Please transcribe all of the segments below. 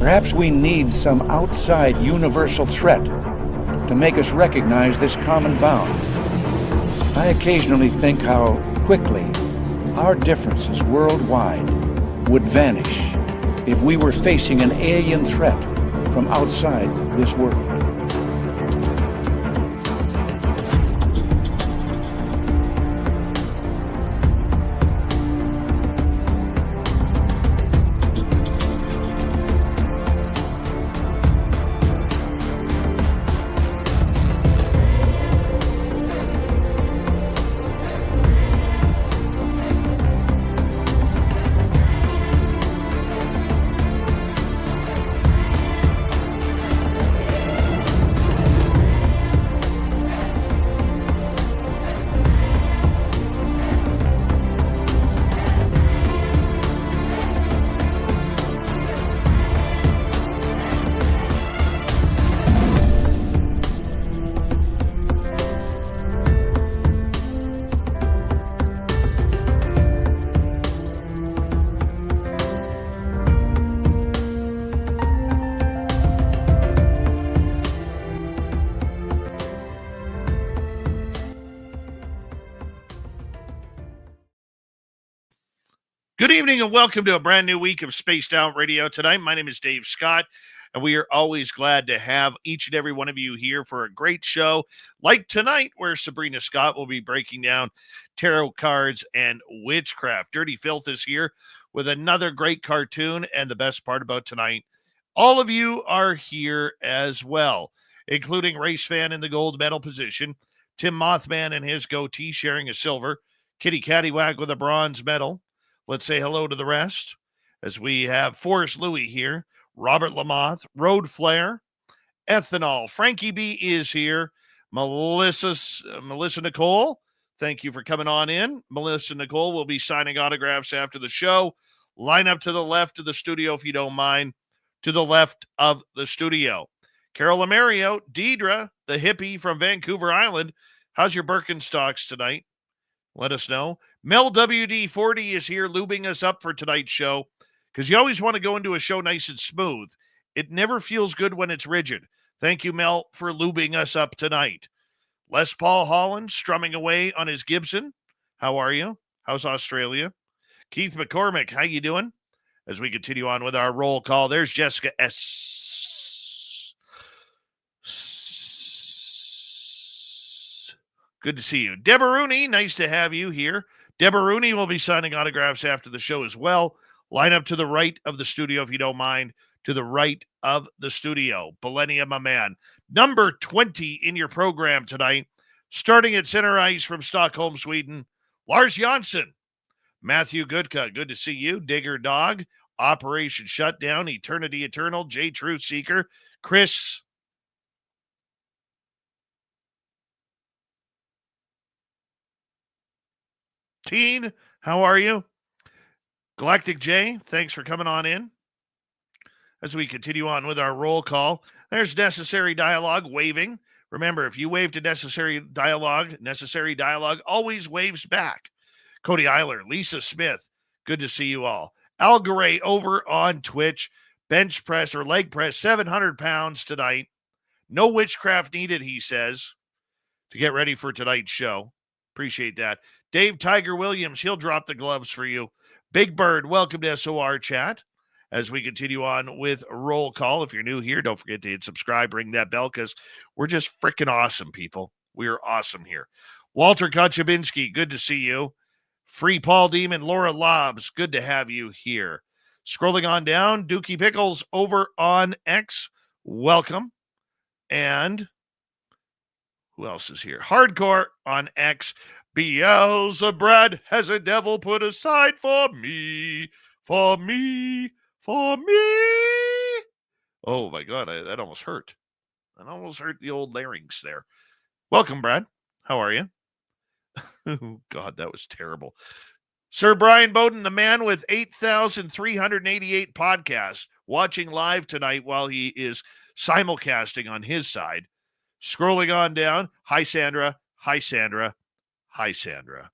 Perhaps we need some outside universal threat to make us recognize this common bound. I occasionally think how quickly our differences worldwide would vanish if we were facing an alien threat from outside this world. Good evening and welcome to a brand new week of Spaced Out Radio tonight. My name is Dave Scott, and we are always glad to have each and every one of you here for a great show like tonight, where Sabrina Scott will be breaking down tarot cards and witchcraft. Dirty Filth is here with another great cartoon, and the best part about tonight, all of you are here as well, including Race Fan in the gold medal position, Tim Mothman and his goatee sharing a silver, Kitty Caddywhack with a bronze medal. Let's say hello to the rest as we have Forrest Louie here, Robert Lamoth, Road Flare, Ethanol. Frankie B is here. Melissa Nicole, thank you for coming on in. Melissa Nicole will be signing autographs after the show. Line up to the left of the studio if you don't mind. To the left of the studio. Carol Amario, Deidre, the hippie from Vancouver Island. How's your Birkenstocks tonight? Let us know. Mel WD40 is here lubing us up for tonight's show because you always want to go into a show nice and smooth. It never feels good when it's rigid. Thank you, Mel, for lubing us up tonight. Les Paul Holland strumming away on his Gibson. How are you? How's Australia? Keith McCormick, how you doing? As we continue on with our roll call, there's Jessica S. Good to see you. Deborah Rooney, nice to have you here. Deborah Rooney will be signing autographs after the show as well. Line up to the right of the studio if you don't mind. To the right of the studio. Millennium, my man. Number 20 in your program tonight. Starting at center ice from Stockholm, Sweden. Lars Jansson. Matthew Goodka, good to see you. Digger Dog. Operation Shutdown. Eternity Eternal. J Truth Seeker. Chris. Teen, how are you? Galactic J, thanks for coming on in. As we continue on with our roll call, there's Necessary Dialogue waving. Remember, if you wave to Necessary Dialogue always waves back. Cody Eiler, Lisa Smith, good to see you all. Al Garay over on Twitch, bench press or leg press, 700 pounds tonight. No witchcraft needed, he says, to get ready for tonight's show. Appreciate that. Dave Tiger Williams, he'll drop the gloves for you. Big Bird, welcome to SOR Chat. As we continue on with roll call, if you're new here, don't forget to hit subscribe, ring that bell, because we're just freaking awesome, people. We are awesome here. Walter Kochabinski, good to see you. Free Paul Demon, Laura Lobbs, good to have you here. Scrolling on down, Dookie Pickles over on X, welcome. And who else is here? Hardcore on X. Beelzebub has a devil put aside for me, for me, for me. Oh, my God, that almost hurt. That almost hurt the old larynx there. Welcome, Brad. How are you? Oh, God, that was terrible. Sir Brian Bowden, the man with 8,388 podcasts, watching live tonight while he is simulcasting on his side. Scrolling on down. Hi, Sandra. Hi, Sandra. Hi, Sandra.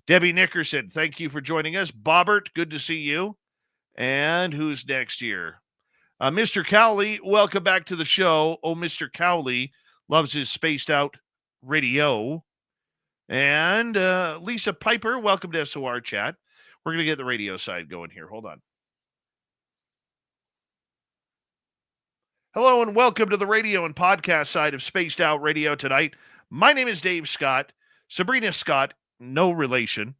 Debbie Nickerson, thank you for joining us. Bobbert, good to see you. And who's next here? Mr. Cowley, welcome back to the show. Oh, Mr. Cowley loves his spaced out radio. And Lisa Piper, welcome to SOR chat. We're going to get the radio side going here. Hold on. Hello and welcome to the radio and podcast side of Spaced Out Radio tonight. My name is Dave Scott. Sabrina Scott, no relation,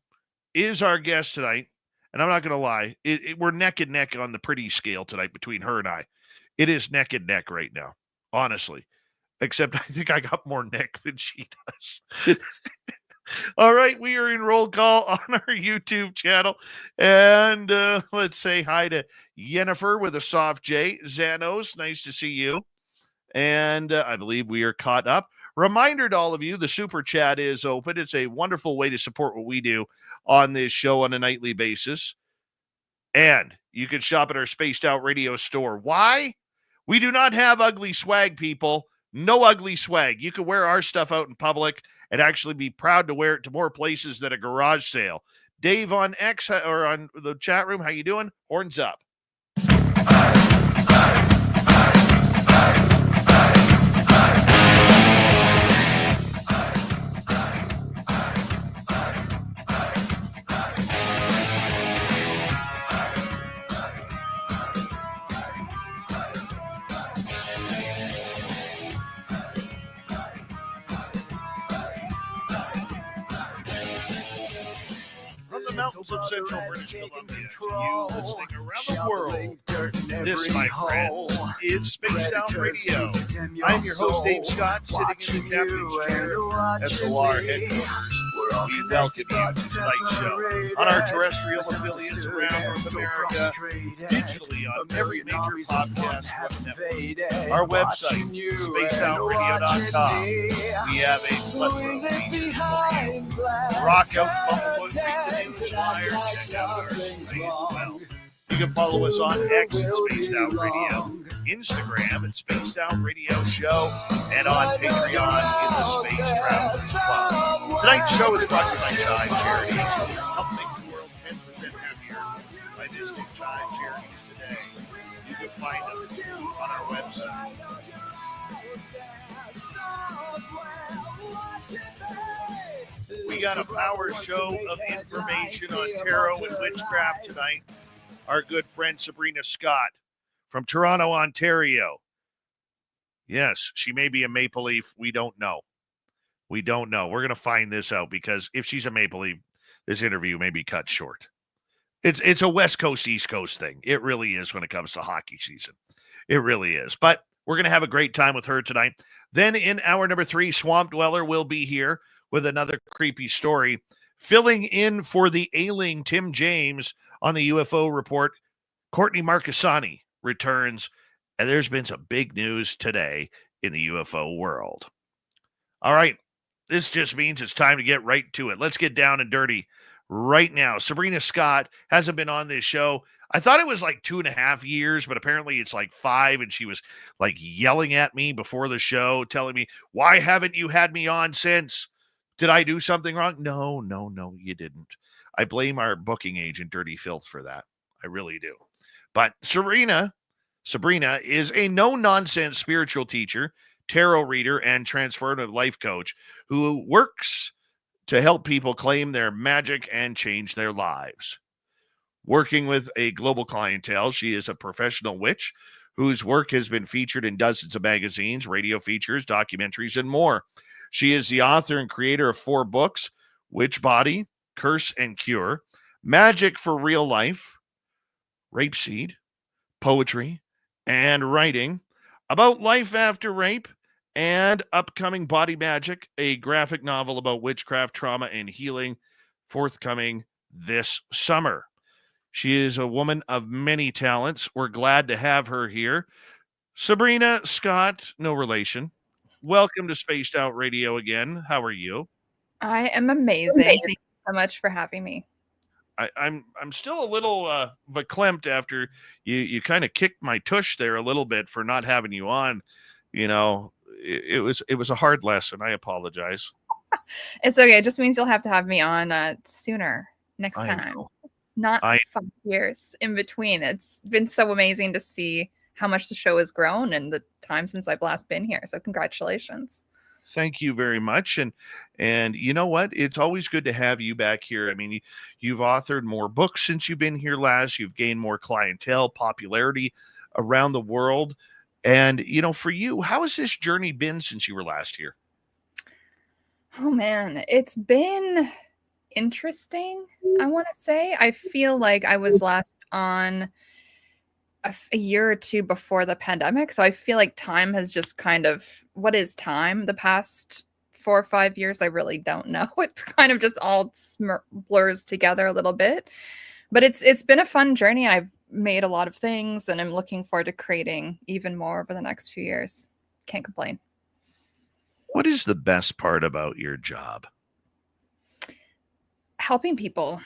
is our guest tonight. And I'm not going to lie, we're neck and neck on the pretty scale tonight between her and I. It is neck and neck right now, honestly. Except I think I got more neck than she does. All right, we are in roll call on our YouTube channel. And let's say hi to Yennefer with a soft J. Xanos, nice to see you. And I believe we are caught up. Reminder to all of you, the super chat is open. It's a wonderful way to support what we do on this show on a nightly basis. And you can shop at our Spaced Out Radio store. Why? We do not have ugly swag, people. No ugly swag. You can wear our stuff out in public and actually be proud to wear it to more places than a garage sale. Dave on X or on the chat room, how you doing? Horns up. Mountains of central British Columbia to you listening around the world. This, my friends, is Spaced Out Radio. I'm your host, Dave Scott, sitting in the captain's chair at SOR headquarters. We welcome you to tonight's show on our terrestrial affiliates around North America, digitally on every major podcast network. Our website, spacedoutradio.com. We have a plethora of features for you. Rock out, Bumblefoot, read the news flyer, check out our site as well. You can follow us on X at Spaced Out Radio, Instagram at Spaced Out Radio Show, and on Patreon in the Space Travelers Club. Tonight's show is brought to you by Chive Charities, helping make the world 10% happier by visiting Chive Charities today. You can find them on our website. We got a power show of information on tarot and witchcraft tonight. Our good friend Sabrina Scott from Toronto, Ontario. Yes, she may be a Maple Leaf. We don't know. We don't know. We're going to find this out because if she's a Maple Leaf, this interview may be cut short. It's a West Coast, East Coast thing. It really is when it comes to hockey season. It really is. But we're going to have a great time with her tonight. Then in hour number 3, Swamp Dweller will be here with another creepy story. Filling in for the ailing Tim James on the UFO report, Courtney Marcassani returns, and there's been some big news today in the UFO world. All right, this just means it's time to get right to it. Let's get down and dirty right now. Sabrina Scott hasn't been on this show. I thought it was like 2.5 years, but apparently it's like 5, and she was like yelling at me before the show, telling me, why haven't you had me on since? Did I do something wrong? No, you didn't. I blame our booking agent, Dirty Filth, for that. I really do. But Sabrina is a no-nonsense spiritual teacher, tarot reader, and transformative life coach who works to help people claim their magic and change their lives. Working with a global clientele, she is a professional witch whose work has been featured in dozens of magazines, radio features, documentaries, and more. She is the author and creator of 4 books, Witchbody, Curse and Cure, Magic for Real Life, Rapeseed, Poetry, and Writing, About Life After Rape, and upcoming Bodymagic, a graphic novel about witchcraft, trauma, and healing, forthcoming this summer. She is a woman of many talents. We're glad to have her here. Sabrina Scott, no relation. Welcome to Spaced Out Radio again. How are you? I am amazing. Thank you so much for having me. I'm still a little verklempt after you kind of kicked my tush there a little bit for not having you on. You know, it was a hard lesson. I apologize. It's okay. It just means you'll have to have me on sooner next time. Not 5 years in between. It's been so amazing to see how much the show has grown and the time since I've last been here. So congratulations. Thank you very much. And you know what? It's always good to have you back here. I mean, you've authored more books since you've been here last. You've gained more clientele, popularity around the world. And, for you, how has this journey been since you were last here? Oh man, it's been interesting, I want to say. I feel like I was last on a year or two before the pandemic. So I feel like time has just kind of, what is time? The past 4 or 5 years, I really don't know. It's kind of just all blurs together a little bit. But it's been a fun journey. And I've made a lot of things, and I'm looking forward to creating even more over the next few years. Can't complain. What is the best part about your job? Helping people.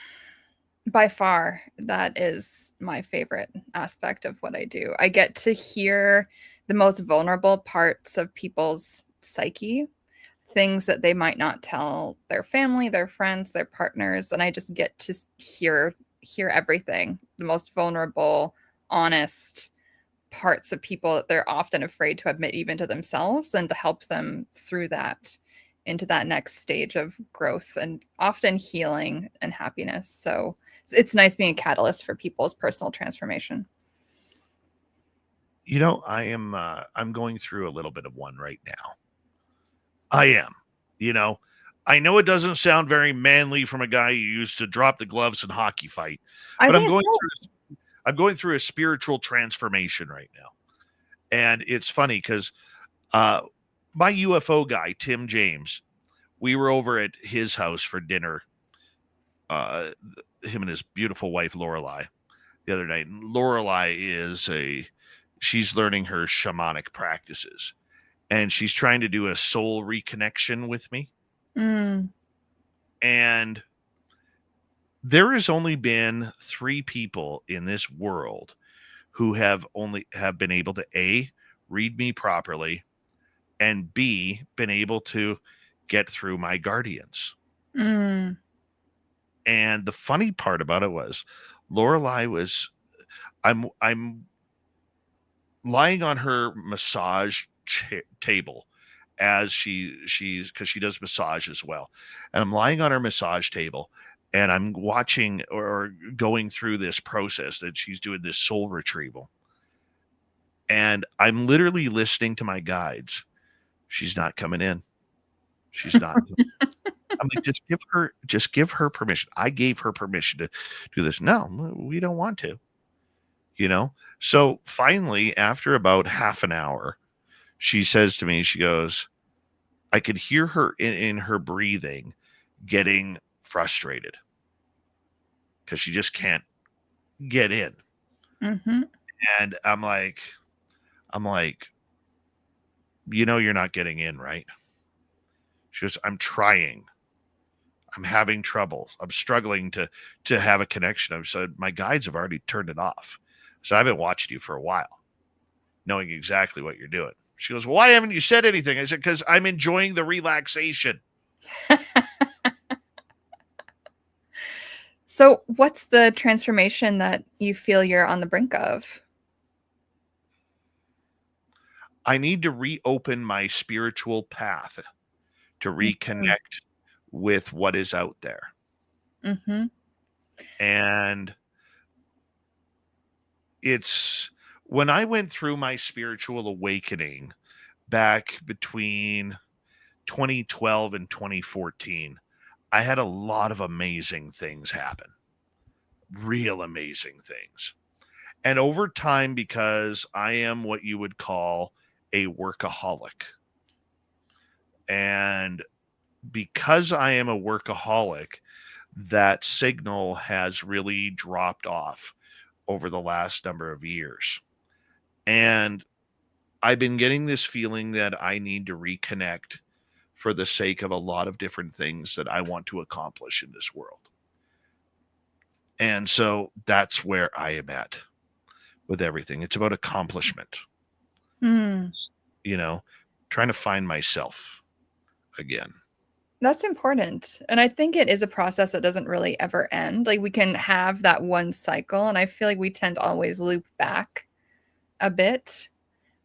By far, that is my favorite aspect of what I do. I get to hear the most vulnerable parts of people's psyche, things that they might not tell their family, their friends, their partners, and I just get to hear everything, the most vulnerable, honest parts of people that they're often afraid to admit even to themselves, and to help them through that into that next stage of growth and often healing and happiness. So it's nice being a catalyst for people's personal transformation. I'm going through a little bit of one right now. I am. I know it doesn't sound very manly from a guy who used to drop the gloves and hockey fight, but I'm going through a spiritual transformation right now. And it's funny because my UFO guy, Tim James, we were over at his house for dinner, him and his beautiful wife, Lorelei, the other night. And Lorelei she's learning her shamanic practices, and she's trying to do a soul reconnection with me. And there has only been 3 people in this world who have been able to A, read me properly, and B, been able to get through my guardians. And the funny part about it was Lorelei I'm lying on her massage table as she's because she does massage as well. And I'm lying on her massage table, and I'm watching or going through this process that she's doing, this soul retrieval. And I'm literally listening to my guides. She's not coming in. She's not. I'm like, just give her permission. I gave her permission to do this. No, we don't want to, So finally, after about half an hour, she says to me, she goes, I could hear her in her breathing getting frustrated because she just can't get in. And I'm like, you're not getting in, right? She goes, I'm trying. I'm having trouble. I'm struggling to have a connection. I've said, my guides have already turned it off. So I've been watching you for a while, knowing exactly what you're doing. She goes, well, why haven't you said anything? I said, because I'm enjoying the relaxation. So what's the transformation that you feel you're on the brink of? I need to reopen my spiritual path to reconnect with what is out there. And it's when I went through my spiritual awakening back between 2012 and 2014, I had a lot of amazing things happen, real amazing things. And over time, because I am what you would call a workaholic, and because I am a workaholic, that signal has really dropped off over the last number of years. And I've been getting this feeling that I need to reconnect for the sake of a lot of different things that I want to accomplish in this world. And so that's where I am at with everything. It's about accomplishment. Trying to find myself again. That's important. And I think it is a process that doesn't really ever end. Like, we can have that one cycle, and I feel like we tend to always loop back a bit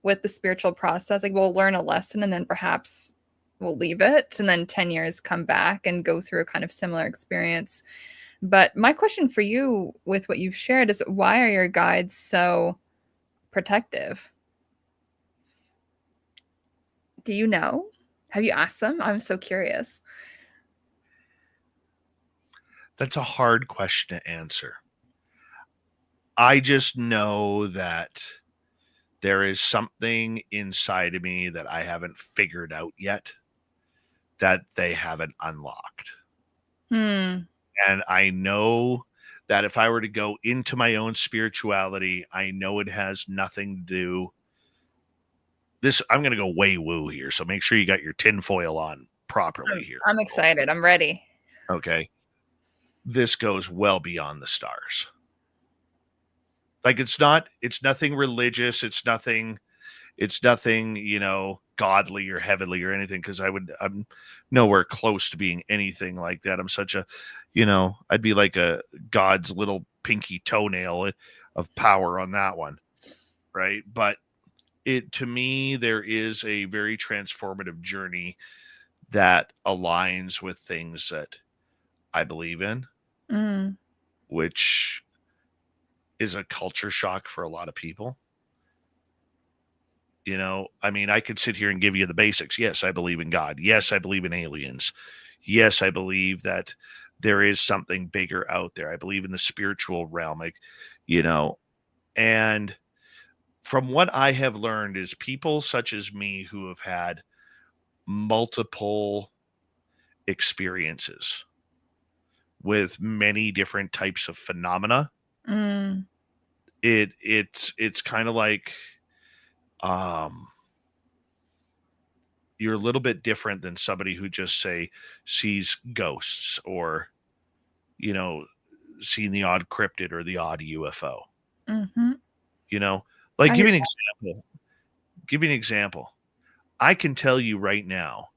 with the spiritual process. Like we'll learn a lesson and then perhaps we'll leave it and then 10 years come back and go through a kind of similar experience. But my question for you with what you've shared is, why are your guides so protective? Do you know? Have you asked them? I'm so curious. That's a hard question to answer. I just know that there is something inside of me that I haven't figured out yet, that they haven't unlocked. Hmm. And I know that if I were to go into my own spirituality, I know it has nothing to do. This, I'm going to go way woo here. So make sure you got your tinfoil on properly here. I'm excited. I'm ready. Okay. This goes well beyond the stars. Like it's nothing religious. It's nothing, godly or heavenly or anything. Cause I'm nowhere close to being anything like that. I'm such a, I'd be like a God's little pinky toenail of power on that one. Right. But to me, there is a very transformative journey that aligns with things that I believe in, which is a culture shock for a lot of people. I mean, I could sit here and give you the basics. Yes, I believe in God. Yes, I believe in aliens. Yes, I believe that there is something bigger out there. I believe in the spiritual realm, and from what I have learned is people such as me who have had multiple experiences with many different types of phenomena. It's kind of like, you're a little bit different than somebody who just sees ghosts or, seeing the odd cryptid or the odd UFO, like give you an example. I can tell you right now,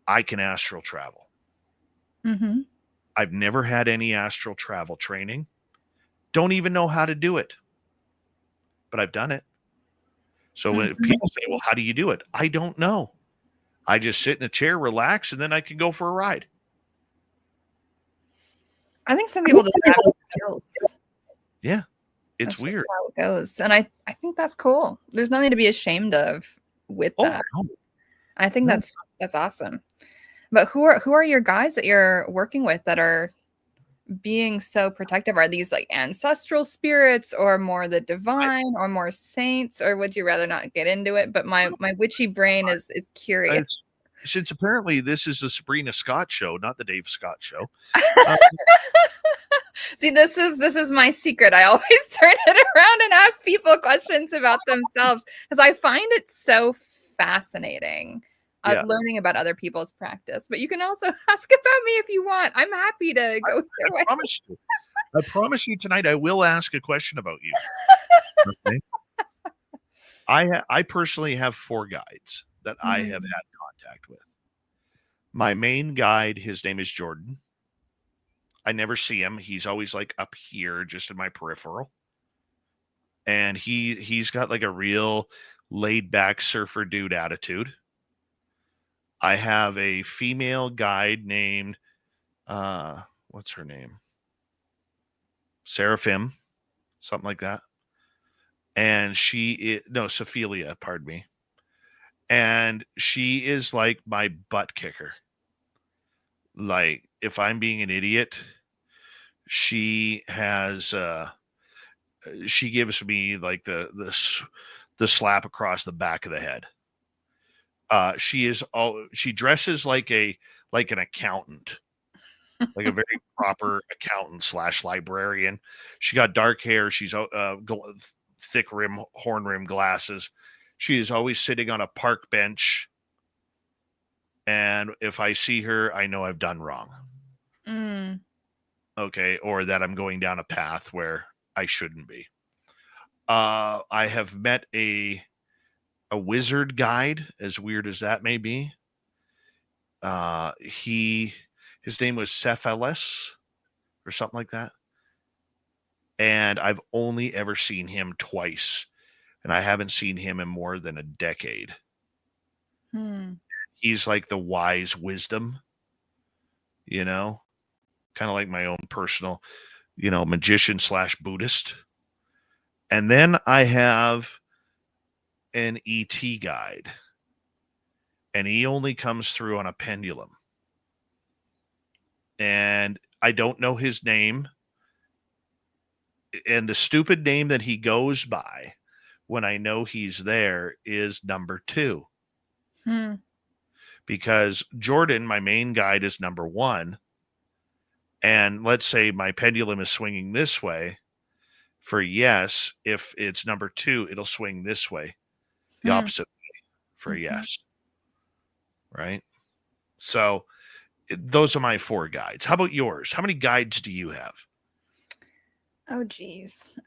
I can astral travel. I've never had any astral travel training. Don't even know how to do it, but I've done it. So when people say, well, how do you do it? I don't know. I just sit in a chair, relax, and then I can go for a ride. I think some people just have skills. Yeah. It's That's weird. how it goes. And I think that's cool. There's nothing to be ashamed of with that. No. I think that's awesome. But who are your guys that you're working with that are being so protective? Are these like ancestral spirits or more the divine or more saints, or would you rather not get into it? But my witchy brain is curious. Since apparently this is the Sabrina Scott show, not the Dave Scott show. See, this is my secret. I always turn it around and ask people questions about themselves because I find it so fascinating. Learning about other people's practice, but you can also ask about me if you want. I'm happy to go through it. I promise you tonight I will ask a question about you. Okay. I personally have 4 guides that I have had contact with. My main guide, his name is Jordan. I never see him. He's always like up here, just in my peripheral. And he's got like a real laid back surfer dude attitude. I have a female guide named, what's her name? Seraphim, something like that. And Sophelia, pardon me. And she is like my butt kicker. Like if I'm being an idiot, she gives me like the slap across the back of the head. She dresses like an accountant, like a very proper accountant / librarian. She got dark hair. She's thick horn rim glasses. She is always sitting on a park bench. And if I see her, I know I've done wrong. Okay. Or that I'm going down a path where I shouldn't be. I have met a wizard guide, as weird as that may be. His name was Cephalus or something like that. And I've only ever seen him twice. and I haven't seen him in more than a decade. He's like the wise wisdom, kind of like my own personal, magician / Buddhist. And then I have an ET guide, and he only comes through on a pendulum. And I don't know his name. And the stupid name that he goes by when I know he's there is number 2. Because Jordan, my main guide, is number 1. And let's say my pendulum is swinging this way for yes. If it's number 2, it'll swing this way, the opposite way for yes. Right? So those are my 4 guides. How about yours? How many guides do you have? Oh, geez.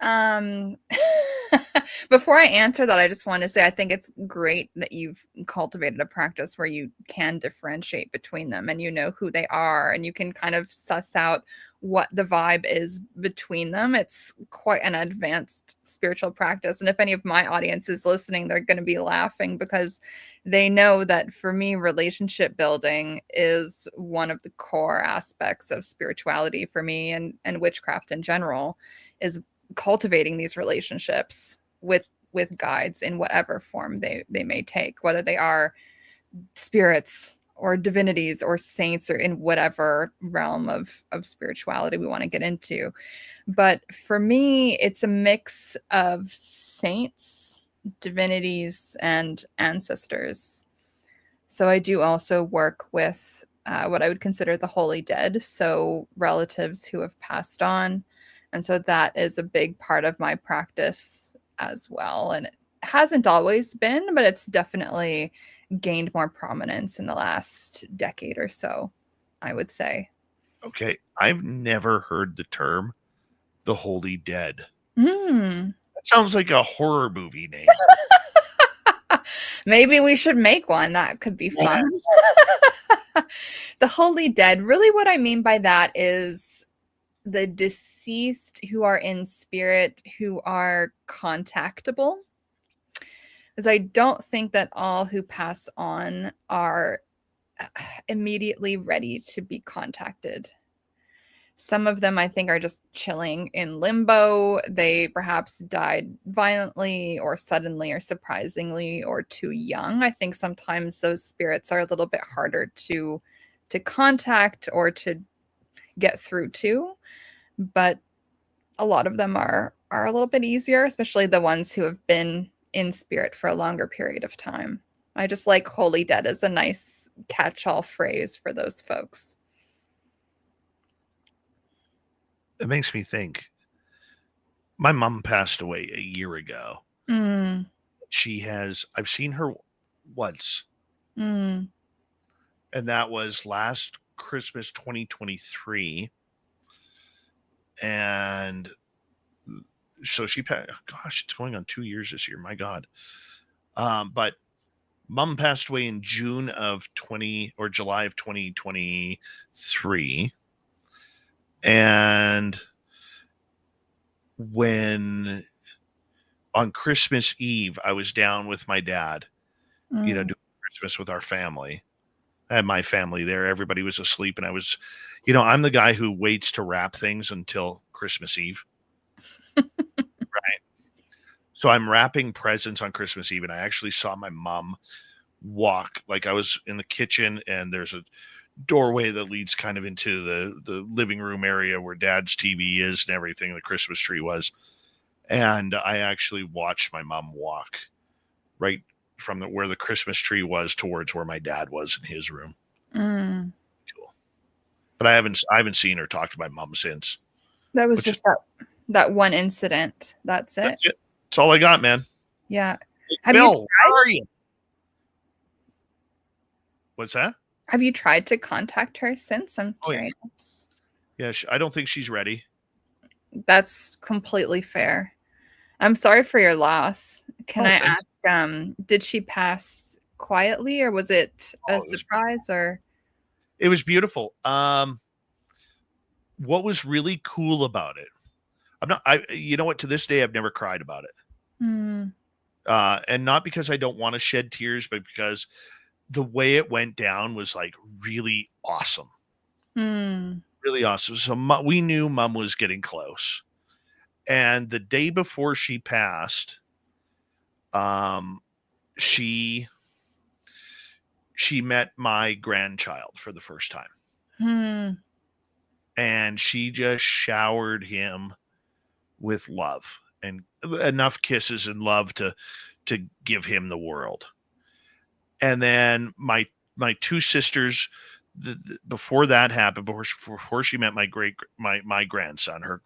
Before I answer that, I just want to say I think it's great that you've cultivated a practice where you can differentiate between them and you know who they are and you can kind of suss out what the vibe is between them. It's quite an advanced spiritual practice. And if any of my audience is listening, they're going to be laughing because they know that for me, relationship building is one of the core aspects of spirituality for me and witchcraft in general, is cultivating these relationships with guides in whatever form they may take, whether they are spirits or divinities or saints or in whatever realm of spirituality we want to get into. But for me, it's a mix of saints, divinities, and ancestors. So I do also work with what I would consider the holy dead, so relatives who have passed on. And so that is a big part of my practice as well. And it hasn't always been, but it's definitely gained more prominence in the last decade or so, I would say. Okay. I've never heard the term the Holy Dead. That sounds like a horror movie name. Maybe we should make one. That could be fun. The Holy Dead. Really what I mean by that is the deceased who are in spirit, who are contactable. Because I don't think that all who pass on are immediately ready to be contacted. Some of them, I think, are just chilling in limbo. They perhaps died violently or suddenly or surprisingly or too young. I think sometimes those spirits are a little bit harder to contact or to get through to. But a lot of them are a little bit easier, especially the ones who have been in spirit for a longer period of time. I just like Holy Dead as a nice catch-all phrase for those folks. It makes me think. My mom passed away a year ago. I've seen her once. And that was last Christmas 2023. And so she passed. Gosh, it's going on 2 years this year. My God. But mom passed away in July of 2023. And when on Christmas Eve, I was down with my dad, doing Christmas with our family. I had my family there. Everybody was asleep. And I was, I'm the guy who waits to wrap things until Christmas Eve. Right. So I'm wrapping presents on Christmas Eve. And I actually saw my mom walk. Like I was in the kitchen and there's a doorway that leads kind of into the living room area where dad's TV is and everything, the Christmas tree was. And I actually watched my mom walk right from where the Christmas tree was towards where my dad was in his room. Cool. But I haven't seen her talk to my mom since. That was just that one incident. That's it. That's it. That's all I got, man. Yeah. Hey, Bill, how are you? What's that? Have you tried to contact her since? I'm curious. Yeah, I don't think she's ready. That's completely fair. I'm sorry for your loss. Can I ask, did she pass quietly or was it a surprise or? It was beautiful. What was really cool about it? You know what? To this day, I've never cried about it. And not because I don't want to shed tears, but because the way it went down was like really awesome. Mm. Really awesome. So we knew mom was getting close. And the day before she passed, um, she met my grandchild for the first time. Hmm. And she just showered him with love and enough kisses and love to give him the world. And then my two sisters, before that happened, before she met my grandson, her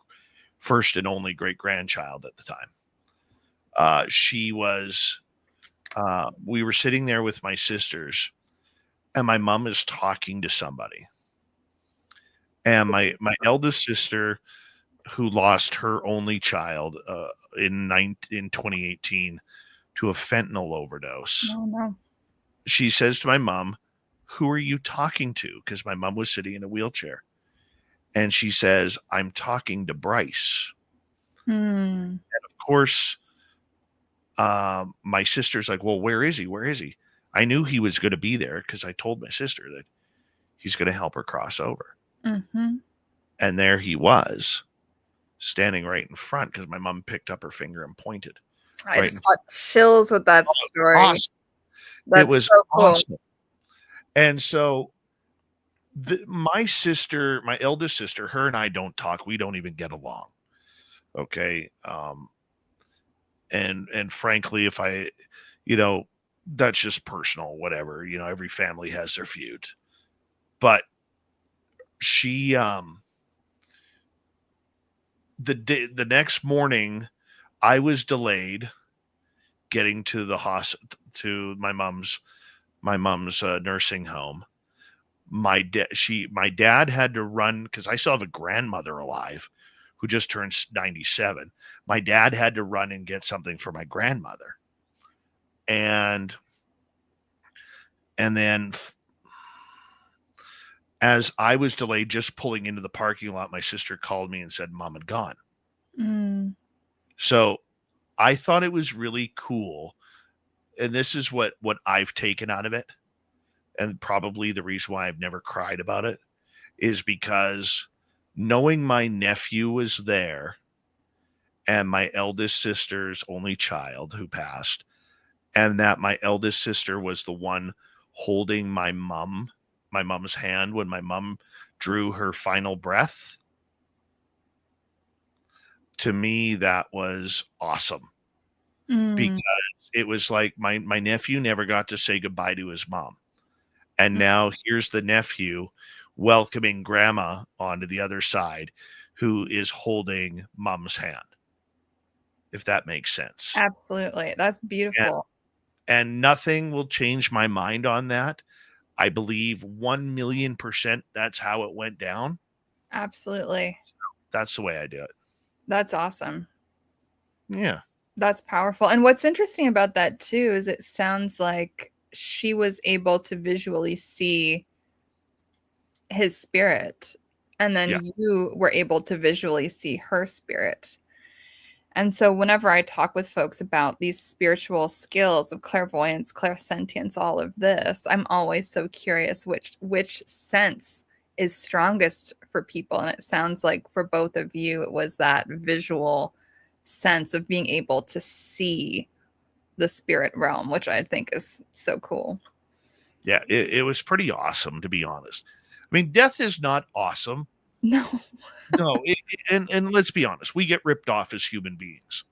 first and only great grandchild at the time, she was we were sitting there with my sisters, and my mom is talking to somebody, and my eldest sister, who lost her only child in 2018 to a fentanyl overdose. No, no. She says to my mom, "Who are you talking to?" Because my mom was sitting in a wheelchair. And she says, "I'm talking to Bryce." Hmm. Of course, my sister's like, "Well, where is he? Where is he?" I knew he was going to be there because I told my sister that he's going to help her cross over. Mm-hmm. And there he was, standing right in front, because my mom picked up her finger and pointed. I Right. just got chills with that story. Awesome. That's It was so cool. awesome. And so my sister, my eldest sister, her and I don't talk. We don't even get along. Okay. And frankly, if I, that's just personal, whatever, every family has their feud. But she, the next morning, I was delayed getting to the hospital, to my mom's nursing home. My dad had to run, because I still have a grandmother alive who just turned 97. My dad had to run and get something for my grandmother. And then as I was delayed, just pulling into the parking lot, my sister called me and said mom had gone. Mm. So I thought it was really cool. And this is what I've taken out of it. And probably the reason why I've never cried about it is because knowing my nephew was there, and my eldest sister's only child who passed, and that my eldest sister was the one holding my mom's hand when my mom drew her final breath. To me, that was awesome. Mm. Because it was like my nephew never got to say goodbye to his mom. And now here's the nephew welcoming grandma onto the other side, who is holding mom's hand, if that makes sense. Absolutely. That's beautiful. And nothing will change my mind on that. I believe 1,000,000% that's how it went down. Absolutely. That's the way I do it. That's awesome. Yeah. That's powerful. And what's interesting about that too is it sounds like she was able to visually see his spirit, and then Yeah. you were able to visually see her spirit. And so whenever I talk with folks about these spiritual skills of clairvoyance, clairsentience, all of this, I'm always so curious which sense is strongest for people. And it sounds like for both of you, it was that visual sense of being able to see the spirit realm, which I think is so cool. Yeah, it was pretty awesome, to be honest. I mean, death is not awesome. No. No, and let's be honest, we get ripped off as human beings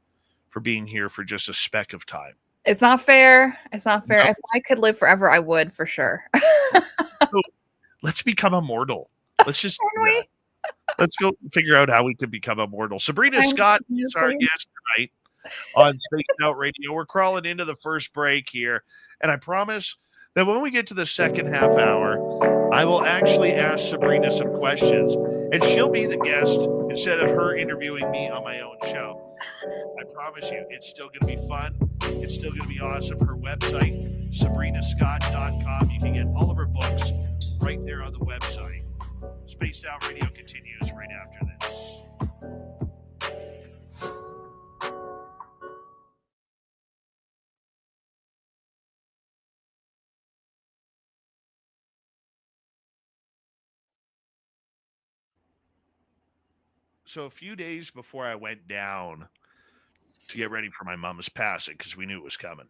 for being here for just a speck of time. It's not fair. It's not fair. No. If I could live forever, I would, for sure. So let's become immortal. Let's just Can we? let's go figure out how we could become immortal. Sabrina I'm Scott is our please. guest tonight on Spaced Out Radio. We're crawling into the first break here, and I promise that when we get to the second half hour, I will actually ask Sabrina some questions, and she'll be the guest instead of her interviewing me on my own show. I promise you, it's still going to be fun. It's still going to be awesome. Her website, sabrinascott.com. You can get all of her books right there on the website. Spaced Out Radio continues right after this. So a few days before I went down to get ready for my mom's passing, because we knew it was coming,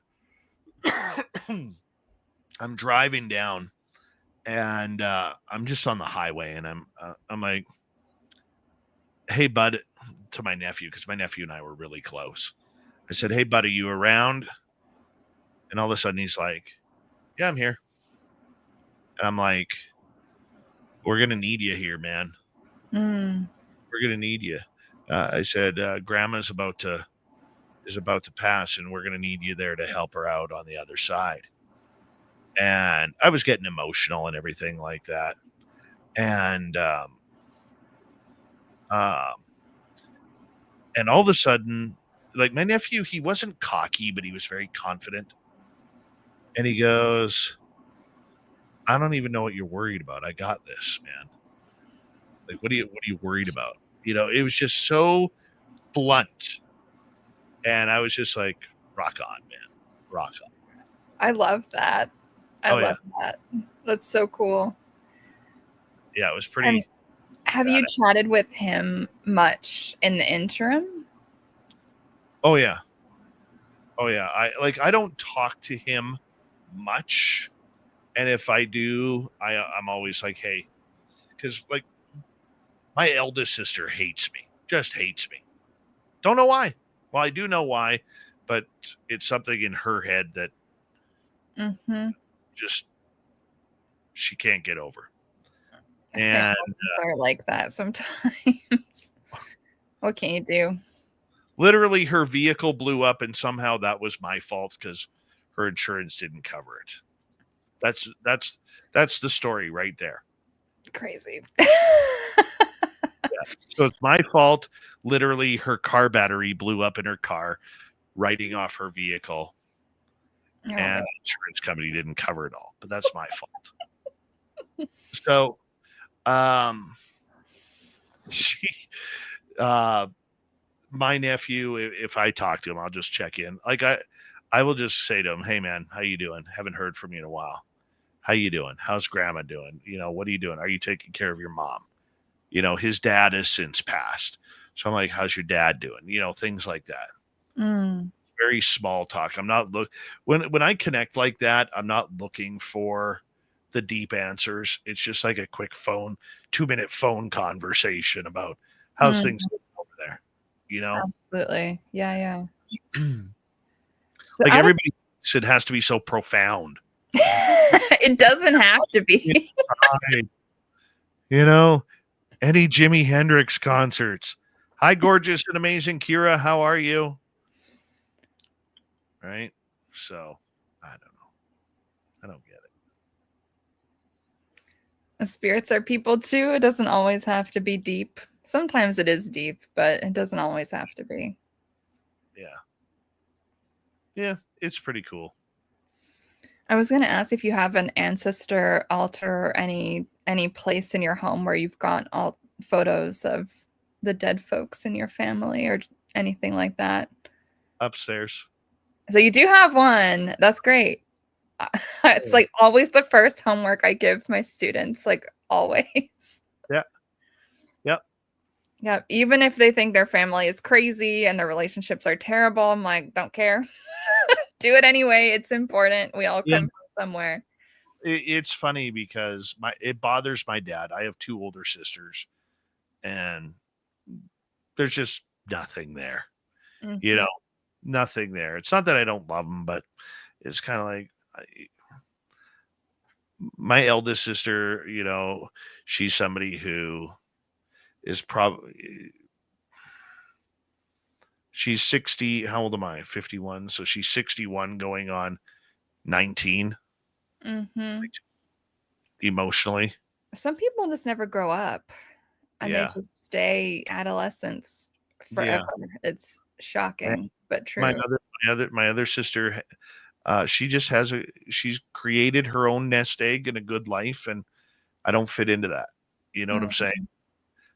I'm driving down, and I'm just on the highway, and I'm like, "Hey, bud," to my nephew, because my nephew and I were really close. I said, "Hey, bud, are you around?" And all of a sudden, he's like, "Yeah, I'm here." And I'm like, "We're gonna need you here, man. Mm. We're gonna need you." I said, "Grandma's is about to pass, and we're gonna need you there to help her out on the other side." And I was getting emotional and everything like that. And um, and all of a sudden, like, my nephew, he wasn't cocky, but he was very confident. And he goes, "I don't even know what you're worried about. I got this, man. Like, what are you worried about?" It was just so blunt. And I was just like, "Rock on, man. Rock on." I love that. I Oh yeah. love that. That's so cool. Yeah, it was And pretty have you chatted with him much in the interim? Oh yeah. Oh yeah. I don't talk to him much. And if I do, I'm always like, "Hey," because, like, my eldest sister hates me, just hates me. Don't know why. Well, I do know why, but it's something in her head that Mm-hmm. just she can't get over. And Families are like that sometimes. What can you do? literally, her vehicle blew up, and somehow that was my fault because her insurance didn't cover it. That's the story right there. Crazy. So it's my fault. Literally, her car battery blew up in her car, writing off her vehicle, Oh, and the insurance company didn't cover it all. But that's my fault. So, she, my nephew, if I talk to him, I'll just check in. Like, I will just say to him, "Hey, man, how you doing? Haven't heard from you in a while. How you doing? How's grandma doing? What are you doing? Are you taking care of your mom?" His dad has since passed. So I'm like, "How's your dad doing?" Things like that. Mm. Very small talk. I'm not when I connect like that, I'm not looking for the deep answers. It's just like a quick 2-minute phone conversation about how's things over there. Absolutely. Yeah. So Like, out of everybody thinks it has to be so profound. it doesn't have to be. Any Jimi Hendrix concerts. Hi, gorgeous and amazing Kira. How are you? Right? So, I don't know. I don't get it. Spirits are people too. It doesn't always have to be deep. Sometimes it is deep, but it doesn't always have to be. Yeah, it's pretty cool. I was going to ask if you have an ancestor altar or any place in your home where you've got all photos of the dead folks in your family or anything like that. Upstairs. So you do have one. That's great. It's like always the first homework I give my students, like always. Yeah. Yep. Yeah. Even if they think their family is crazy and their relationships are terrible, I'm like, don't care. Do it anyway. It's important. We all come from somewhere. It's funny because it bothers my dad. I have 2 older sisters, and there's just nothing there. Mhm. Nothing there. It's not that I don't love them, but it's kind of like, my eldest sister, she's somebody who is probably, she's 60. How old am I? 51. So she's 61 going on 19 Mhm. emotionally. Some people just never grow up and they Yeah. just stay adolescents Yeah. forever. It's shocking, but My true. other sister, she's created her own nest egg and a good life, and I don't fit into that. You know what I'm saying? Mhm.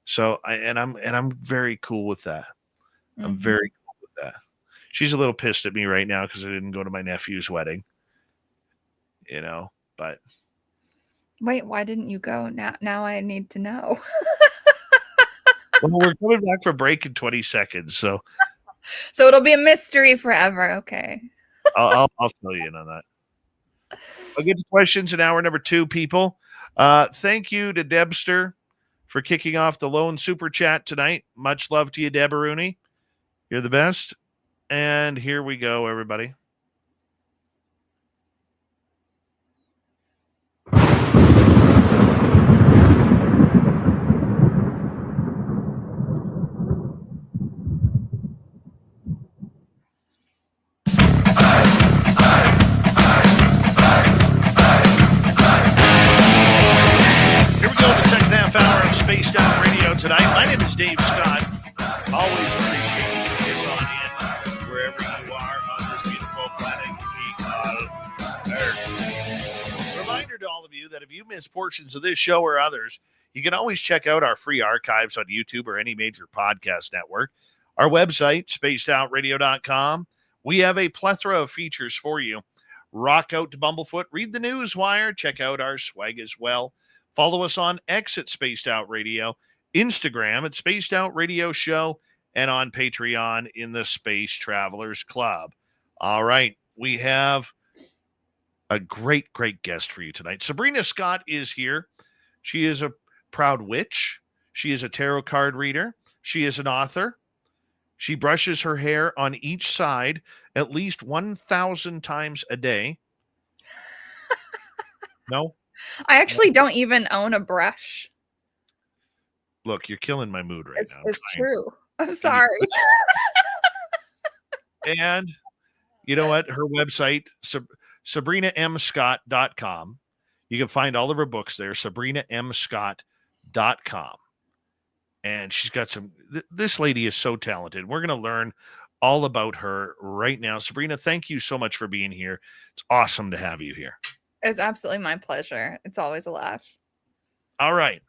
So I'm very cool with that. I'm Mhm. very cool with that. She's a little pissed at me right now because I didn't go to my nephew's wedding. But Wait, why didn't you go? Now I need to know. Well, we're coming back for break in 20 seconds, so So it'll be a mystery forever. Okay. I'll fill you in on that. I'll get to questions in hour number 2, people. Thank you to Debster for kicking off the lone super chat tonight. Much love to you, Debaruni. You're the best. And here we go, everybody. Here we go, the second half hour of Spaced Out Radio tonight. My name is Dave Scott. Always appreciate you putting this on in wherever you are on this beautiful planet we call Earth. Reminder to all of you that if you miss portions of this show or others, you can always check out our free archives on YouTube or any major podcast network. Our website, spacedoutradio.com. We have a plethora of features for you. Rock out to Bumblefoot, read the Newswire, check out our swag as well. Follow us on X at Spaced Out Radio, Instagram at Spaced Out Radio Show, and on Patreon in the Space Travelers Club. All right, we have a great, great guest for you tonight. Sabrina Scott is here. She is a proud witch. She is a tarot card reader. She is an author. She brushes her hair on each side at least 1,000 times a day. No? I actually don't even own a brush. Look, you're killing my mood right now. It's true. I'm sorry. And you know what? Her website, SabrinaMScott.com. You can find all of her books there, SabrinaMScott.com. And she's got some, this lady is so talented. We're going to learn all about her right now. Sabrina, thank you so much for being here. It's awesome to have you here. It's absolutely my pleasure. It's always a laugh. All right.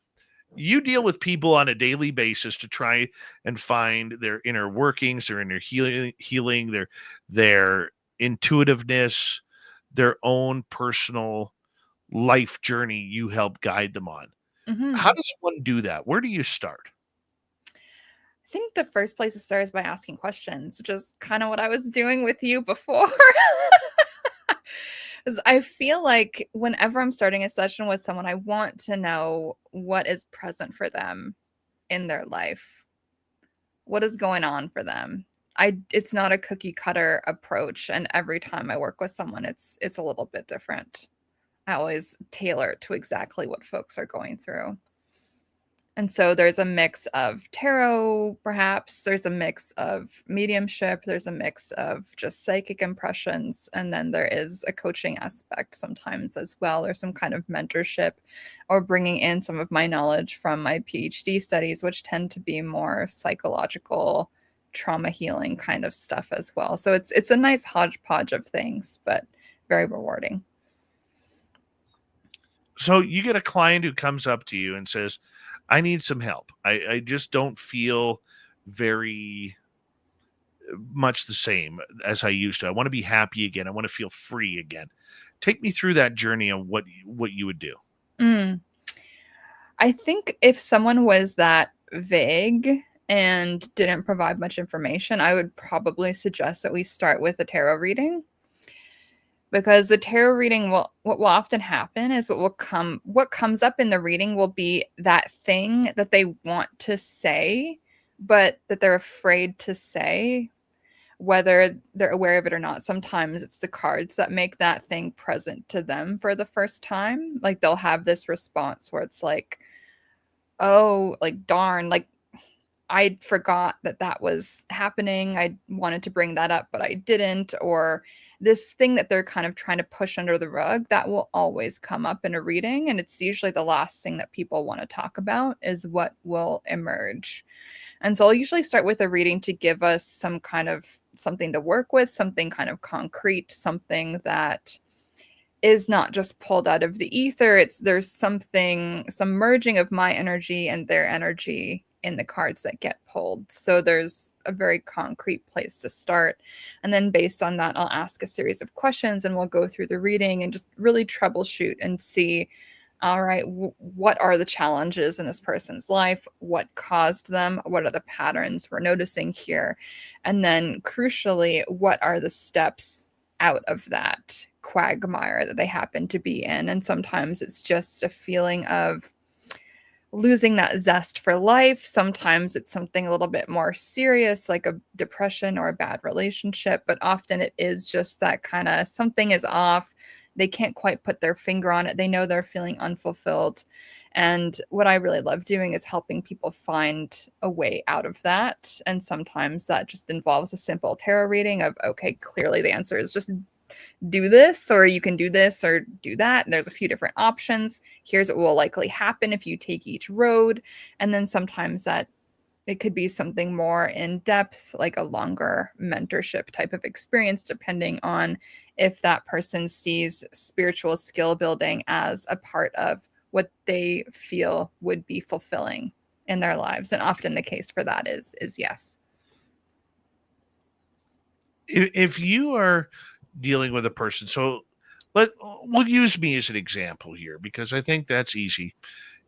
You deal with people on a daily basis to try and find their inner workings, their inner healing, their intuitiveness, their own personal life journey you help guide them on. Mm-hmm. How does one do that? Where do you start? I think the first place to start is by asking questions, which is kind of what I was doing with you before. I feel like whenever I'm starting a session with someone, I want to know what is present for them in their life. What is going on for them? It's not a cookie cutter approach, and every time I work with someone, it's a little bit different. I always tailor it to exactly what folks are going through. And so there's a mix of tarot, perhaps. There's a mix of mediumship. There's a mix of just psychic impressions. And then there is a coaching aspect sometimes as well, or some kind of mentorship, or bringing in some of my knowledge from my PhD studies, which tend to be more psychological, trauma healing kind of stuff as well. So it's a nice hodgepodge of things, but very rewarding. So you get a client who comes up to you and says, I need some help. I just don't feel very much the same as I used to. I want to be happy again. I want to feel free again. Take me through that journey of what you would do. I think if someone was that vague and didn't provide much information, I would probably suggest that we start with a tarot reading. Because the tarot reading what will often happen is what comes up in the reading will be that thing that they want to say, but that they're afraid to say, whether they're aware of it or not. Sometimes it's the cards that make that thing present to them for the first time. Like they'll have this response where it's like, oh, like darn, like I forgot that was happening. I wanted to bring that up, but I didn't. Or this thing that they're kind of trying to push under the rug, that will always come up in a reading. And it's usually the last thing that people want to talk about is what will emerge. And so I'll usually start with a reading to give us some kind of something to work with, something kind of concrete, something that is not just pulled out of the ether. There's some merging of my energy and their energy in the cards that get pulled. So there's a very concrete place to start. And then based on that, I'll ask a series of questions and we'll go through the reading and just really troubleshoot and see All right, what are the challenges in this person's life? What caused them? What are the patterns we're noticing here? And then, crucially, what are the steps out of that quagmire that they happen to be in? And sometimes it's just a feeling of losing that zest for life. Sometimes it's something a little bit more serious, like a depression or a bad relationship, but often it is just that kind of something is off. They can't quite put their finger on it. They know they're feeling unfulfilled. And what I really love doing is helping people find a way out of that. And sometimes that just involves a simple tarot reading of, okay, clearly the answer is just do this, or you can do this or do that. There's a few different options. Here's what will likely happen if you take each road. And then sometimes that it could be something more in depth, like a longer mentorship type of experience, depending on if that person sees spiritual skill building as a part of what they feel would be fulfilling in their lives. And often the case for that is yes. If you are dealing with a person, so we'll use me as an example here because I think that's easy.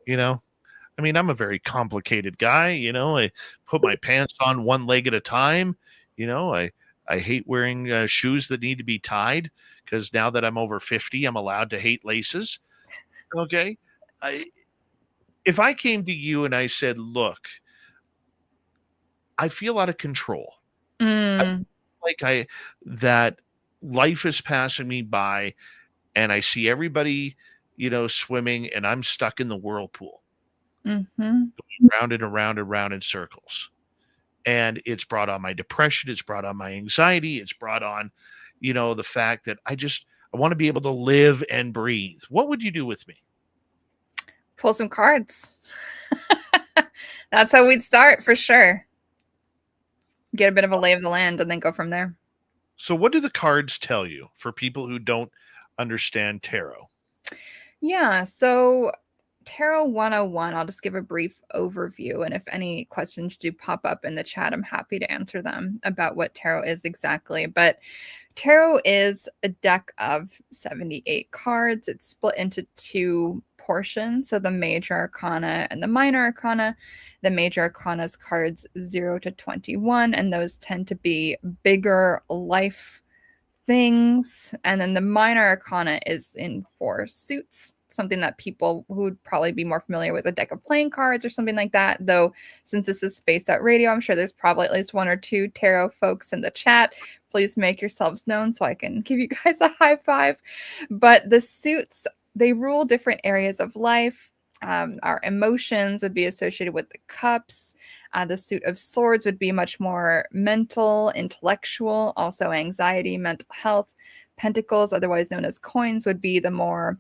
I mean, I'm a very complicated guy. I put my pants on one leg at a time. I hate wearing shoes that need to be tied because now that I'm over 50, I'm allowed to hate laces. Okay. If I came to you and I said, look, I feel out of control. I feel Mm, like that life is passing me by and I see everybody, swimming and I'm stuck in the whirlpool, mhm. round and around and around in circles. And it's brought on my depression. It's brought on my anxiety. It's brought on, the fact that I want to be able to live and breathe. What would you do with me? Pull some cards. That's how we'd start for sure. Get a bit of a lay of the land and then go from there. So what do the cards tell you for people who don't understand tarot? Yeah, so Tarot 101, I'll just give a brief overview. And if any questions do pop up in the chat, I'm happy to answer them about what tarot is exactly. But tarot is a deck of 78 cards. It's split into two portions. So the major arcana and the minor arcana. The major arcana's cards 0 to 21, and those tend to be bigger life things. And then the minor arcana is in 4 suits, something that people who would probably be more familiar with a deck of playing cards or something like that. Though, since this is spaced out radio, I'm sure there's probably at least 1 or 2 tarot folks in the chat. Please make yourselves known so I can give you guys a high five. But the suits, they rule different areas of life. Our emotions would be associated with the cups. The suit of swords would be much more mental, intellectual, also anxiety, mental health. Pentacles, otherwise known as coins, would be the more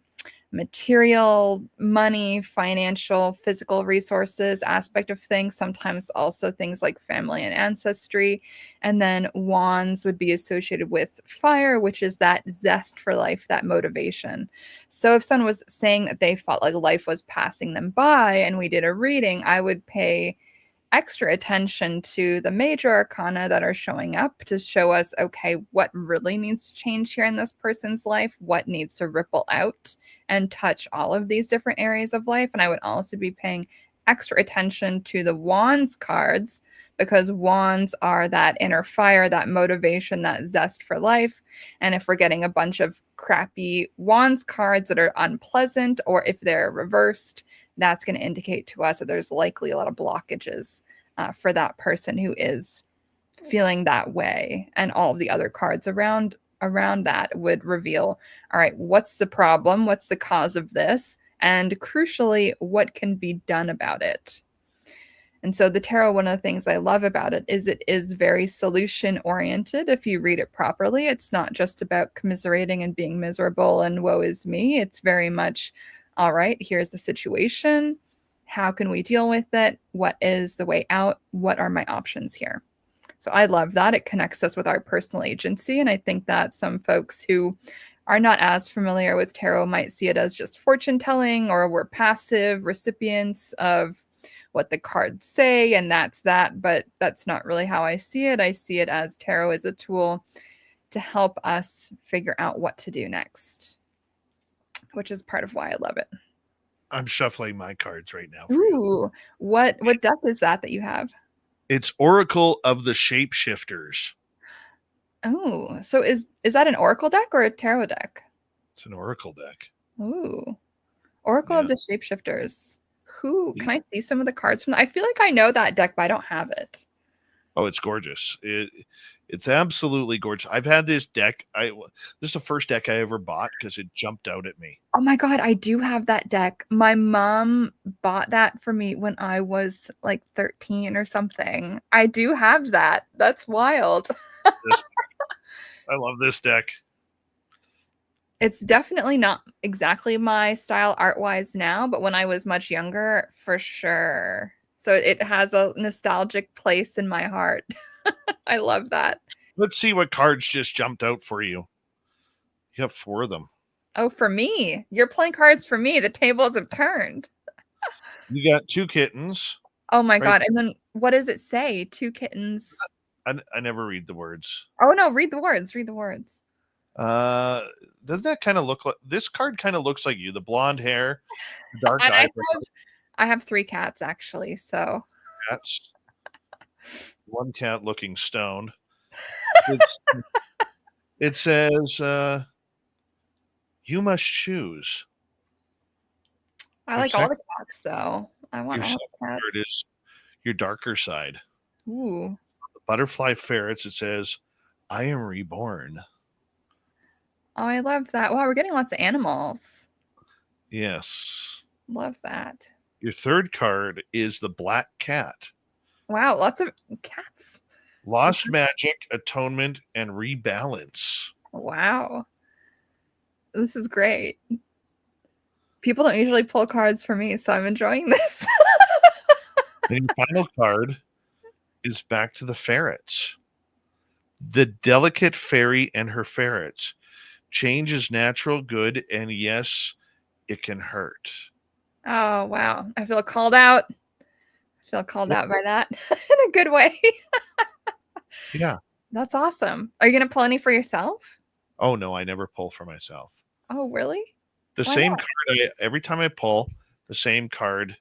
material, money, financial, physical resources aspect of things, sometimes also things like family and ancestry. And then wands would be associated with fire, which is that zest for life, that motivation. So if someone was saying that they felt like life was passing them by and we did a reading, I would pay extra attention to the major arcana that are showing up to show us, okay, what really needs to change here in this person's life, what needs to ripple out and touch all of these different areas of life. And I would also be paying extra attention to the wands cards, because wands are that inner fire, that motivation, that zest for life. And if we're getting a bunch of crappy wands cards that are unpleasant, or if they're reversed, that's going to indicate to us that there's likely a lot of blockages for that person who is feeling that way. And all of the other cards around that would reveal, all right, what's the problem? What's the cause of this? And crucially, what can be done about it? And so the tarot, one of the things I love about it is very solution oriented. If you read it properly, it's not just about commiserating and being miserable and woe is me. It's very much, all right, here's the situation. How can we deal with it? What is the way out? What are my options here? So I love that. It connects us with our personal agency. And I think that some folks who are not as familiar with tarot might see it as just fortune telling, or we're passive recipients of what the cards say, and that's that. But that's not really how I see it. I see it as tarot as a tool to help us figure out what to do next, which is part of why I love it. I'm shuffling my cards right now for you. Ooh, what deck is that you have? It's Oracle of the Shapeshifters. Oh, so is that an oracle deck or a tarot deck? It's an Oracle deck. Ooh, Oracle Yeah. of the Shapeshifters. Who can I see some of the cards from? I feel like I know that deck, but I don't have it. Oh, it's gorgeous. It's absolutely gorgeous. I've had this deck. This is the first deck I ever bought because it jumped out at me. Oh my God, I do have that deck. My mom bought that for me when I was like 13 or something. I do have that. That's wild. I love this deck. It's definitely not exactly my style art-wise now, but when I was much younger, for sure. So it has a nostalgic place in my heart. I love that. Let's see what cards just jumped out for you. You have 4 of them. Oh, for me. You're playing cards for me. The tables have turned. You got 2 kittens. Oh my Right. God. And then what does it say? 2 kittens. I never read the words. Oh no, read the words. Read the words. Doesn't that kind of look like this card? Kind of looks like you. The blonde hair, dark And eyes. I have 3 cats actually, so Cats. One cat looking stoned. It says, you must choose. I like all the cats though. I want all the cats. It is your darker side. Ooh. The butterfly ferrets, it says, I am reborn. Oh, I love that. Wow, we're getting lots of animals. Yes. Love that. Your third card is the black cat. Wow, lots of cats. Lost magic, atonement, and rebalance. Wow. This is great. People don't usually pull cards for me, so I'm enjoying this. And your final card is back to the ferrets. The delicate fairy and her ferrets. Change is natural good, and yes, it can hurt. Oh, wow. I feel called out. I feel called out by that in a good way. Yeah. That's awesome. Are you going to pull any for yourself? Oh, no, I never pull for myself. Oh, really? The same card, every time I pull, the same card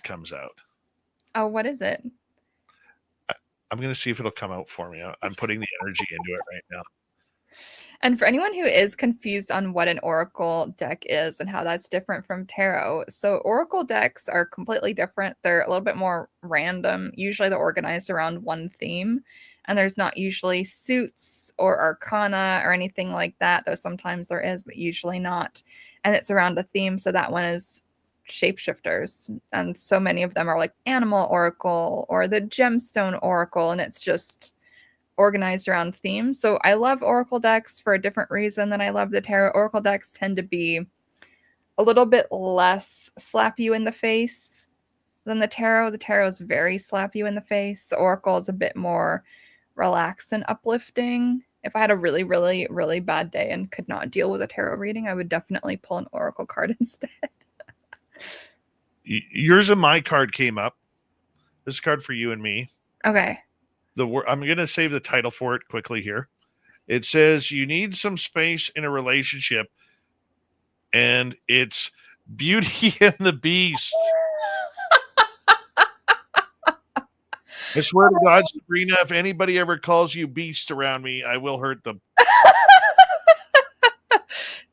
comes out. Oh, what is it? I'm going to see if it'll come out for me. I'm putting the energy into it right now. And for anyone who is confused on what an oracle deck is and how that's different from tarot, so oracle decks are completely different. They're a little bit more random. Usually they're organized around one theme, and there's not usually suits or arcana or anything like that, though sometimes there is, but usually not. And it's around a theme, so that one is shapeshifters. And so many of them are like animal oracle or the gemstone oracle, and it's just organized around themes. So I love oracle decks for a different reason than I love the tarot. Oracle decks tend to be a little bit less slap you in the face than the tarot. The tarot is very slap you in the face. The oracle is a bit more relaxed and uplifting. If I had a really, really, really bad day and could not deal with a tarot reading, I would definitely pull an oracle card instead. Yours and my card came up. This card for you and me. Okay. I'm going to save the title for it quickly here. It says you need some space in a relationship, and it's Beauty and the Beast. I swear to God, Sabrina, if anybody ever calls you beast around me, I will hurt them.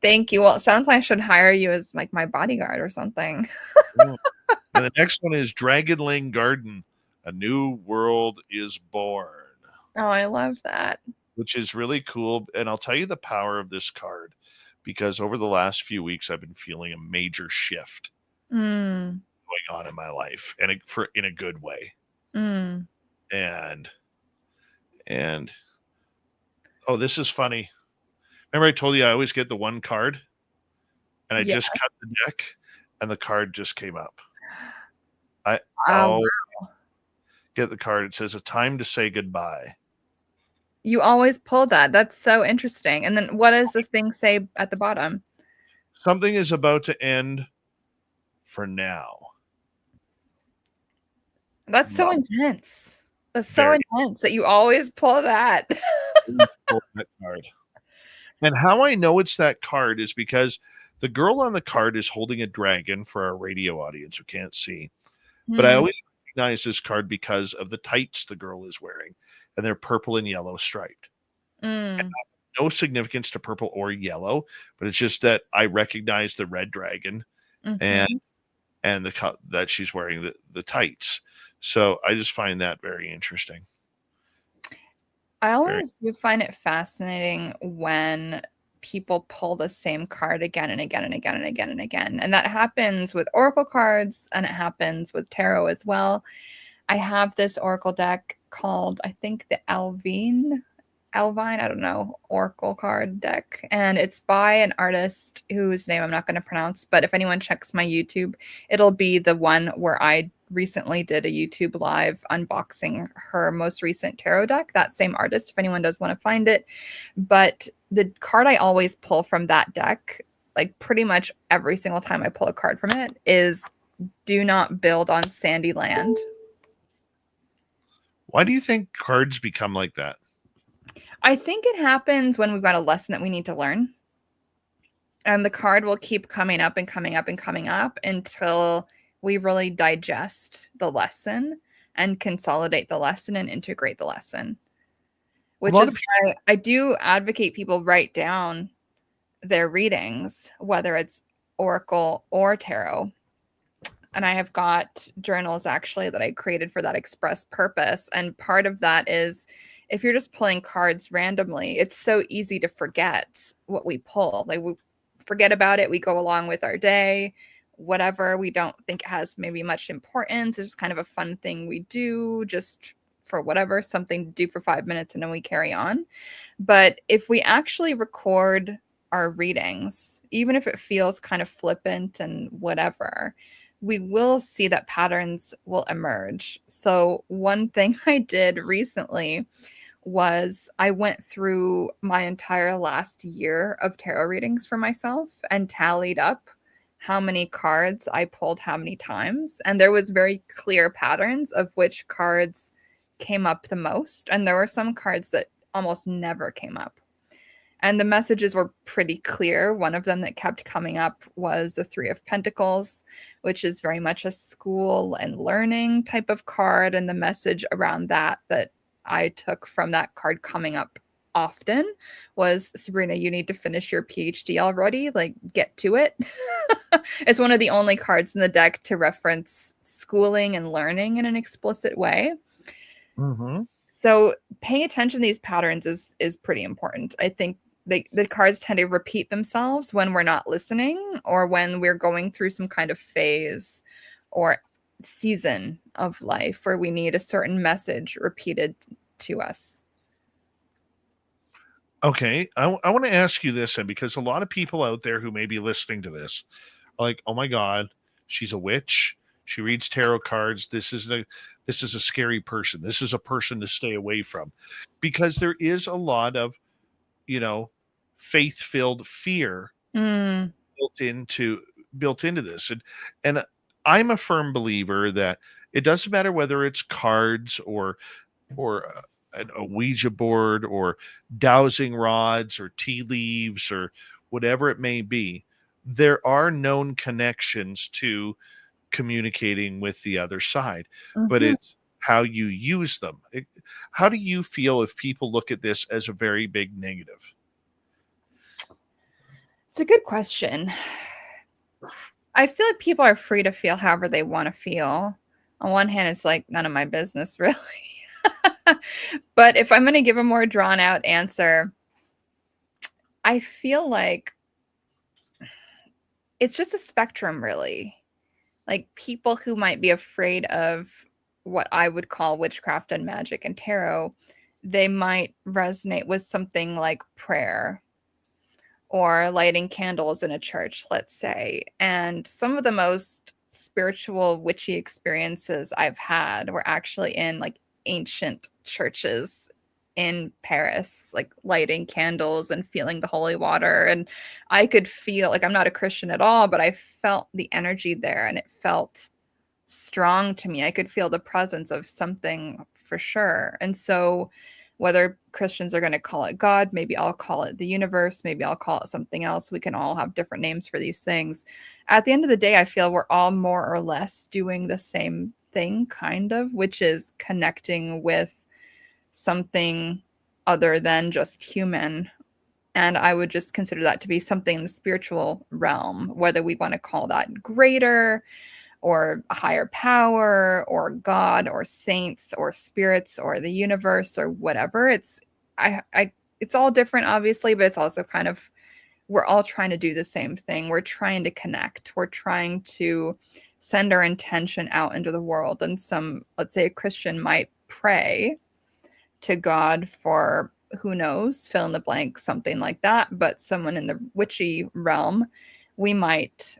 Thank you. Well, it sounds like I should hire you as like my bodyguard or something. And the next one is Dragonling Garden. A new world is born. Oh, I love that. Which is really cool. And I'll tell you the power of this card, because over the last few weeks, I've been feeling a major shift going on in my life, and in a good way. And oh, this is funny. Remember I told you I always get the one card, and I just cut the deck, and the card just came up. Get the card. It says a time to say goodbye. You always pull that. That's so interesting. And then what does this thing say at the bottom? Something is about to end for now. That's so intense. That's so intense that you always pull that. Pull that card. And how I know it's that card is because the girl on the card is holding a dragon for our radio audience who can't see. But I Hmm. always recognize this card because of the tights the girl is wearing, and they're purple and yellow striped. Mm. No significance to purple or yellow, but it's just that I recognize the red dragon and Hmm. that she's wearing the tights. So I just find that very interesting. I Very always do find it fascinating when people pull the same card again and again and again and again and again. And that happens with oracle cards and it happens with tarot as well. I have this oracle deck called, I think, the Alvine, I don't know, oracle card deck. And it's by an artist whose name I'm not going to pronounce, but if anyone checks my YouTube, it'll be the one where I recently did a YouTube live unboxing her most recent tarot deck. That same artist, if anyone does want to find it. But the card I always pull from that deck, like pretty much every single time I pull a card from it, is do not build on sandy land. Why do you think cards become like that? I think it happens when we've got a lesson that we need to learn. And the card will keep coming up and coming up and coming up until we really digest the lesson and consolidate the lesson and integrate the lesson. A Which lot is of why I do advocate people write down their readings, whether it's oracle or tarot. And I have got journals actually that I created for that express purpose. And part of that is if you're just pulling cards randomly, it's so easy to forget what we pull. Like we forget about it, we go along with our day, whatever. We don't think it has maybe much importance. It's just kind of a fun thing we do just for whatever, something to do for 5 minutes and then we carry on. But if we actually record our readings, even if it feels kind of flippant and whatever, we will see that patterns will emerge. So, one thing I did recently was I went through my entire last year of tarot readings for myself and tallied up how many cards I pulled how many times. And there was very clear patterns of which cards came up the most. And there were some cards that almost never came up. And the messages were pretty clear. One of them that kept coming up was the Three of Pentacles, which is very much a school and learning type of card. And the message around that I took from that card coming up often was, Sabrina, you need to finish your PhD already. Like, get to it. It's one of the only cards in the deck to reference schooling and learning in an explicit way. Mm-hmm. So paying attention to these patterns is pretty important. I think the cards tend to repeat themselves when we're not listening or when we're going through some kind of phase or season of life where we need a certain message repeated to us. Okay, I want to ask you this, and because a lot of people out there who may be listening to this are like, "Oh my God, she's a witch. She reads tarot cards. This is a scary person. This is a person to stay away from," because there is a lot of, you know, faith-filled fear Mm, built into built into this, and I'm a firm believer that it doesn't matter whether it's cards or a Ouija board or dowsing rods or tea leaves or whatever it may be. There are known connections to communicating with the other side, but mhm. it's how you use them. How do you feel if people look at this as a very big negative? It's a good question. I feel like people are free to feel however they want to feel. On one hand, it's like none of my business, really. But if I'm going to give a more drawn out answer, I feel like it's just a spectrum, really. Like people who might be afraid of what I would call witchcraft and magic and tarot, they might resonate with something like prayer or lighting candles in a church, let's say. And some of the most spiritual, witchy experiences I've had were actually in like ancient churches in Paris, like lighting candles and feeling the holy water. And I could feel like I'm not a Christian at all, but I felt the energy there and it felt strong to me. I could feel the presence of something for sure. And so Whether Christians are going to call it God, maybe I'll call it the universe, maybe I'll call it something else. We can all have different names for these things. At the end of the day, I feel we're all more or less doing the same thing, kind of, which is connecting with something other than just human. And I would just consider that to be something in the spiritual realm, whether we want to call that greater or a higher power or God or saints or spirits or the universe or whatever. It's all different, obviously, but it's also kind of, we're all trying to do the same thing. We're trying to connect. We're trying to send our intention out into the world. And let's say a Christian might pray to God for, who knows, fill in the blank, something like that. But someone in the witchy realm, we might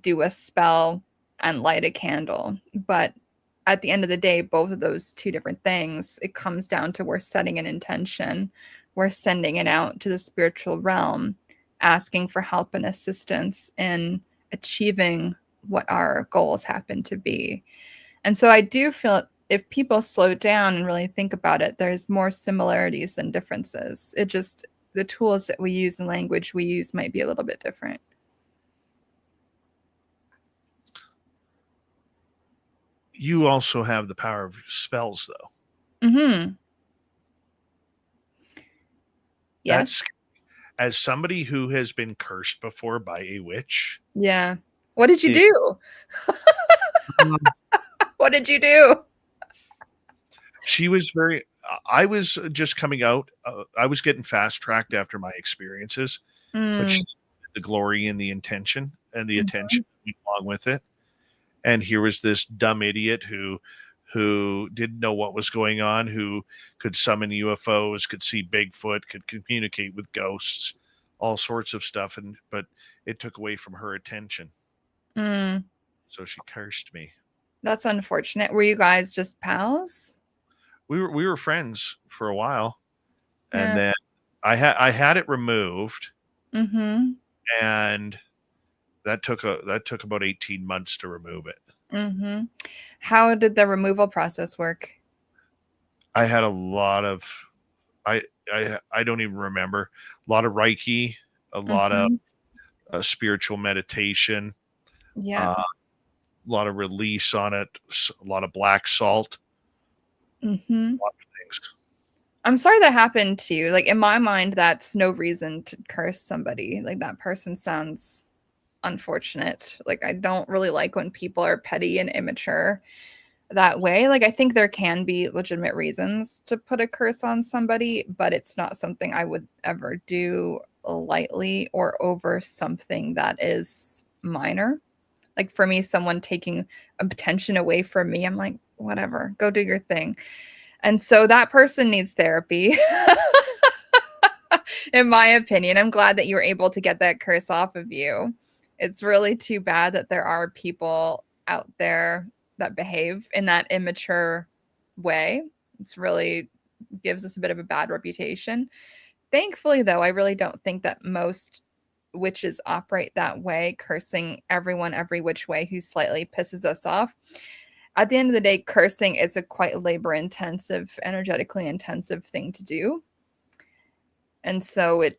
do a spell and light a candle. But at the end of the day, both of those two different things, it comes down to we're setting an intention. We're sending it out to the spiritual realm, asking for help and assistance in achieving what our goals happen to be. And so I do feel if people slow down and really think about it, there's more similarities than differences. It just, the tools that we use, the language we use might be a little bit different. You also have the power of spells, though. Mm-hmm. Yes. That's, as somebody who has been cursed before by a witch. Yeah. What did you do? What did you do? She was I was just coming out. I was getting fast tracked after my experiences, but she had the glory and the intention and the attention along with it. And here was this dumb idiot who didn't know what was going on, who could summon UFOs, could see Bigfoot, could communicate with ghosts, all sorts of stuff. But it took away from her attention. So she cursed me. That's unfortunate. Were you guys just pals? We were friends for a while, and then I had it removed, and that took about 18 months to remove it. How did the removal process work? I had a lot of, I don't even remember, a lot of Reiki, a lot of spiritual meditation, a lot of release on it, a lot of black salt, a lot of things. I'm sorry that happened to you. Like, in my mind, that's no reason to curse somebody. Like, that person sounds unfortunate. Like, I don't really like when people are petty and immature that way. Like, I think there can be legitimate reasons to put a curse on somebody, but it's not something I would ever do lightly or over something that is minor. Like, for me, someone taking attention away from me, I'm like, whatever, go do your thing. And so that person needs therapy. In my opinion, I'm glad that you were able to get that curse off of you. It's really too bad that there are people out there that behave in that immature way. It's really gives us a bit of a bad reputation. Thankfully, though, I really don't think that most witches operate that way, cursing everyone every which way who slightly pisses us off. At the end of the day, cursing is a quite labor-intensive, energetically intensive thing to do. And so it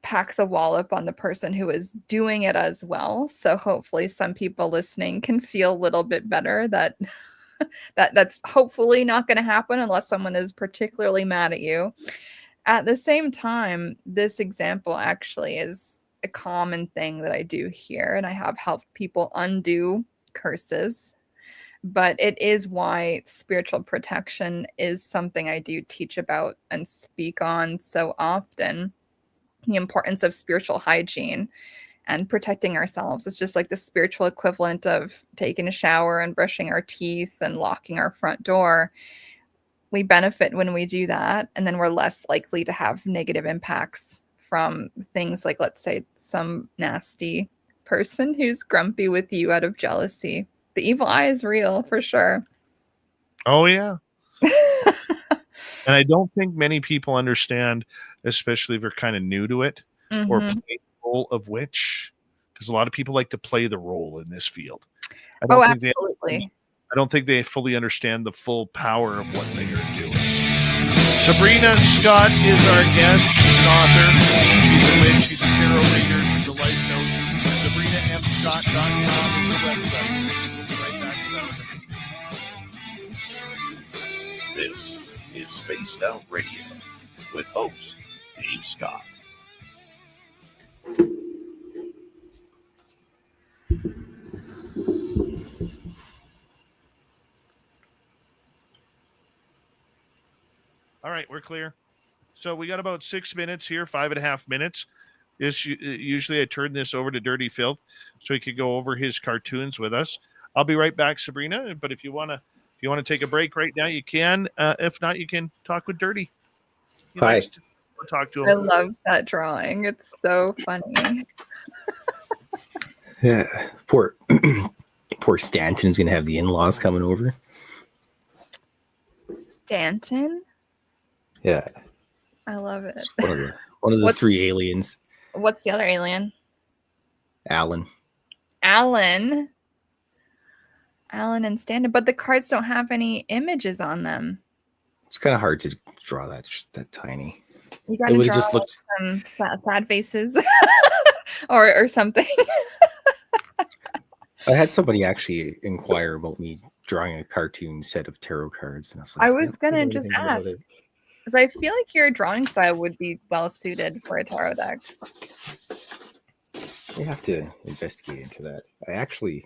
packs a wallop on the person who is doing it as well. So hopefully some people listening can feel a little bit better that that's hopefully not going to happen unless someone is particularly mad at you. At the same time, this example actually is a common thing that I do here, and I have helped people undo curses. But it is why spiritual protection is something I do teach about and speak on so often. The importance of spiritual hygiene and protecting ourselves. It's just like the spiritual equivalent of taking a shower and brushing our teeth and locking our front door. We benefit when we do that, and then we're less likely to have negative impacts from things like, let's say, some nasty person who's grumpy with you out of jealousy. The evil eye is real, for sure. Oh, yeah. And I don't think many people understand, especially if they're kind of new to it or play the role of witch, because a lot of people like to play the role in this field. Absolutely. I don't think they fully understand the full power of what they are doing. Sabrina Scott is our guest. She's an author. She's a witch. She's a tarot reader. She's a life coach. SabrinaMScott.com is her website. We'll be right back to that. This is Spaced Out Radio with host Dave Scott. All right, we're clear. So we got about 6 minutes here, 5.5 minutes. Usually I turn this over to Dirty Filth so he could go over his cartoons with us. I'll be right back, Sabrina. But if you wanna take a break right now, you can. If not, you can talk with Dirty. He Hi. likes to talk to him. I love that drawing. It's so funny. Yeah, poor Stanton's gonna have the in-laws coming over. Stanton? Yeah, I love it. it's one of the What's- three aliens. What's the other alien? Alan. Alan and Stanton, but the cards don't have any images on them. It's kind of hard to draw that tiny. You It gotta would draw have just looked. some sad faces or something. I had somebody actually inquire about me drawing a cartoon set of tarot cards, and I was like, I was don't know gonna just anything about ask. it. Because I feel like your drawing style would be well suited for a tarot deck. We have to investigate into that. I actually,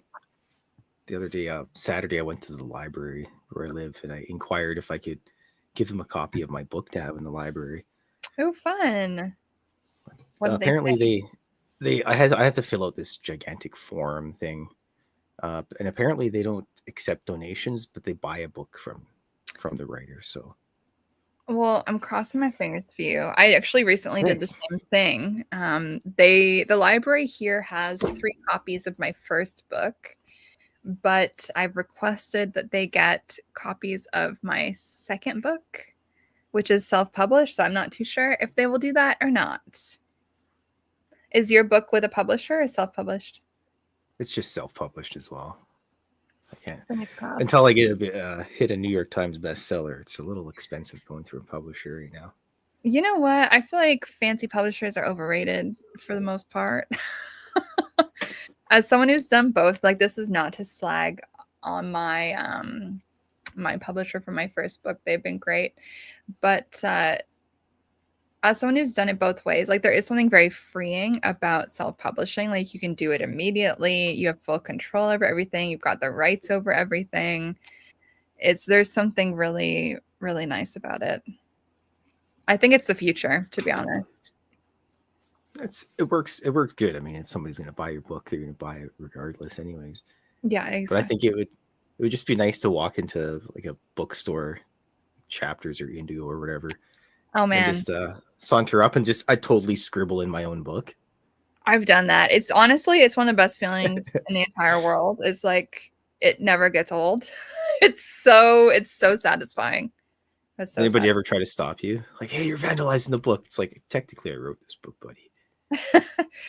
the other day, Saturday, I went to the library where I live, and I inquired if I could give them a copy of my book to have in the library. Oh, fun. What did Apparently, they say? I have to fill out this gigantic form thing, and apparently they don't accept donations, but they buy a book from the writer. So Well, I'm crossing my fingers for you. I actually recently did the Thanks. same thing. The library here has 3 copies of my first book, but I've requested that they get copies of my second book, which is self-published. So I'm not too sure if they will do that or not. Is your book with a publisher or self-published? it's just self-published as well. I can't Fingers crossed. until I get hit a New York Times bestseller. It's a little expensive going through a publisher right now. You know what? I feel like fancy publishers are overrated for the most part. As someone who's done both, like, this is not to slag on my my publisher for my first book. They've been great. But as someone who's done it both ways, like, there is something very freeing about self-publishing. Like, you can do it immediately. You have full control over everything. You've got the rights over everything. There's something really, really nice about it. I think it's the future, to be honest. It works good. I mean, if somebody's going to buy your book, they're going to buy it regardless, anyways. Yeah, But I exactly. think it would just be nice to walk into like a bookstore, Chapters or Indigo or whatever, Oh and man, just saunter up and I totally scribble in my own book. I've done that. It's honestly, it's one of the best feelings in the entire world. It's like it never gets old. It's so satisfying. It's so Anybody sad. ever try to stop you? Like, hey, you're vandalizing the book. It's like, technically, I wrote this book, buddy.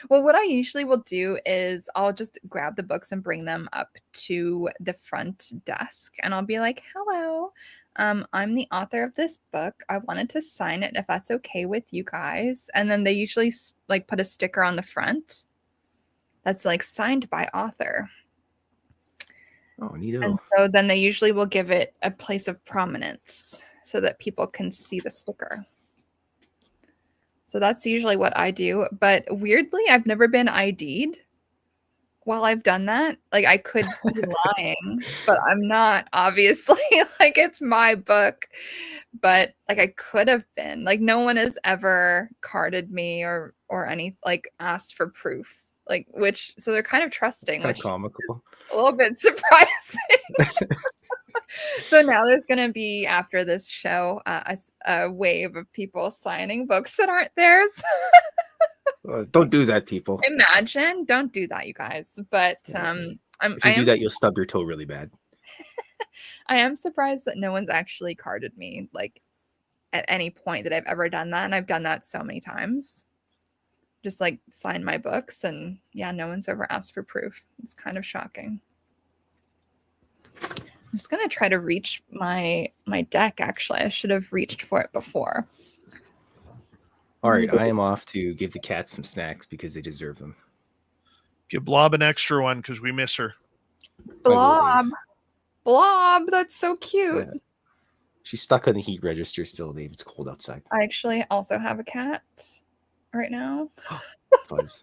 Well, what I usually will do is I'll just grab the books and bring them up to the front desk, and I'll be like, "Hello, I'm the author of this book. I wanted to sign it if that's okay with you guys." And then they usually like put a sticker on the front that's like signed by author. Oh, neato. And so then they usually will give it a place of prominence so that people can see the sticker. So that's usually what I do. But weirdly, I've never been ID'd while I've done that. Like, I could be lying, but I'm not, obviously. Like, it's my book. But like, I could have been. Like, no one has ever carded me or any, like, asked for proof. Like, so they're kind of trusting, Kind of which comical. a little bit surprising. So now there's going to be, after this show, a wave of people signing books that aren't theirs. Don't do that, people. Imagine. Don't do that, you guys. But If you do that, you'll stub your toe really bad. I am surprised that no one's actually carded me, like, at any point that I've ever done that. And I've done that so many times. Just like sign my books, and yeah, no one's ever asked for proof. It's kind of shocking. just gonna try to reach my deck. Actually, I should have reached for it before. All right, I am off to give the cats some snacks because they deserve them. Give Blob an extra one because we miss her. Blob, Blob, that's so cute. Yeah. She's stuck on the heat register still, Dave. It's cold outside. I actually also have a cat right now. Fuzz.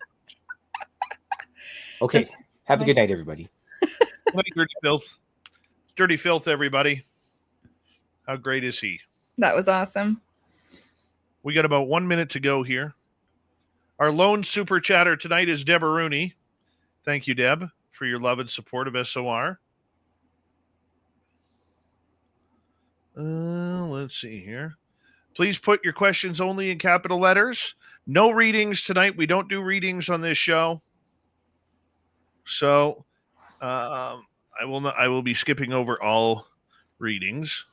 Okay, have a good night, everybody. Dirty Filth. Dirty Filth, everybody. How great is he? That was awesome. We got about 1 minute to go here. Our lone super chatter tonight is Deb Rooney. Thank you, Deb, for your love and support of SOR. Let's see here. Please put your questions only in capital letters. No readings tonight. We don't do readings on this show. So I will be skipping over all readings.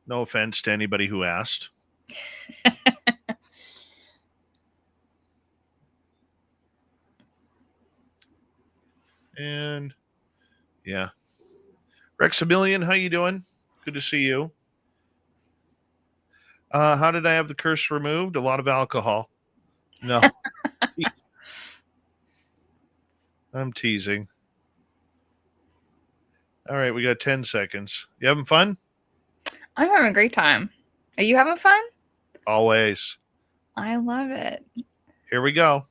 No offense to anybody who asked. And yeah. Rexamillion, how you doing? Good to see you. How did I have the curse removed? A lot of alcohol. No. I'm teasing. All right, we got 10 seconds. You having fun? I'm having a great time. Are you having fun? Always. I love it. Here we go.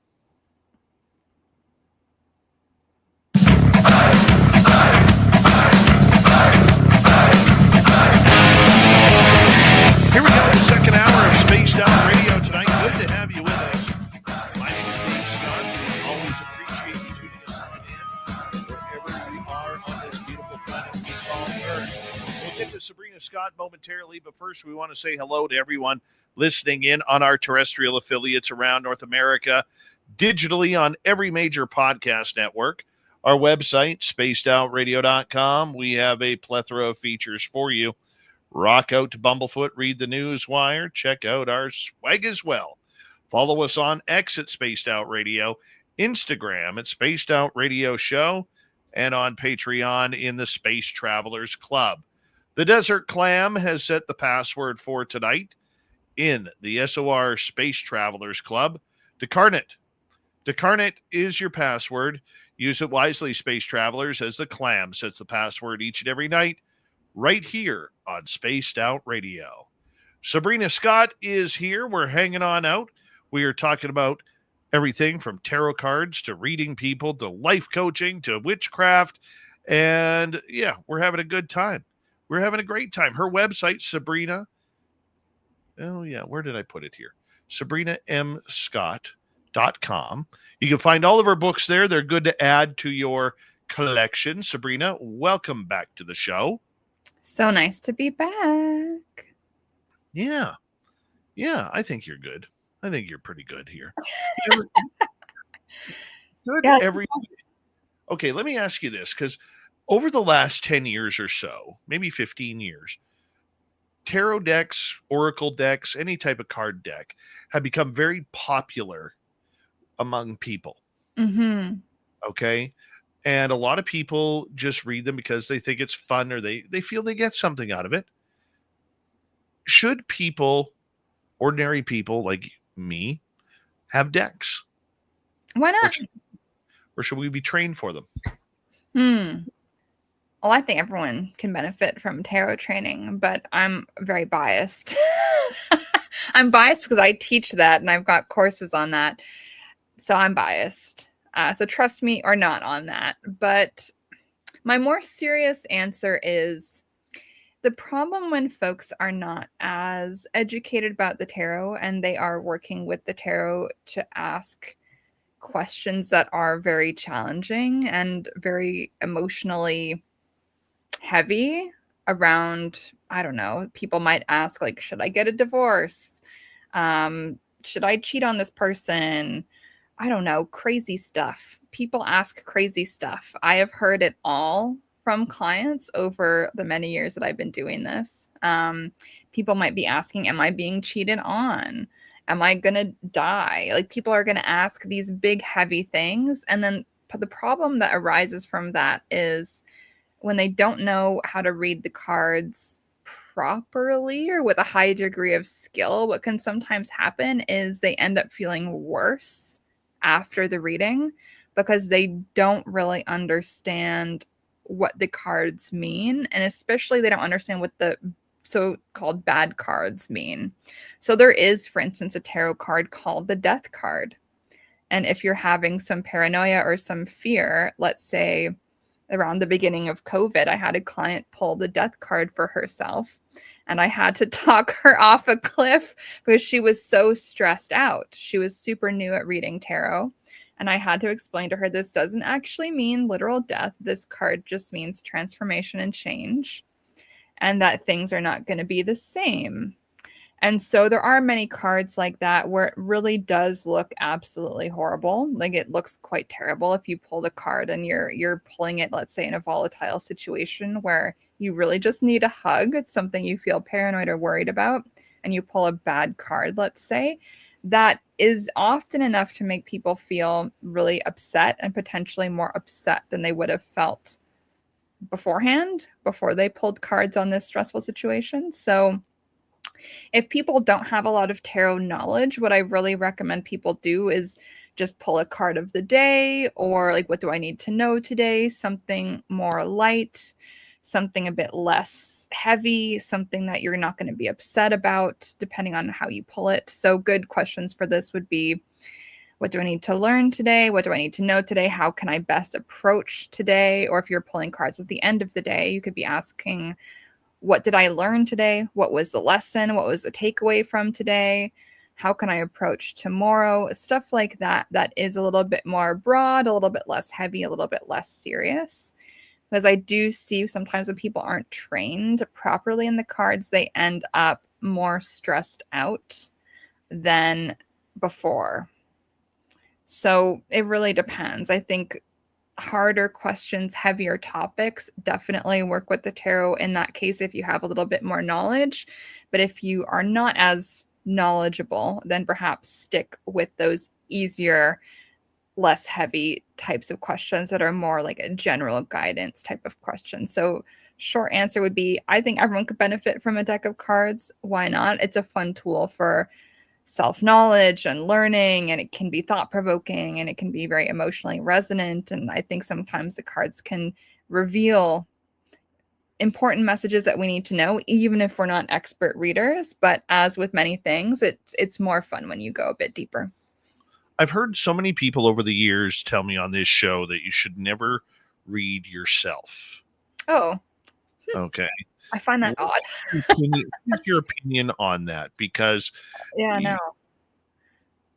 Here we go, the second hour of Spaced Out Radio tonight. Good to have you with us. My name is Dave Scott. We always appreciate you tuning us on in wherever you are on this beautiful planet we call Earth. We'll get to Sabrina Scott momentarily, but first we want to say hello to everyone listening in on our terrestrial affiliates around North America, digitally on every major podcast network. Our website, spacedoutradio.com. We have a plethora of features for you. Rock out to Bumblefoot, read the news wire, check out our swag as well. Follow us on X at Spaced Out Radio, Instagram at Spaced Out Radio Show, and on Patreon in the Space Travelers Club. The Desert Clam has set the password for tonight in the SOR Space Travelers Club. Decarnate. Decarnate is your password. Use it wisely, Space Travelers, as the Clam sets the password each and every night right here on Spaced Out Radio. Sabrina Scott is here. We're hanging on out. We are talking about everything from tarot cards to reading people to life coaching to witchcraft. And yeah, we're having a good time. We're having a great time. Her website, Sabrina. Oh yeah, where did I put it here? SabrinaMScott.com. You can find all of her books there. They're good to add to your collection. Sabrina, welcome back to the show. So nice to be back. Yeah. Yeah, I think you're good. I think you're pretty good here. Good Yes. every. Okay, let me ask you this, because over the last 10 years or so, maybe 15 years, tarot decks, oracle decks, any type of card deck have become very popular among people. Mm-hmm. Okay. And a lot of people just read them because they think it's fun or they feel they get something out of it. Should people, ordinary people like me, have decks? Why not? Or should we be trained for them? Well, I think everyone can benefit from tarot training, but I'm very biased. I'm biased because I teach that and I've got courses on that. So I'm biased. So trust me or not on that. But my more serious answer is the problem when folks are not as educated about the tarot and they are working with the tarot to ask questions that are very challenging and very emotionally heavy around, I don't know, people might ask, like, should I get a divorce? Should I cheat on this person? I don't know, crazy stuff. People ask crazy stuff. I have heard it all from clients over the many years that I've been doing this. People might be asking, am I being cheated on? Am I going to die? Like, people are going to ask these big, heavy things. And then the problem that arises from that is when they don't know how to read the cards properly or with a high degree of skill, what can sometimes happen is they end up feeling worse after the reading because they don't really understand what the cards mean. And especially they don't understand what the so-called bad cards mean. So there is, for instance, a tarot card called the Death card. And if you're having some paranoia or some fear, let's say around the beginning of COVID, I had a client pull the Death card for herself. And I had to talk her off a cliff because she was so stressed out. She was super new at reading tarot. And I had to explain to her this doesn't actually mean literal death. This card just means transformation and change, and that things are not going to be the same. And so there are many cards like that where it really does look absolutely horrible. Like it looks quite terrible if you pull the card and you're pulling it, let's say, in a volatile situation where you really just need a hug. It's something you feel paranoid or worried about, and you pull a bad card, let's say. That is often enough to make people feel really upset, and potentially more upset than they would have felt beforehand, before they pulled cards on this stressful situation. So if people don't have a lot of tarot knowledge, what I really recommend people do is just pull a card of the day, or like, what do I need to know today? Something more light, something a bit less heavy, something that you're not going to be upset about, depending on how you pull it. So good questions for this would be, what do I need to learn today? What do I need to know today? How can I best approach today? Or if you're pulling cards at the end of the day, you could be asking, what did I learn today? What was the lesson? What was the takeaway from today? How can I approach tomorrow? Stuff like that, that is a little bit more broad, a little bit less heavy, a little bit less serious. Because I do see sometimes when people aren't trained properly in the cards, they end up more stressed out than before. So it really depends. I think harder questions, heavier topics, definitely work with the tarot in that case if you have a little bit more knowledge. But if you are not as knowledgeable, then perhaps stick with those easier, less heavy types of questions that are more like a general guidance type of question. So short answer would be, I think everyone could benefit from a deck of cards. Why not? It's a fun tool for self-knowledge and learning, and it can be thought-provoking, and it can be very emotionally resonant. And I think sometimes the cards can reveal important messages that we need to know, even if we're not expert readers. But as with many things, it's more fun when you go a bit deeper. I've heard so many people over the years tell me on this show that you should never read yourself. Oh, okay. I find that odd. What's your opinion on that? Because no,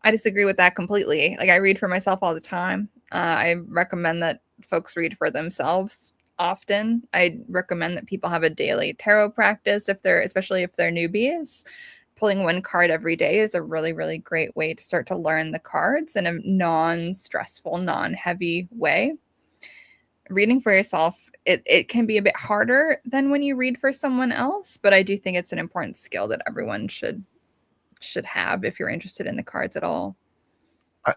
I disagree with that completely. Like, I read for myself all the time. I recommend that folks read for themselves often. I recommend that people have a daily tarot practice, especially if they're newbies. Pulling one card every day is a really, really great way to start to learn the cards in a non-stressful, non-heavy way. Reading for yourself, it can be a bit harder than when you read for someone else, but I do think it's an important skill that everyone should have if you're interested in the cards at all.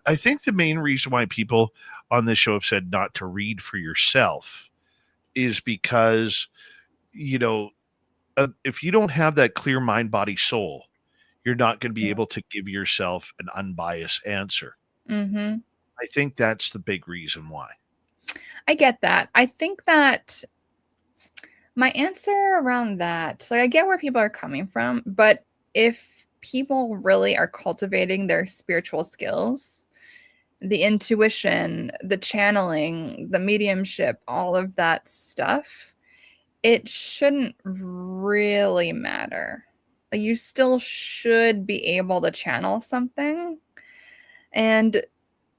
I think the main reason why people on this show have said not to read for yourself is because, if you don't have that clear mind, body, soul, you're not going to be able to give yourself an unbiased answer. Mm-hmm. I think that's the big reason why. I get that. I think that my answer around that, so I get where people are coming from, but if people really are cultivating their spiritual skills, the intuition, the channeling, the mediumship, all of that stuff, it shouldn't really matter. Like, you still should be able to channel something. And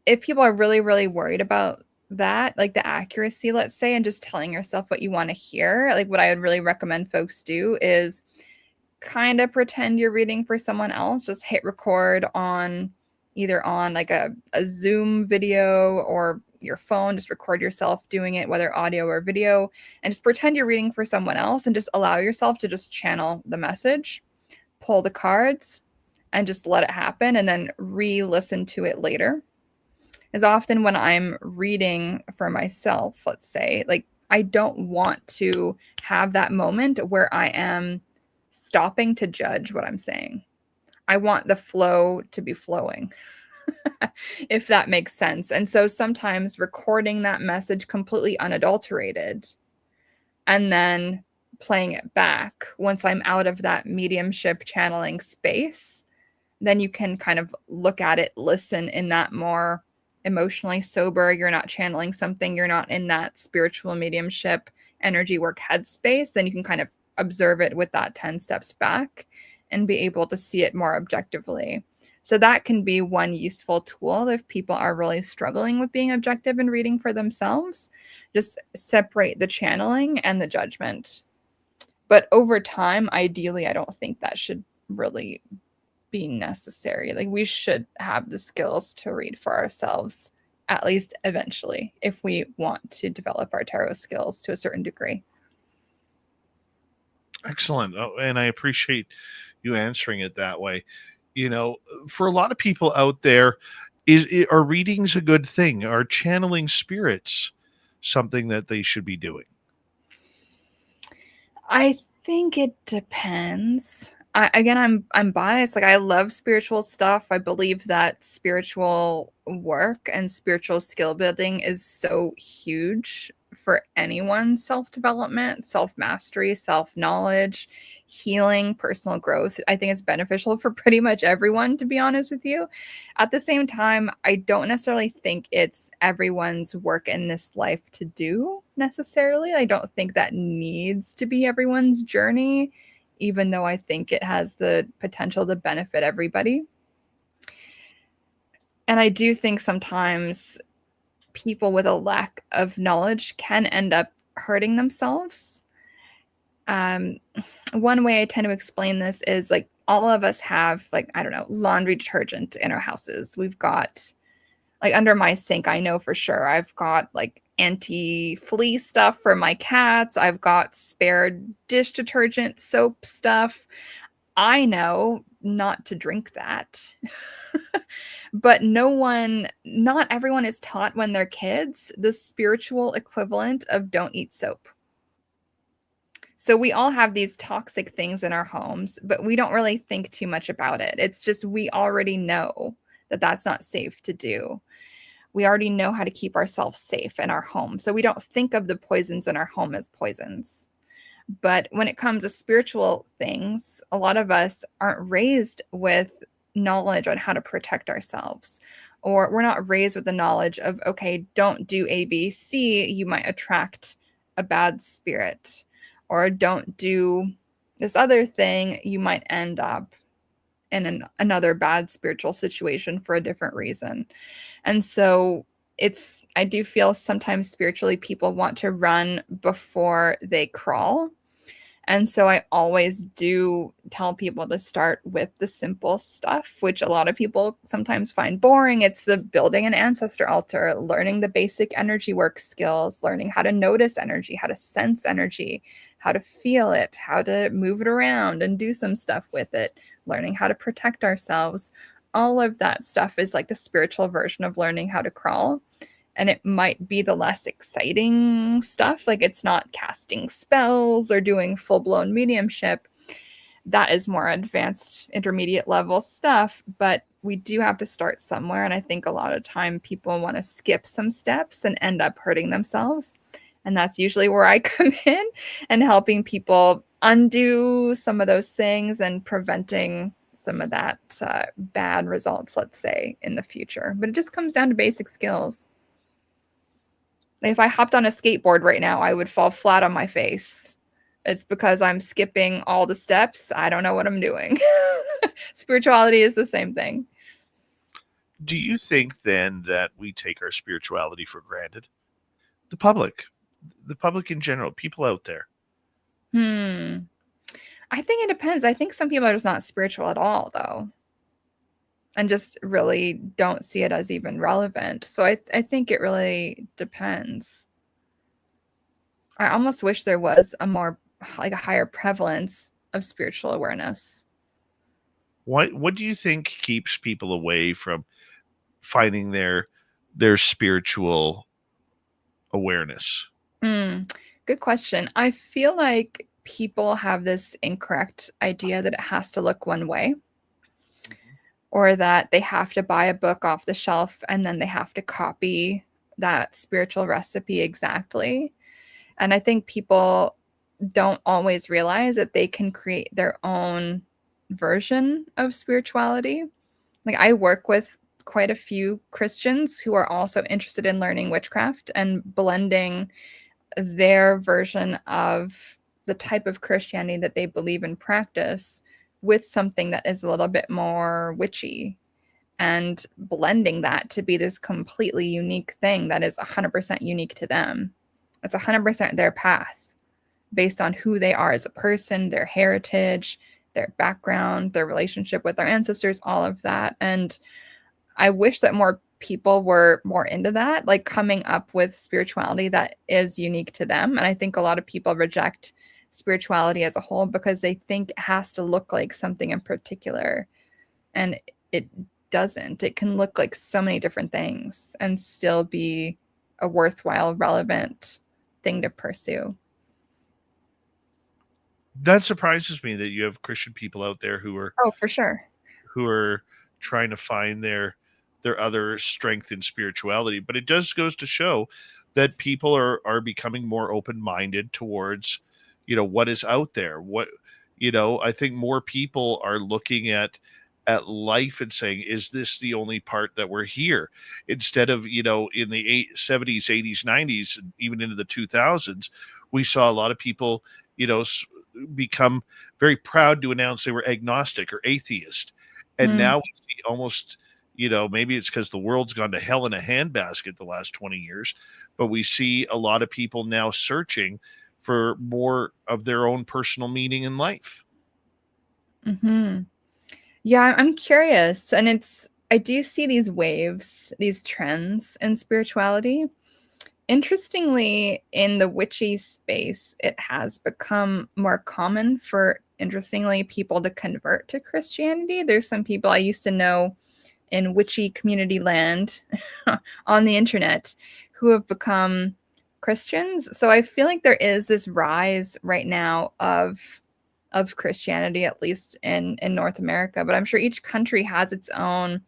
if people are really, really worried about that, like the accuracy, let's say, and just telling yourself what you want to hear, like what I would really recommend folks do is kind of pretend you're reading for someone else. Just hit record on either on like a Zoom video or your phone. Just record yourself doing it, whether audio or video, and just pretend you're reading for someone else, and just allow yourself to just channel the message, pull the cards, and just let it happen, and then re-listen to it later. As often when I'm reading for myself, let's say, like I don't want to have that moment where I am stopping to judge what I'm saying. I want the flow to be flowing, if that makes sense. And so sometimes recording that message completely unadulterated and then playing it back once I'm out of that mediumship channeling space, then you can kind of look at it, listen in that more emotionally sober. You're not channeling something, you're not in that spiritual mediumship energy work headspace. Then you can kind of observe it with that 10 steps back and be able to see it more objectively. So that can be one useful tool if people are really struggling with being objective and reading for themselves. Just separate the channeling and the judgment. But over time, ideally, I don't think that should really be necessary. Like, we should have the skills to read for ourselves, at least eventually, if we want to develop our tarot skills to a certain degree. Excellent. Oh, and I appreciate you answering it that way. You know, for a lot of people out there, are readings a good thing? Are channeling spirits something that they should be doing? I think it depends. I'm biased. Like, I love spiritual stuff. I believe that spiritual work and spiritual skill building is so huge for anyone's self-development, self-mastery, self-knowledge, healing, personal growth. I think it's beneficial for pretty much everyone, to be honest with you. At the same time, I don't necessarily think it's everyone's work in this life to do necessarily. I don't think that needs to be everyone's journey, even though I think it has the potential to benefit everybody. And I do think sometimes people with a lack of knowledge can end up hurting themselves. One way I tend to explain this is, like, all of us have, like, I don't know, laundry detergent in our houses. We've got, like, under my sink, I know for sure I've got like anti-flea stuff for my cats. I've got spare dish detergent, soap stuff. I know not to drink that. But not everyone is taught when they're kids the spiritual equivalent of don't eat soap. So we all have these toxic things in our homes, but we don't really think too much about it. It's just we already know that that's not safe to do. We already know how to keep ourselves safe in our home. So we don't think of the poisons in our home as poisons. But when it comes to spiritual things, a lot of us aren't raised with knowledge on how to protect ourselves. Or we're not raised with the knowledge of, okay, don't do A, B, C, you might attract a bad spirit. Or don't do this other thing, you might end up in another bad spiritual situation for a different reason. And so I do feel sometimes spiritually people want to run before they crawl. And so I always do tell people to start with the simple stuff, which a lot of people sometimes find boring. It's the building an ancestor altar, learning the basic energy work skills, learning how to notice energy, how to sense energy, how to feel it, how to move it around and do some stuff with it, learning how to protect ourselves. All of that stuff is like the spiritual version of learning how to crawl. And it might be the less exciting stuff. Like, it's not casting spells or doing full-blown mediumship. That is more advanced, intermediate level stuff. But we do have to start somewhere. And I think a lot of time people want to skip some steps and end up hurting themselves. And that's usually where I come in and helping people undo some of those things and preventing some of that bad results, let's say, in the future. But it just comes down to basic skills. If I hopped on a skateboard right now, I would fall flat on my face. It's because I'm skipping all the steps. I don't know what I'm doing. Spirituality is the same thing. Do you think then that we take our spirituality for granted? The public in general, people out there. I think it depends. I think some people are just not spiritual at all, though, and just really don't see it as even relevant. So I think it really depends. I almost wish there was a higher prevalence of spiritual awareness. What do you think keeps people away from finding their spiritual awareness? Good question. I feel like people have this incorrect idea that it has to look one way, or that they have to buy a book off the shelf and then they have to copy that spiritual recipe exactly. And I think people don't always realize that they can create their own version of spirituality. Like, I work with quite a few Christians who are also interested in learning witchcraft and blending their version of the type of Christianity that they believe and practice with something that is a little bit more witchy, and blending that to be this completely unique thing that is 100% unique to them. It's 100% their path based on who they are as a person, their heritage, their background, their relationship with their ancestors, all of that. And I wish that more people were more into that, like coming up with spirituality that is unique to them. And I think a lot of people reject spirituality as a whole because they think it has to look like something in particular. And it doesn't. It can look like so many different things and still be a worthwhile, relevant thing to pursue. That surprises me that you have Christian people out there who are for sure trying to find their other strength in spirituality. But it does goes to show that people are becoming more open-minded towards, what is out there. What, I think more people are looking at life and saying, is this the only part that we're here? Instead of, in the 70s, 80s, 90s, and even into the 2000s, we saw a lot of people, become very proud to announce they were agnostic or atheist. And now we see almost, maybe it's because the world's gone to hell in a handbasket the last 20 years, but we see a lot of people now searching for more of their own personal meaning in life. Yeah, I'm curious. And I do see these waves, these trends in spirituality. Interestingly, in the witchy space, it has become more common for, interestingly, people to convert to Christianity. There's some people I used to know in witchy community land on the internet who have become Christians. So I feel like there is this rise right now of Christianity, at least in North America. But I'm sure each country has its own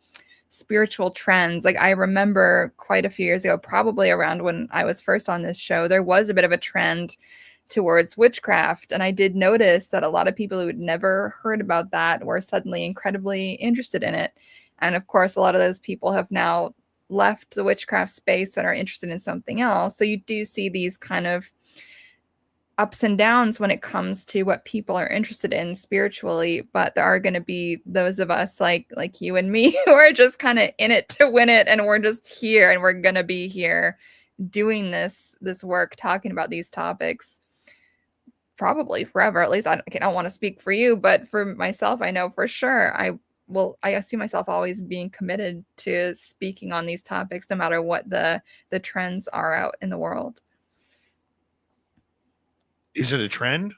spiritual trends. Like, I remember quite a few years ago, probably around when I was first on this show, there was a bit of a trend towards witchcraft. And I did notice that a lot of people who had never heard about that were suddenly incredibly interested in it. And of course, a lot of those people have now left the witchcraft space and are interested in something else. So you do see these kind of ups and downs when it comes to what people are interested in spiritually, but there are going to be those of us like you and me who are just kind of in it to win it, and we're just here, and we're going to be here doing this work, talking about these topics probably forever. At least I don't want to speak for you, but for myself, I know for sure I see myself always being committed to speaking on these topics no matter what the trends are out in the world. Is it a trend?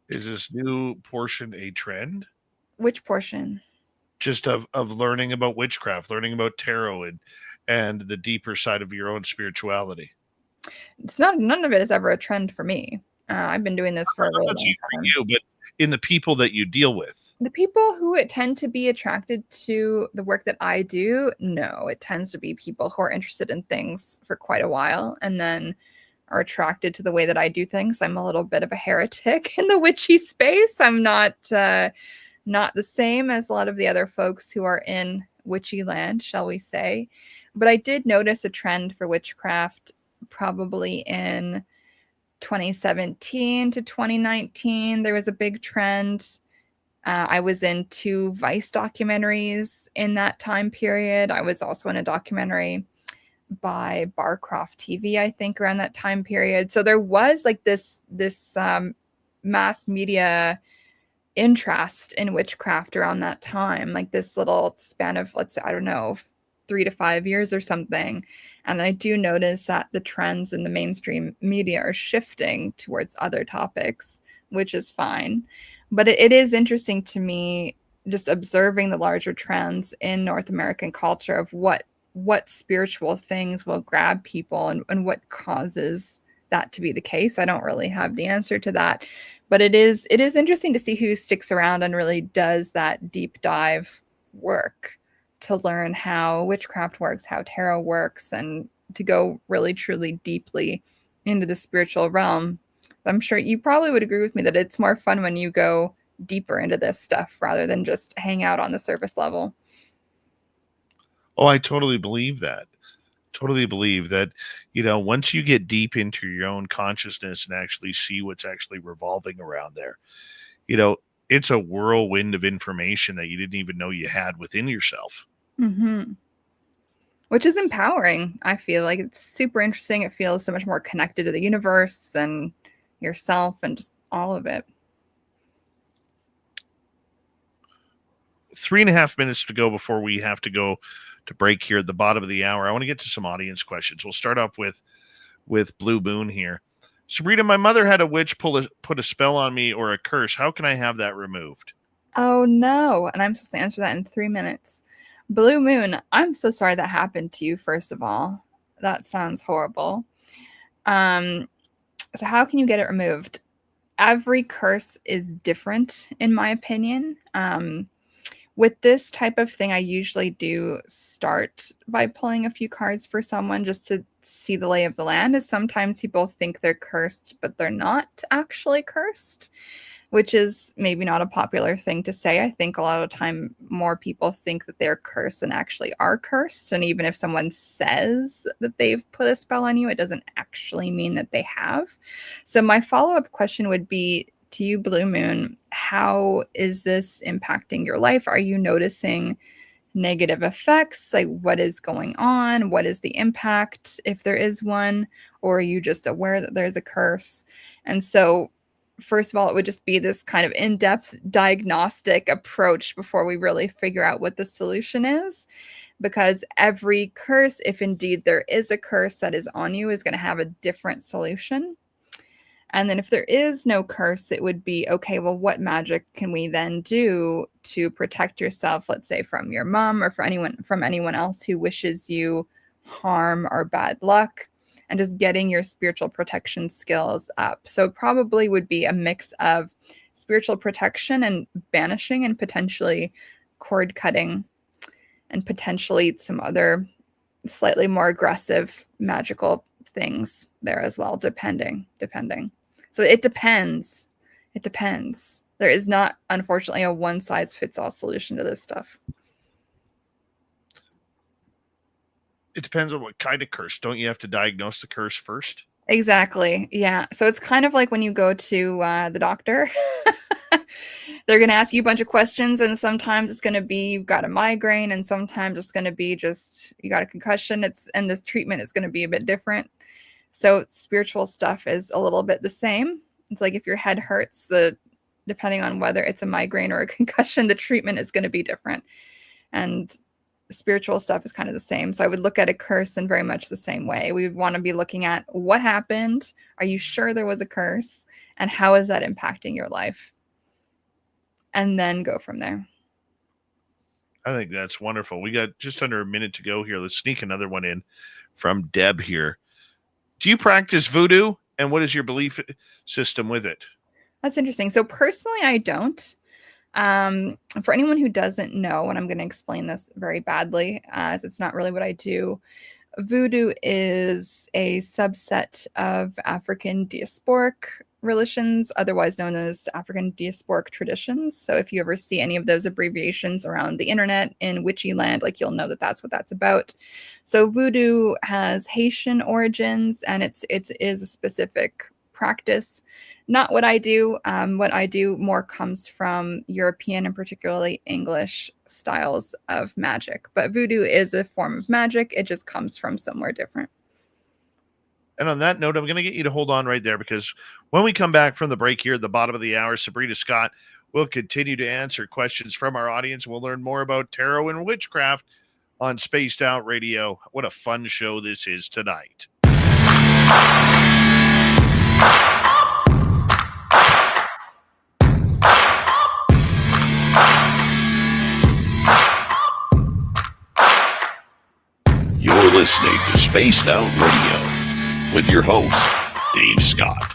Is this new portion a trend? Which portion? Just of learning about witchcraft, learning about tarot, and the deeper side of your own spirituality. It's not. None of it is ever a trend for me. I've been doing this for a really long time. For you, but in the people that you deal with, the people who tend to be attracted to the work that I do, no, it tends to be people who are interested in things for quite a while and then are attracted to the way that I do things. I'm a little bit of a heretic in the witchy space. I'm not the same as a lot of the other folks who are in witchy land, shall we say. But I did notice a trend for witchcraft probably in 2017 to 2019. There was a big trend. I was in 2 Vice documentaries in that time period. I was also in a documentary by Barcroft TV, I think, around that time period. So there was like this mass media interest in witchcraft around that time, like this little span of, let's say, I don't know, 3 to 5 years or something. And I do notice that the trends in the mainstream media are shifting towards other topics, which is fine. But it is interesting to me just observing the larger trends in North American culture of what spiritual things will grab people and what causes that to be the case. I don't really have the answer to that, but it is interesting to see who sticks around and really does that deep dive work to learn how witchcraft works, how tarot works, and to go really truly deeply into the spiritual realm. I'm sure you probably would agree with me that it's more fun when you go deeper into this stuff rather than just hang out on the surface level. Oh, I totally believe that. Totally believe that, once you get deep into your own consciousness and actually see what's actually revolving around there, it's a whirlwind of information that you didn't even know you had within yourself. Mm-hmm. Which is empowering. I feel like it's super interesting. It feels so much more connected to the universe and yourself and just all of it. 3.5 minutes to go before we have to go to break here at the bottom of the hour. I want to get to some audience questions. We'll start off with Blue Moon here. Sabrina, my mother had a witch put a spell on me or a curse. How can I have that removed? Oh no. And I'm supposed to answer that in 3 minutes. Blue Moon, I'm so sorry that happened to you, first of all. That sounds horrible. So how can you get it removed? Every curse is different, in my opinion. With this type of thing, I usually do start by pulling a few cards for someone just to see the lay of the land, as sometimes people think they're cursed, but they're not actually cursed, which is maybe not a popular thing to say. I think a lot of the time more people think that they're cursed than actually are cursed. And even if someone says that they've put a spell on you, it doesn't actually mean that they have. So my follow-up question would be to you, Blue Moon, how is this impacting your life? Are you noticing negative effects? Like, what is going on? What is the impact, if there is one? Or are you just aware that there's a curse? And so, first of all, it would just be this kind of in-depth diagnostic approach before we really figure out what the solution is. Because every curse, if indeed there is a curse that is on you, is going to have a different solution. And then if there is no curse, it would be, okay, well, what magic can we then do to protect yourself, let's say from your mom or from anyone else who wishes you harm or bad luck, and just getting your spiritual protection skills up. So it probably would be a mix of spiritual protection and banishing and potentially cord cutting and potentially some other slightly more aggressive magical things there as well, depending. So it depends. There is not, unfortunately, a one-size-fits-all solution to this stuff. It depends on what kind of curse. Don't you have to diagnose the curse first? Exactly. Yeah. So it's kind of like when you go to the doctor. They're going to ask you a bunch of questions, and sometimes it's going to be you've got a migraine, and sometimes it's going to be just you got a concussion. And this treatment is going to be a bit different. So spiritual stuff is a little bit the same. It's like if your head hurts, depending on whether it's a migraine or a concussion, the treatment is going to be different. And spiritual stuff is kind of the same. So I would look at a curse in very much the same way. We would want to be looking at what happened. Are you sure there was a curse? And how is that impacting your life? And then go from there. I think that's wonderful. We got just under a minute to go here. Let's sneak another one in from Deb here. Do you practice voodoo? And what is your belief system with it? That's interesting. So personally, I don't. For anyone who doesn't know, and I'm going to explain this very badly, as it's not really what I do, voodoo is a subset of African diasporic religions, otherwise known as African diasporic traditions. So if you ever see any of those abbreviations around the internet in witchy land, like you'll know that that's what that's about. So voodoo has Haitian origins, and it is a specific practice. Not what I do. What I do more comes from European and particularly English styles of magic. But voodoo is a form of magic. It just comes from somewhere different. And on that note, I'm going to get you to hold on right there, because when we come back from the break here at the bottom of the hour, Sabrina Scott will continue to answer questions from our audience. We'll learn more about tarot and witchcraft on Spaced Out Radio. What a fun show this is tonight. You're listening to Spaced Out Radio with your host, Dave Scott.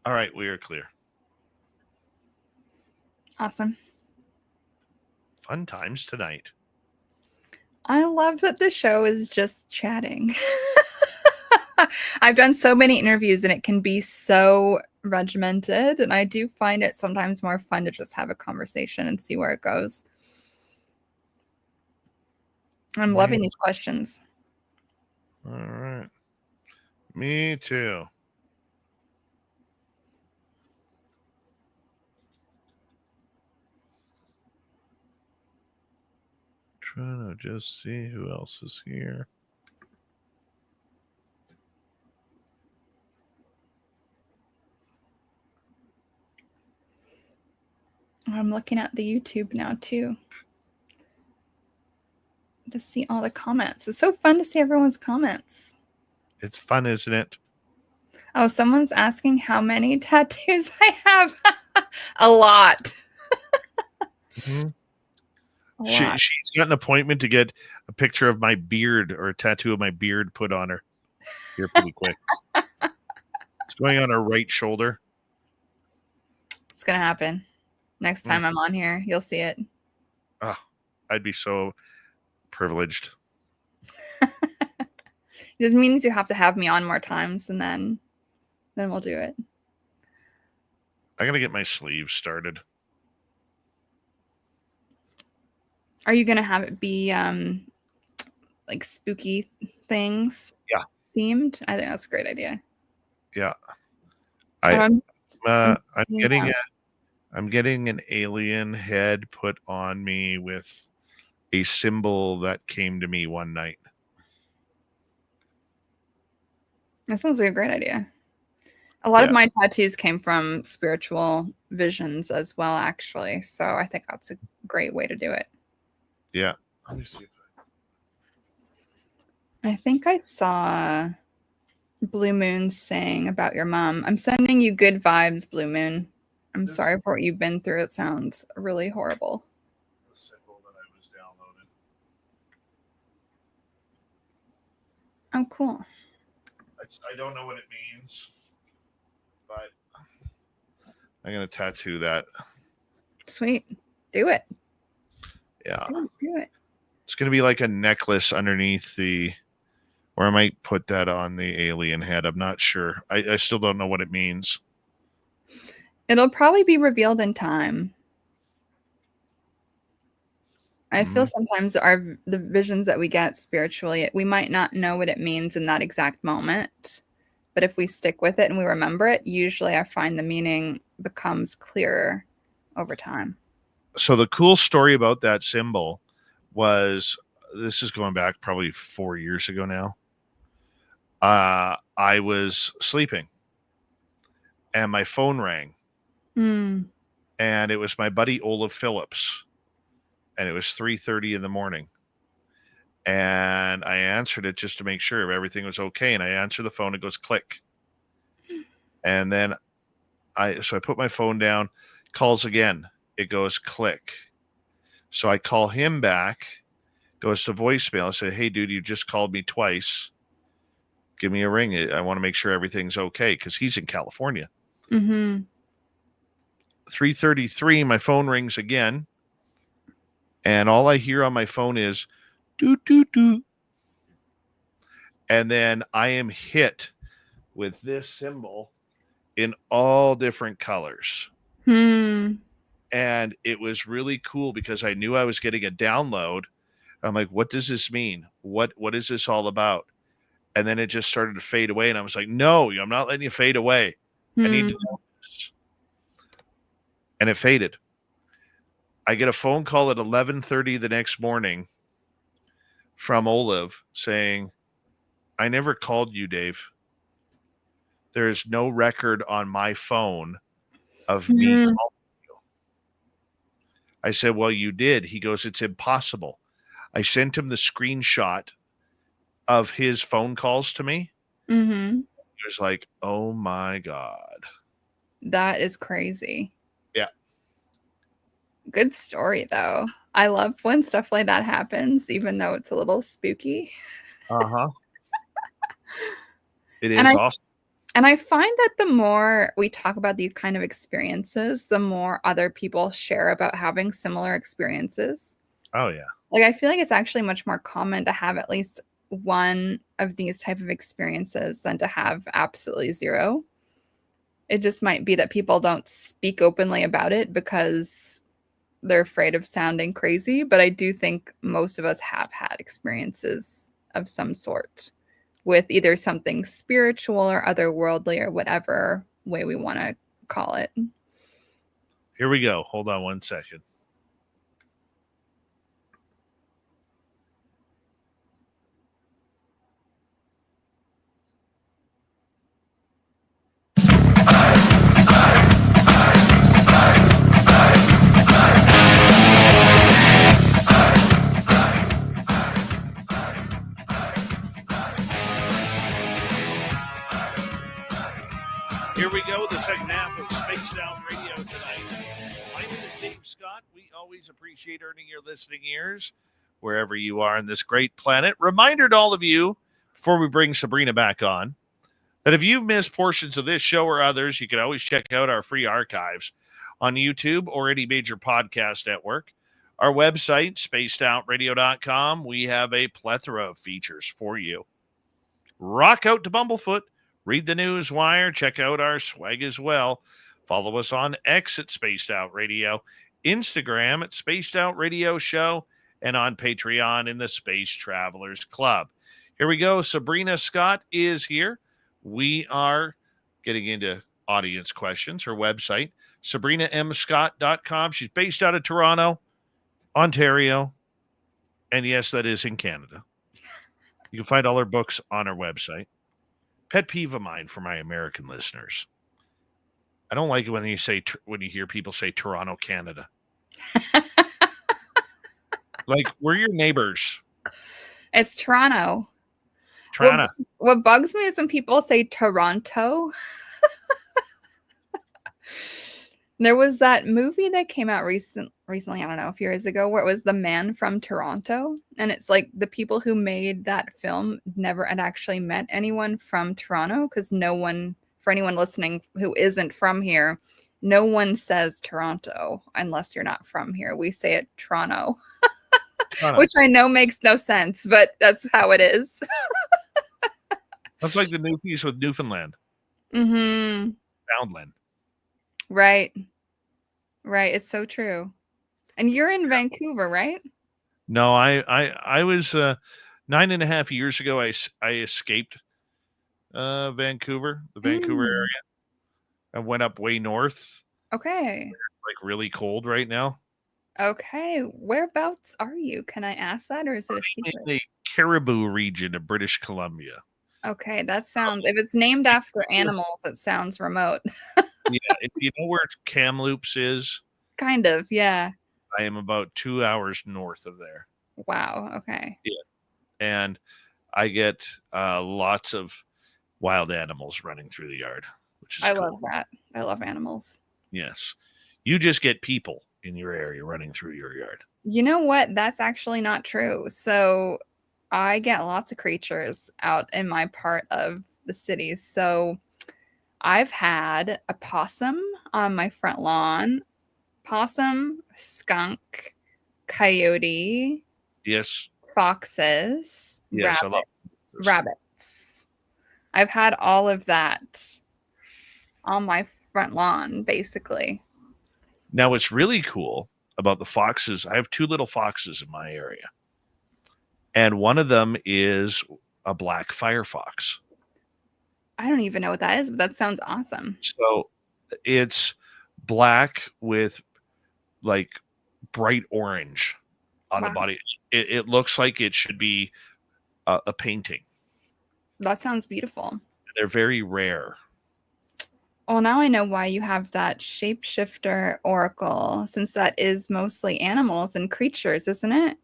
All right, we are clear. Awesome. Fun times tonight. I love that the show is just chatting. I've done so many interviews and it can be so regimented, and I do find it sometimes more fun to just have a conversation and see where it goes. I'm loving these questions. All right. Me too. Trying to just see who else is here. I'm looking at the YouTube now too to see all the comments. It's so fun to see everyone's comments. It's fun, isn't it? Oh, someone's asking how many tattoos I have. A lot. Mm-hmm. A lot. She's got an appointment to get a picture of my beard or a tattoo of my beard put on her here pretty quick. It's going on her right shoulder. It's going to happen. Next time I'm on here, you'll see it. Oh, I'd be so privileged. It just means you have to have me on more times, and then we'll do it. I gotta get my sleeves started. Are you gonna have it be like spooky things? Yeah. Themed? I think that's a great idea. Yeah. I'm getting an alien head put on me with a symbol that came to me one night. That sounds like a great idea. A lot of my tattoos came from spiritual visions as well, actually. So I think that's a great way to do it. Yeah. Let me see. I think I saw Blue Moon saying about your mom. I'm sending you good vibes, Blue Moon. I'm sorry for what you've been through. It sounds really horrible. The symbol that I was downloaded. Oh, cool. I don't know what it means, but I'm going to tattoo that. Sweet. Do it. Yeah. Do it. It's going to be like a necklace underneath or I might put that on the alien head. I'm not sure. I still don't know what it means. It'll probably be revealed in time. I feel sometimes the visions that we get spiritually, we might not know what it means in that exact moment. But if we stick with it and we remember it, usually I find the meaning becomes clearer over time. So the cool story about that symbol was, this is going back probably 4 years ago now. I was sleeping and my phone rang. And it was my buddy Olaf Phillips. And it was 3:30 in the morning. And I answered it just to make sure everything was okay. And I answer the phone, it goes click. And then I put my phone down, calls again, it goes click. So I call him back, goes to voicemail. I say, hey, dude, you just called me twice. Give me a ring. I want to make sure everything's okay because he's in California. 3:33, my phone rings again. And all I hear on my phone is doo, doo, doo. And then I am hit with this symbol in all different colors. And it was really cool because I knew I was getting a download. I'm like, what does this mean? What is this all about? And then it just started to fade away. And I was like, no, I'm not letting you fade away. I need to know this. And it faded. I get a phone call at 11:30 the next morning from Olive saying, I never called you, Dave. There is no record on my phone of me calling you. I said, well, you did. He goes, it's impossible. I sent him the screenshot of his phone calls to me. He was like, oh my God. That is crazy. Yeah. Good story, though. I love when stuff like that happens, even though it's a little spooky. Uh-huh. It And is awesome. And I find that the more we talk about these kind of experiences, the more other people share about having similar experiences. Oh, yeah. Like, I feel like it's actually much more common to have at least one of these type of experiences than to have absolutely zero. It just might be that people don't speak openly about it because they're afraid of sounding crazy. But I do think most of us have had experiences of some sort with either something spiritual or otherworldly or whatever way we want to call it. Here we go. Hold on one second. Here we go, the second half of Spaced Out Radio tonight. My name is Dave Scott. We always appreciate earning your listening ears wherever you are on this great planet. Reminder to all of you, before we bring Sabrina back on, that if you've missed portions of this show or others, you can always check out our free archives on YouTube or any major podcast network. Our website, spacedoutradio.com, we have a plethora of features for you. Rock out to Bumblefoot. Read the news wire. Check out our swag as well. Follow us on X at Spaced Out Radio, Instagram at Spaced Out Radio Show, and on Patreon in the Space Travelers Club. Here we go. Sabrina Scott is here. We are getting into audience questions. Her website, sabrinamscott.com. She's based out of Toronto, Ontario, and yes, that is in Canada. You can find all her books on her website. Pet peeve of mine for my American listeners. I don't like it when you hear people say Toronto, Canada. Like, we're your neighbors. It's Toronto. Toronto. What bugs me is when people say Toronto. There was that movie that came out recently, I don't know, a few years ago, where it was The Man from Toronto. And it's like the people who made that film never had actually met anyone from Toronto, because no one, for anyone listening who isn't from here, no one says Toronto unless you're not from here. We say it Toronto, which I know makes no sense, but that's how it is. That's like the new piece with Newfoundland. Mm-hmm. Foundland. Right. It's so true. And you're in Vancouver, right? No, I was 9.5 years ago. I escaped Vancouver, the Vancouver area. I went up way north. Okay. Like really cold right now. Okay. Whereabouts are you? Can I ask that, or is it a secret? In the Caribou region of British Columbia. Okay, that sounds, if it's named after animals, it sounds remote. Yeah, if you know where Kamloops is, Kind of, yeah. I am about 2 hours north of there. Wow, okay. Yeah, and I get lots of wild animals running through the yard, which is cool. Love that. I love animals. Yes, you just get people in your area running through your yard. You know what? That's actually not true. So I get lots of creatures out in my part of the city. So I've had a possum on my front lawn, possum, skunk, coyote, Yes, foxes, yes, I love rabbits. I've had all of that on my front lawn, basically. Now, what's really cool about the foxes, I have 2 little foxes in my area. And one of them is a black firefox. I don't even know what that is, but that sounds awesome. So it's black with like bright orange on the body. It looks like it should be a painting. That sounds beautiful. They're very rare. Well, now I know why you have that shapeshifter oracle, since that is mostly animals and creatures, isn't it?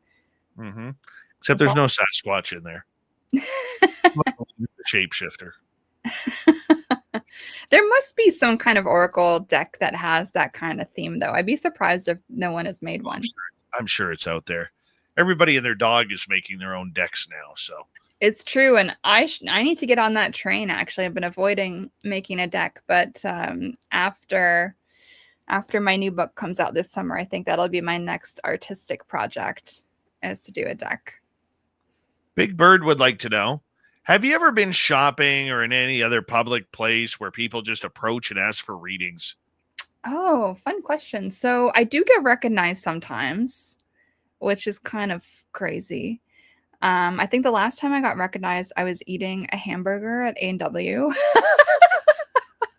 Mm-hmm. Except there's no Sasquatch in there. Shapeshifter. There must be some kind of oracle deck that has that kind of theme, though. I'd be surprised if no one has made one. I'm sure it's out there. Everybody and their dog is making their own decks now. So It's true, and I need to get on that train. Actually, I've been avoiding making a deck, but after my new book comes out this summer, I think that'll be my next artistic project, is to do a deck. Big Bird would like to know, have you ever been shopping or in any other public place where people just approach and ask for readings? Oh, fun question. So I do get recognized sometimes, which is kind of crazy. I think the last time I got recognized, I was eating a hamburger at A&W.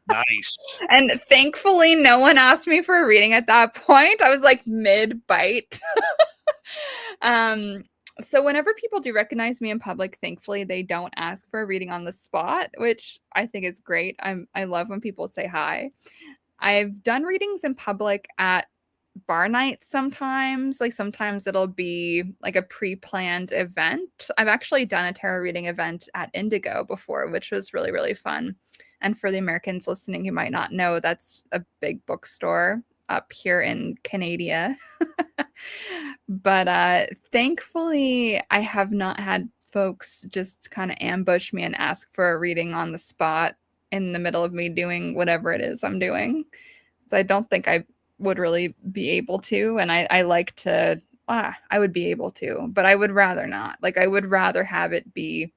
Nice. And thankfully, no one asked me for a reading at that point. I was like mid-bite. So whenever people do recognize me in public, thankfully, they don't ask for a reading on the spot, which I think is great. I love when people say hi. I've done readings in public at bar nights sometimes. Like sometimes it'll be like a pre-planned event. I've actually done a tarot reading event at Indigo before, which was really, really fun. And for the Americans listening who might not know, that's a big bookstore up here in Canada. But thankfully, I have not had folks just kind of ambush me and ask for a reading on the spot in the middle of me doing whatever it is I'm doing. So I don't think I would really be able to. And I like to, I would be able to, but I would rather not. Like I would rather have it be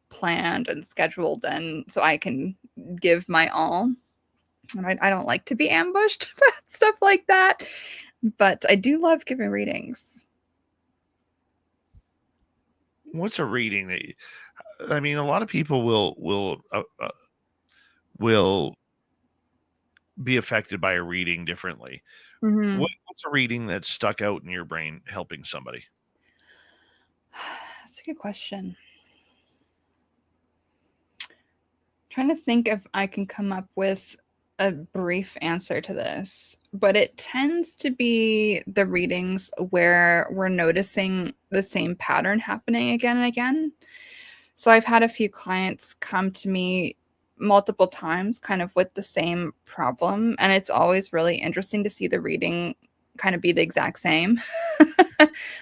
planned and scheduled, and so I can give my all. And I don't like to be ambushed about stuff like that, but I do love giving readings. What's a reading that I mean, a lot of people will be affected by a reading differently. Mm-hmm. What's a reading that stuck out in your brain helping somebody? That's a good question. Trying to think if I can come up with a brief answer to this, but it tends to be the readings where we're noticing the same pattern happening again and again. So I've had a few clients come to me multiple times kind of with the same problem, and it's always really interesting to see the reading kind of be the exact same,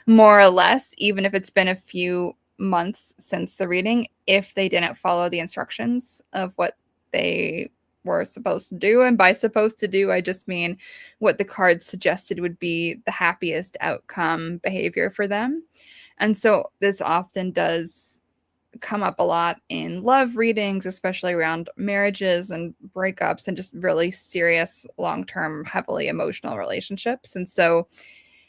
more or less, even if it's been a few months since the reading, if they didn't follow the instructions of what they were supposed to do. And by supposed to do, I just mean what the cards suggested would be the happiest outcome behavior for them. And so this often does come up a lot in love readings, especially around marriages and breakups and just really serious, long-term, heavily emotional relationships. And so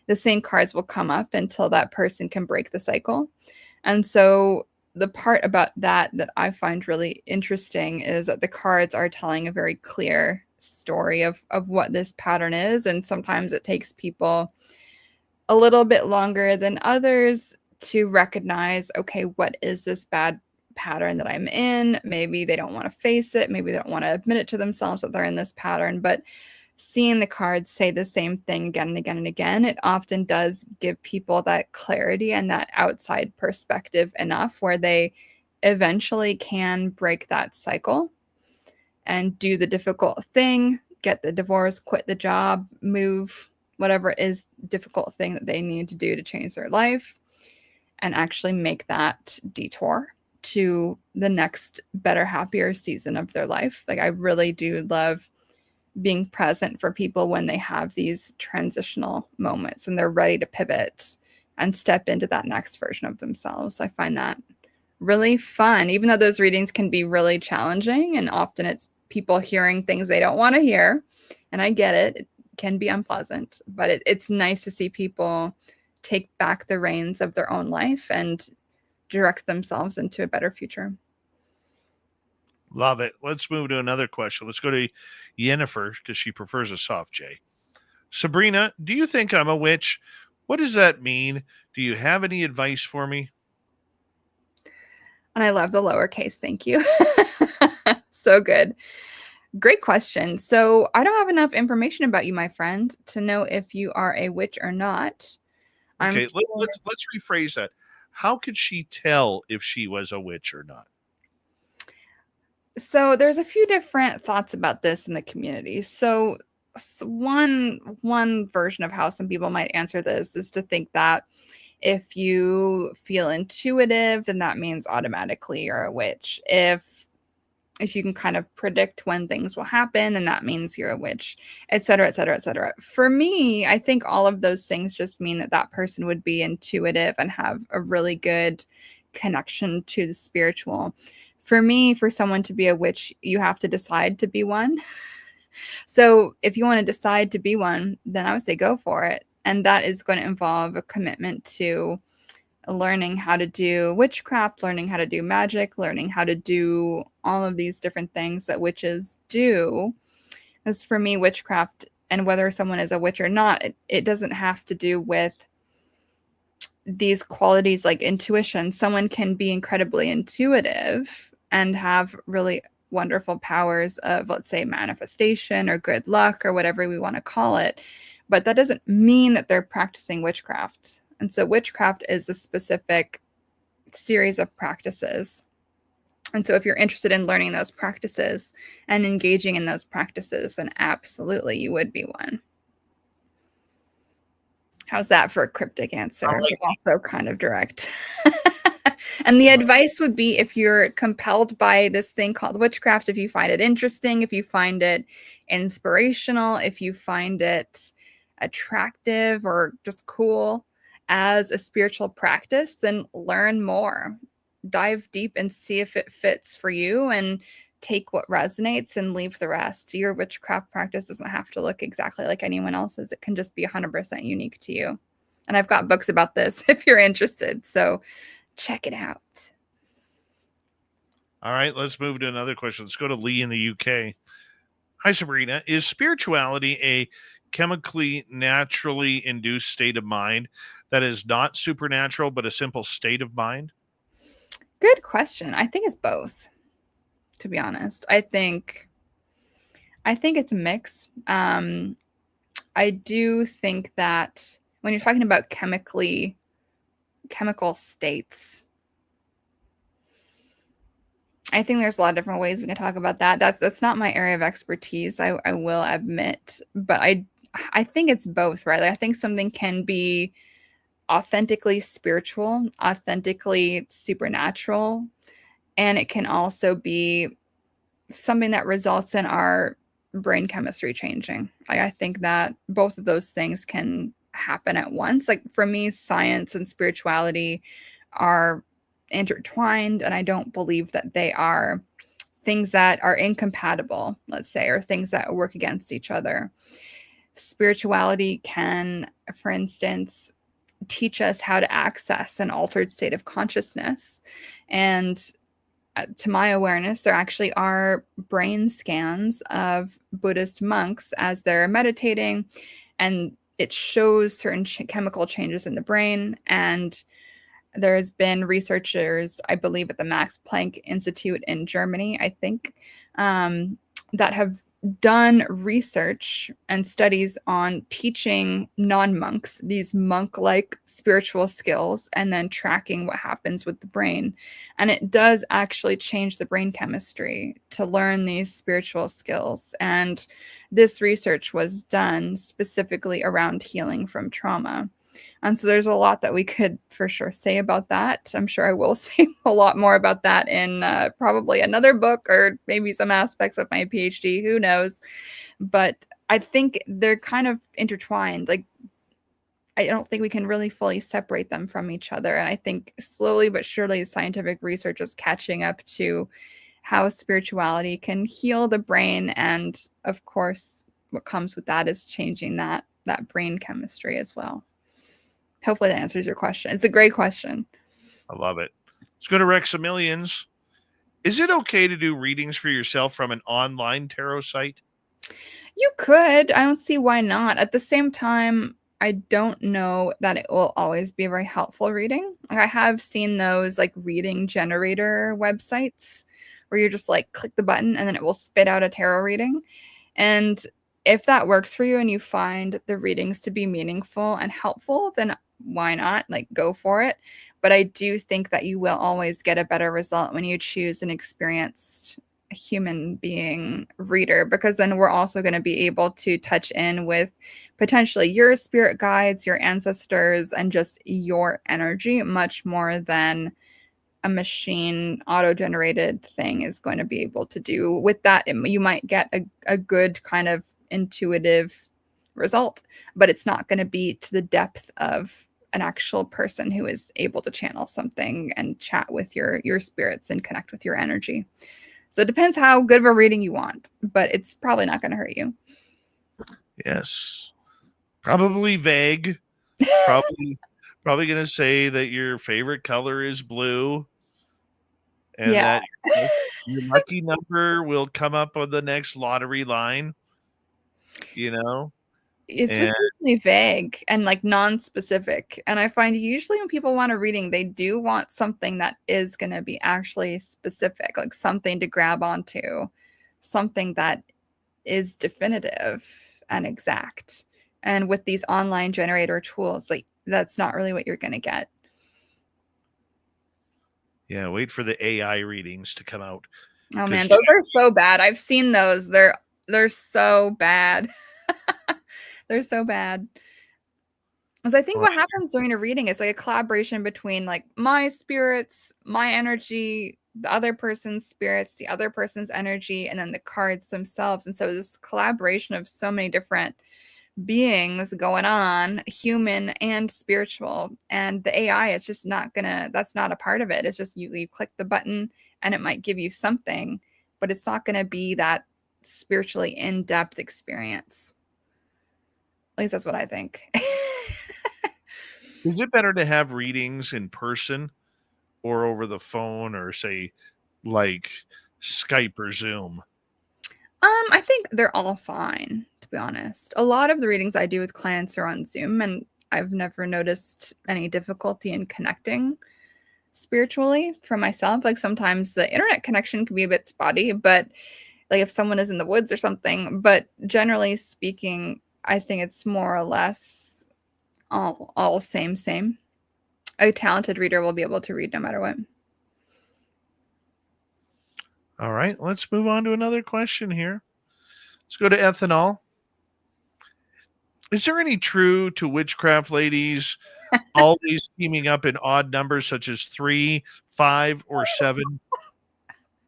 the same cards will come up until that person can break the cycle. And so the part about that I find really interesting is that the cards are telling a very clear story of what this pattern is. And sometimes it takes people a little bit longer than others to recognize, okay, what is this bad pattern that I'm in? Maybe they don't want to face it. Maybe they don't want to admit it to themselves that they're in this pattern. But seeing the cards say the same thing again and again and again, it often does give people that clarity and that outside perspective enough where they eventually can break that cycle and do the difficult thing, get the divorce, quit the job, move, whatever it is, difficult thing that they need to do to change their life, and actually make that detour to the next better, happier season of their life. Like I really do love being present for people when they have these transitional moments and they're ready to pivot and step into that next version of themselves. I find that really fun, even though those readings can be really challenging, and often it's people hearing things they don't want to hear. And I get it. It can be unpleasant, but it's nice to see people take back the reins of their own life and direct themselves into a better future. Love it. Let's move to another question. Let's go to Yennefer because she prefers a soft J. Sabrina, do you think I'm a witch? What does that mean? Do you have any advice for me? And I love the lowercase. Thank you. So good. Great question. So I don't have enough information about you, my friend, to know if you are a witch or not. Okay, let's rephrase that. How could she tell if she was a witch or not? So there's a few different thoughts about this in the community. So one version of how some people might answer this is to think that if you feel intuitive, then that means automatically you're a witch. If you can kind of predict when things will happen, then that means you're a witch, et cetera, et cetera, et cetera. For me, I think all of those things just mean that that person would be intuitive and have a really good connection to the spiritual. For me, for someone to be a witch, you have to decide to be one. So if you want to decide to be one, then I would say go for it. And that is going to involve a commitment to learning how to do witchcraft, learning how to do magic, learning how to do all of these different things that witches do. Because for me, witchcraft, and whether someone is a witch or not, it doesn't have to do with these qualities like intuition. Someone can be incredibly intuitive and have really wonderful powers of, let's say, manifestation or good luck or whatever we want to call it. But that doesn't mean that they're practicing witchcraft. And so witchcraft is a specific series of practices. And so if you're interested in learning those practices and engaging in those practices, then absolutely you would be one. How's that for a cryptic answer? But also kind of direct. And the advice would be, if you're compelled by this thing called witchcraft, if you find it interesting, if you find it inspirational, if you find it attractive or just cool as a spiritual practice, then learn more. Dive deep and see if it fits for you, and take what resonates and leave the rest. Your witchcraft practice doesn't have to look exactly like anyone else's. It can just be 100% unique to you. And I've got books about this if you're interested. So check it out. All right, let's move to another question. Let's go to Lee in the UK. Hi, Sabrina. Is spirituality a chemically, naturally induced state of mind that is not supernatural, but a simple state of mind? Good question. I think it's both, to be honest. I think it's a mix. I do think that when you're talking about chemical states, I think there's a lot of different ways we can talk about that. That's not my area of expertise, I will admit, but I think it's both, right? Like, I think something can be authentically spiritual, authentically supernatural, and it can also be something that results in our brain chemistry changing. I think that both of those things can happen at once. Like, for me, science and spirituality are intertwined, and I don't believe that they are things that are incompatible, let's say, or things that work against each other. Spirituality can, for instance, teach us how to access an altered state of consciousness. And to my awareness, there actually are brain scans of Buddhist monks as they're meditating, and it shows certain chemical changes in the brain. And there's been researchers, I believe, at the Max Planck Institute in Germany, I think, that have done research and studies on teaching non-monks these monk-like spiritual skills and then tracking what happens with the brain. And it does actually change the brain chemistry to learn these spiritual skills. And this research was done specifically around healing from trauma. And so there's a lot that we could for sure say about that. I'm sure I will say a lot more about that in probably another book, or maybe some aspects of my PhD, who knows. But I think they're kind of intertwined. Like, I don't think we can really fully separate them from each other. And I think slowly but surely scientific research is catching up to how spirituality can heal the brain. And of course, what comes with that is changing that brain chemistry as well. Hopefully that answers your question. It's a great question. I love it. Let's go to Rexamillions. Is it okay to do readings for yourself from an online tarot site? You could. I don't see why not. At the same time, I don't know that it will always be a very helpful reading. Like, I have seen those like reading generator websites where you're just like click the button and then it will spit out a tarot reading. And if that works for you and you find the readings to be meaningful and helpful, then why not? Like, go for it. But I do think that you will always get a better result when you choose an experienced human being reader, because then we're also going to be able to touch in with potentially your spirit guides, your ancestors, and just your energy much more than a machine auto-generated thing is going to be able to do. With that, you might get a good kind of intuitive result, but it's not going to be to the depth of an actual person who is able to channel something and chat with your spirits and connect with your energy. So it depends how good of a reading you want, but it's probably not going to hurt you. Yes. Probably vague. Probably going to say that your favorite color is blue, and Yeah. that your lucky number will come up on the next lottery line, you know? It's And just really vague and like non-specific. And I find usually when people want a reading, they do want something that is going to be actually specific, like something to grab onto, something that is definitive and exact. And with these online generator tools, like that's not really what you're going to get. yeah, wait for the AI readings to come out. Oh man, those are so bad. I've seen those. They're so bad. They're so bad. Because I think what happens during a reading is like a collaboration between like my spirits, my energy, the other person's spirits, the other person's energy, and then the cards themselves. And so this collaboration of so many different beings going on, human and spiritual. And the AI is just not gonna, that's not a part of it. It's just you click the button and it might give you something, but it's not gonna be that spiritually in-depth experience. At least that's what I think. Is it better to have readings in person or over the phone, or say like Skype or Zoom? I think they're all fine, to be honest. A lot of the readings I do with clients are on Zoom, and I've never noticed any difficulty in connecting spiritually for myself. Like sometimes the internet connection can be a bit spotty, but like if someone is in the woods or something, but generally speaking, I think it's more or less all same. A talented reader will be able to read no matter what. All right, let's move on to another question here. Let's go to ethanol. Is there any truth to witchcraft ladies always teaming up in odd numbers such as 3, 5, or 7?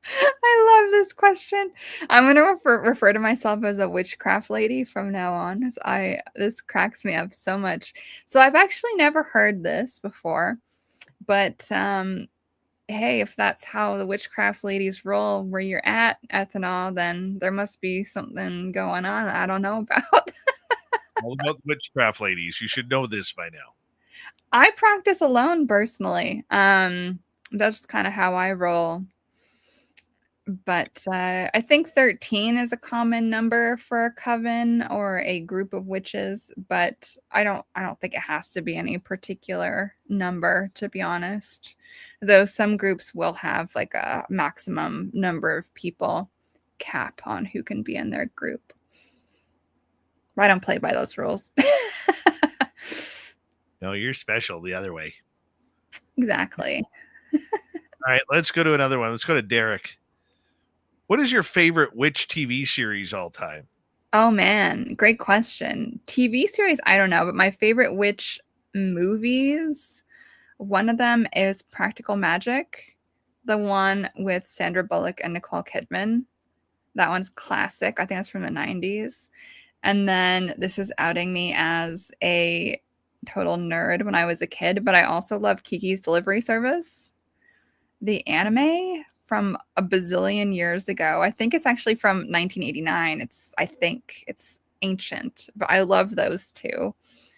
I love this question. I'm going to refer to myself as a witchcraft lady from now on, as this cracks me up so much. So I've actually never heard this before, but hey, if that's how the witchcraft ladies roll where you're at, ethanol, then there must be something going on I don't know about. All about the witchcraft ladies. You should know this by now. I practice alone personally. That's kind of how I roll. But I think 13 is a common number for a coven or a group of witches, but I don't think it has to be any particular number, to be honest. Though some groups will have like a maximum number of people cap on who can be in their group. I don't play by those rules. No, you're special the other way. Exactly. All right, let's go to another one. Let's go to Derek. What is your favorite witch TV series all time? Oh man, great question. TV series, I don't know, but my favorite witch movies, one of them is Practical Magic, the one with Sandra Bullock and Nicole Kidman. That one's classic. I think that's from the 90s. And then this is outing me as a total nerd when I was a kid, but I also love Kiki's Delivery Service, the anime from a bazillion years ago. I think it's actually from 1989. I think it's ancient, but I love those two.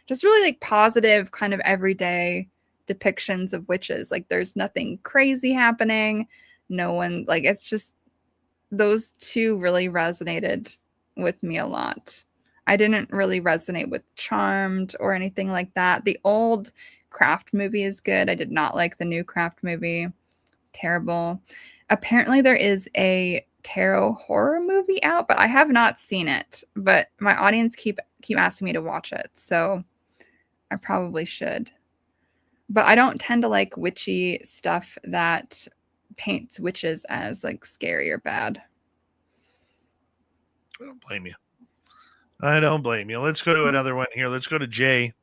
Just really like positive, kind of everyday depictions of witches. Like there's nothing crazy happening. No one, like it's just those two really resonated with me a lot. I didn't really resonate with Charmed or anything like that. The old Craft movie is good. I did not like the new Craft movie. Terrible. Apparently there is a tarot horror movie out, but I have not seen it. But my audience keep asking me to watch it, so I probably should. But I don't tend to like witchy stuff that paints witches as like scary or bad. I don't blame you. I don't blame you. Let's go to another one here. Let's go to Jay.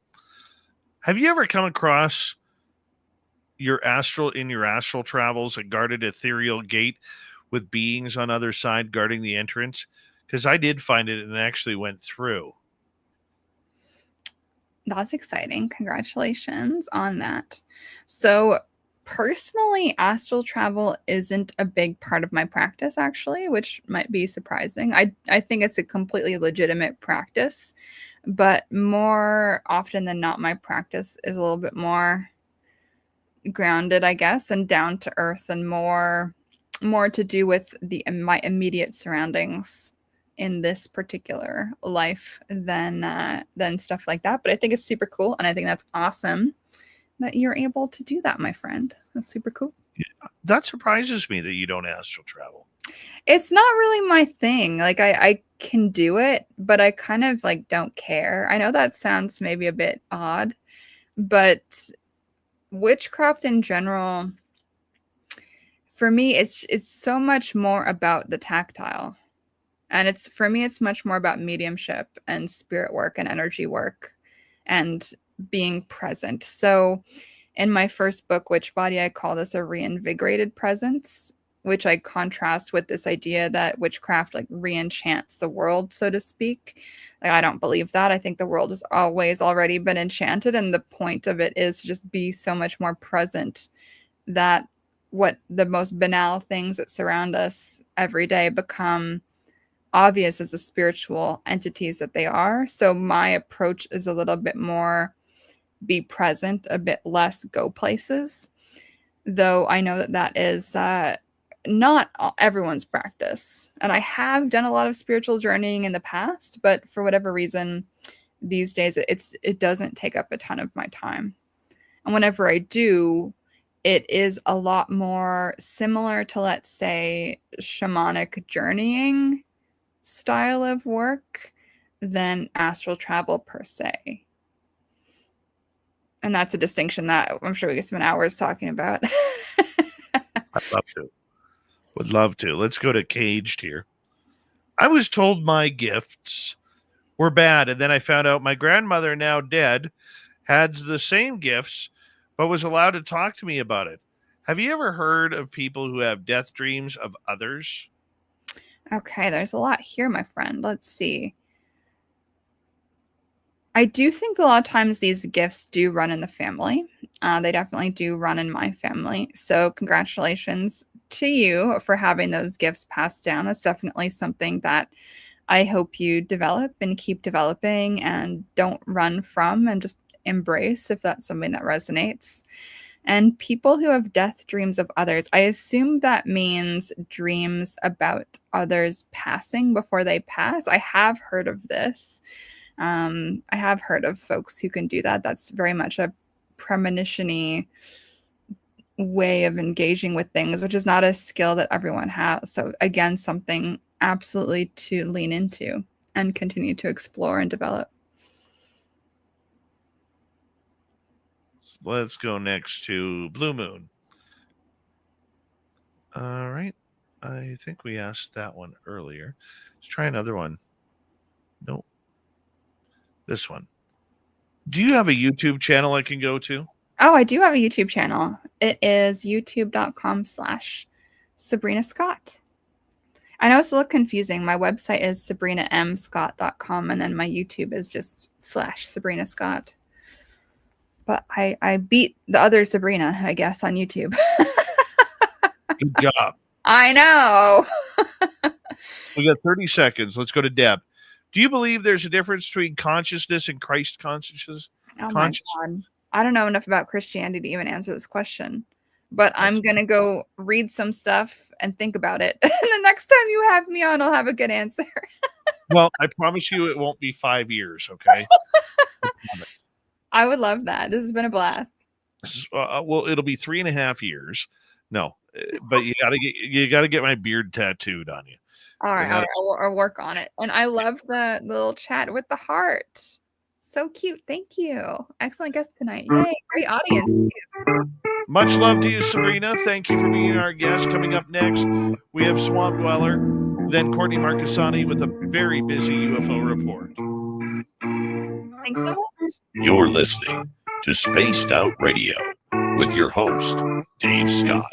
Have you ever come across your astral travels, a guarded ethereal gate with beings on other side guarding the entrance? Because I did find it and actually went through. That's exciting. Congratulations on that. So, personally, astral travel isn't a big part of my practice, actually, which might be surprising. I think it's a completely legitimate practice, but more often than not, my practice is a little bit more grounded, I guess, and down to earth, and more to do with my immediate surroundings in this particular life than stuff like that. But I think it's super cool, and I think that's awesome that you're able to do that, my friend. That's super cool. That surprises me that you don't astral travel. It's not really my thing. Like I can do it, but I kind of like don't care. I know that sounds maybe a bit odd, but witchcraft in general, for me, it's so much more about the tactile. And for me, it's much more about mediumship and spirit work and energy work and being present. So in my first book, Witchbody, I call this a reinvigorated presence, which I contrast with this idea that witchcraft like re-enchants the world, so to speak. Like, I don't believe that. I think the world has always already been enchanted, and the point of it is to just be so much more present that what the most banal things that surround us every day become obvious as the spiritual entities that they are. So my approach is a little bit more be present, a bit less go places, though I know that that is not everyone's practice. And I have done a lot of spiritual journeying in the past, but for whatever reason, these days it doesn't take up a ton of my time. And whenever I do, it is a lot more similar to, let's say, shamanic journeying style of work than astral travel per se. And that's a distinction that I'm sure we could spend hours talking about. I'd love to. Would love to. Let's go to Caged here. I was told my gifts were bad, and then I found out my grandmother, now dead, had the same gifts, but was allowed to talk to me about it. Have you ever heard of people who have death dreams of others? Okay, there's a lot here, my friend. Let's see. I do think a lot of times these gifts do run in the family. They definitely do run in my family. So congratulations to you for having those gifts passed down. That's definitely something that I hope you develop and keep developing and don't run from, and just embrace if that's something that resonates. And people who have death dreams of others, I assume that means dreams about others passing before they pass. I have heard of this. I have heard of folks who can do that. That's very much a premonition-y way of engaging with things, which is not a skill that everyone has. So again, something absolutely to lean into and continue to explore and develop. Let's go next to Blue Moon. All right. I think we asked that one earlier. Let's try another one. Nope. This one. Do you have a YouTube channel I can go to? Oh, I do have a YouTube channel. It is youtube.com/Sabrina Scott. I know it's a little confusing. My website is sabrinamscott.com, and then my YouTube is just /Sabrina Scott. But I beat the other Sabrina, I guess, on YouTube. Good job. I know. We got 30 seconds. Let's go to Deb. Do you believe there's a difference between consciousness and Christ consciousness? Oh my God. I don't know enough about Christianity to even answer this question. But I'm going to go read some stuff and think about it. And the next time you have me on, I'll have a good answer. Well, I promise you it won't be 5 years, okay? I would love that. This has been a blast. Well, it'll be 3.5 years. No, but you gotta get my beard tattooed on you. All right, I'll work on it. And I love the little chat with the heart. So cute. Thank you. Excellent guest tonight. Yay, great audience too. Much love to you, Sabrina. Thank you for being our guest. Coming up next, we have Swamp Dweller. then Courtney Marcassani with a very busy UFO report. Thanks so much. You're listening to Spaced Out Radio with your host, Dave Scott.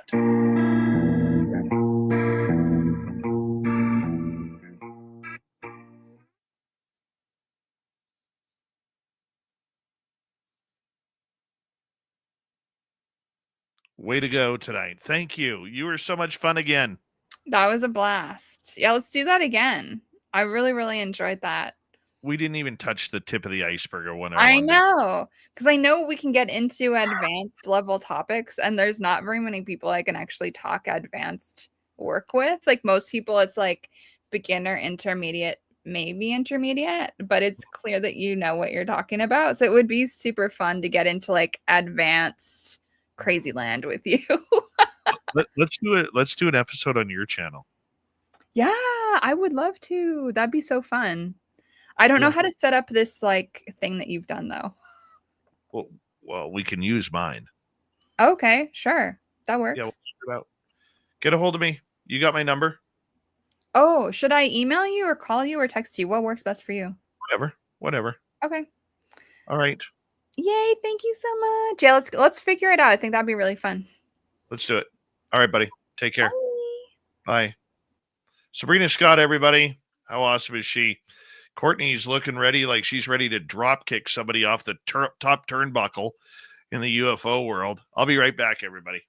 Way to go tonight. Thank you. You were so much fun again. That was a blast. Yeah, let's do that again. I really, really enjoyed that. We didn't even touch the tip of the iceberg or one. I know, because I know we can get into advanced level topics, and there's not very many people I can actually talk advanced work with. Like most people, it's like beginner, intermediate, maybe intermediate, but it's clear that you know what you're talking about. So it would be super fun to get into like advanced crazy land with you. Let's do it. Let's do an episode on your channel. Yeah, I would love to. That'd be so fun. I don't know Yeah. how to set up this like thing that you've done though. Well, we can use mine. Okay, sure. That works. Yeah, we'll figure it out. Get a hold of me. You got my number? Oh, should I email you or call you or text you? What works best for you? Whatever. Okay. All right. Yay, thank you so much. Yeah, let's figure it out. I think that'd be really fun. Let's do it. All right, buddy. Take care. Bye. Bye. Sabrina Scott, everybody. How awesome is she? Courtney's looking ready, like she's ready to drop kick somebody off the top turnbuckle in the UFO world. I'll be right back, everybody.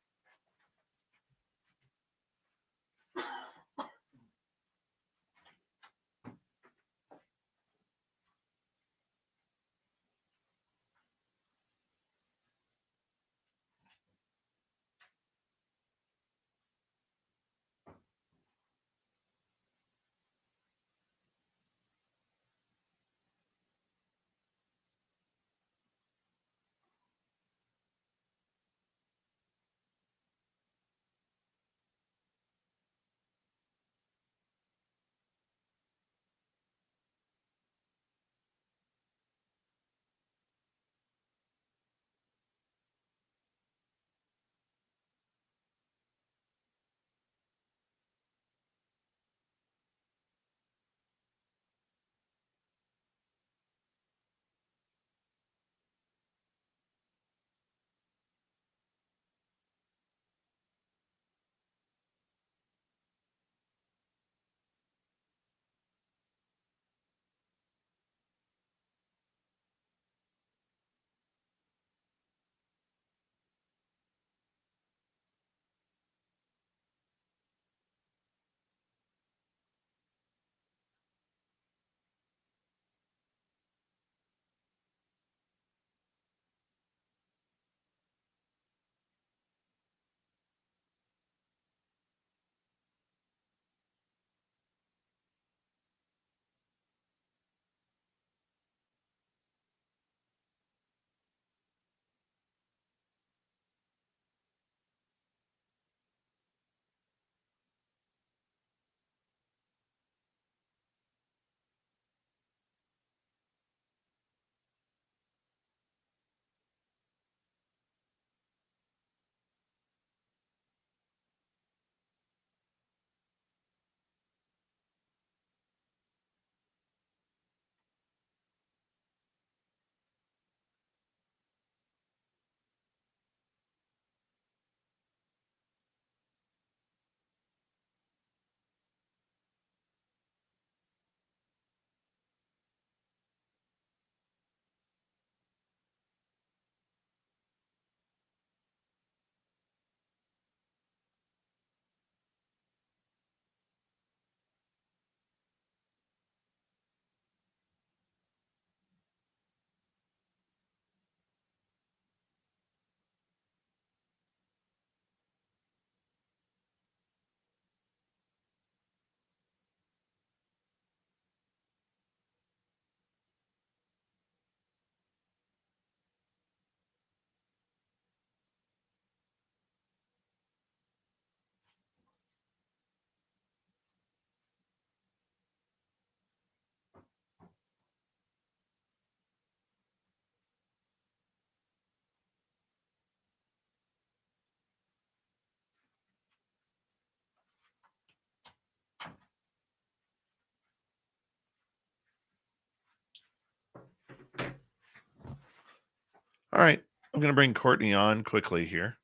All right. I'm going to bring Courtney on quickly here.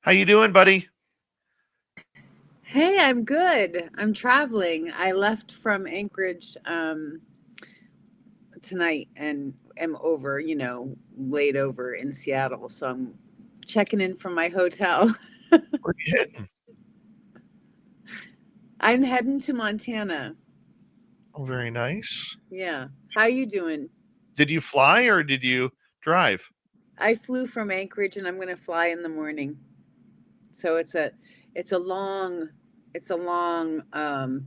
How you doing, buddy? Hey, I'm good. I'm traveling. I left from Anchorage tonight and am over, laid over in Seattle. So I'm checking in from my hotel. Where are you heading? I'm heading to Montana. Oh, very nice. Yeah. How you doing? Did you fly or did you drive? I flew from Anchorage and I'm going to fly in the morning. So it's a long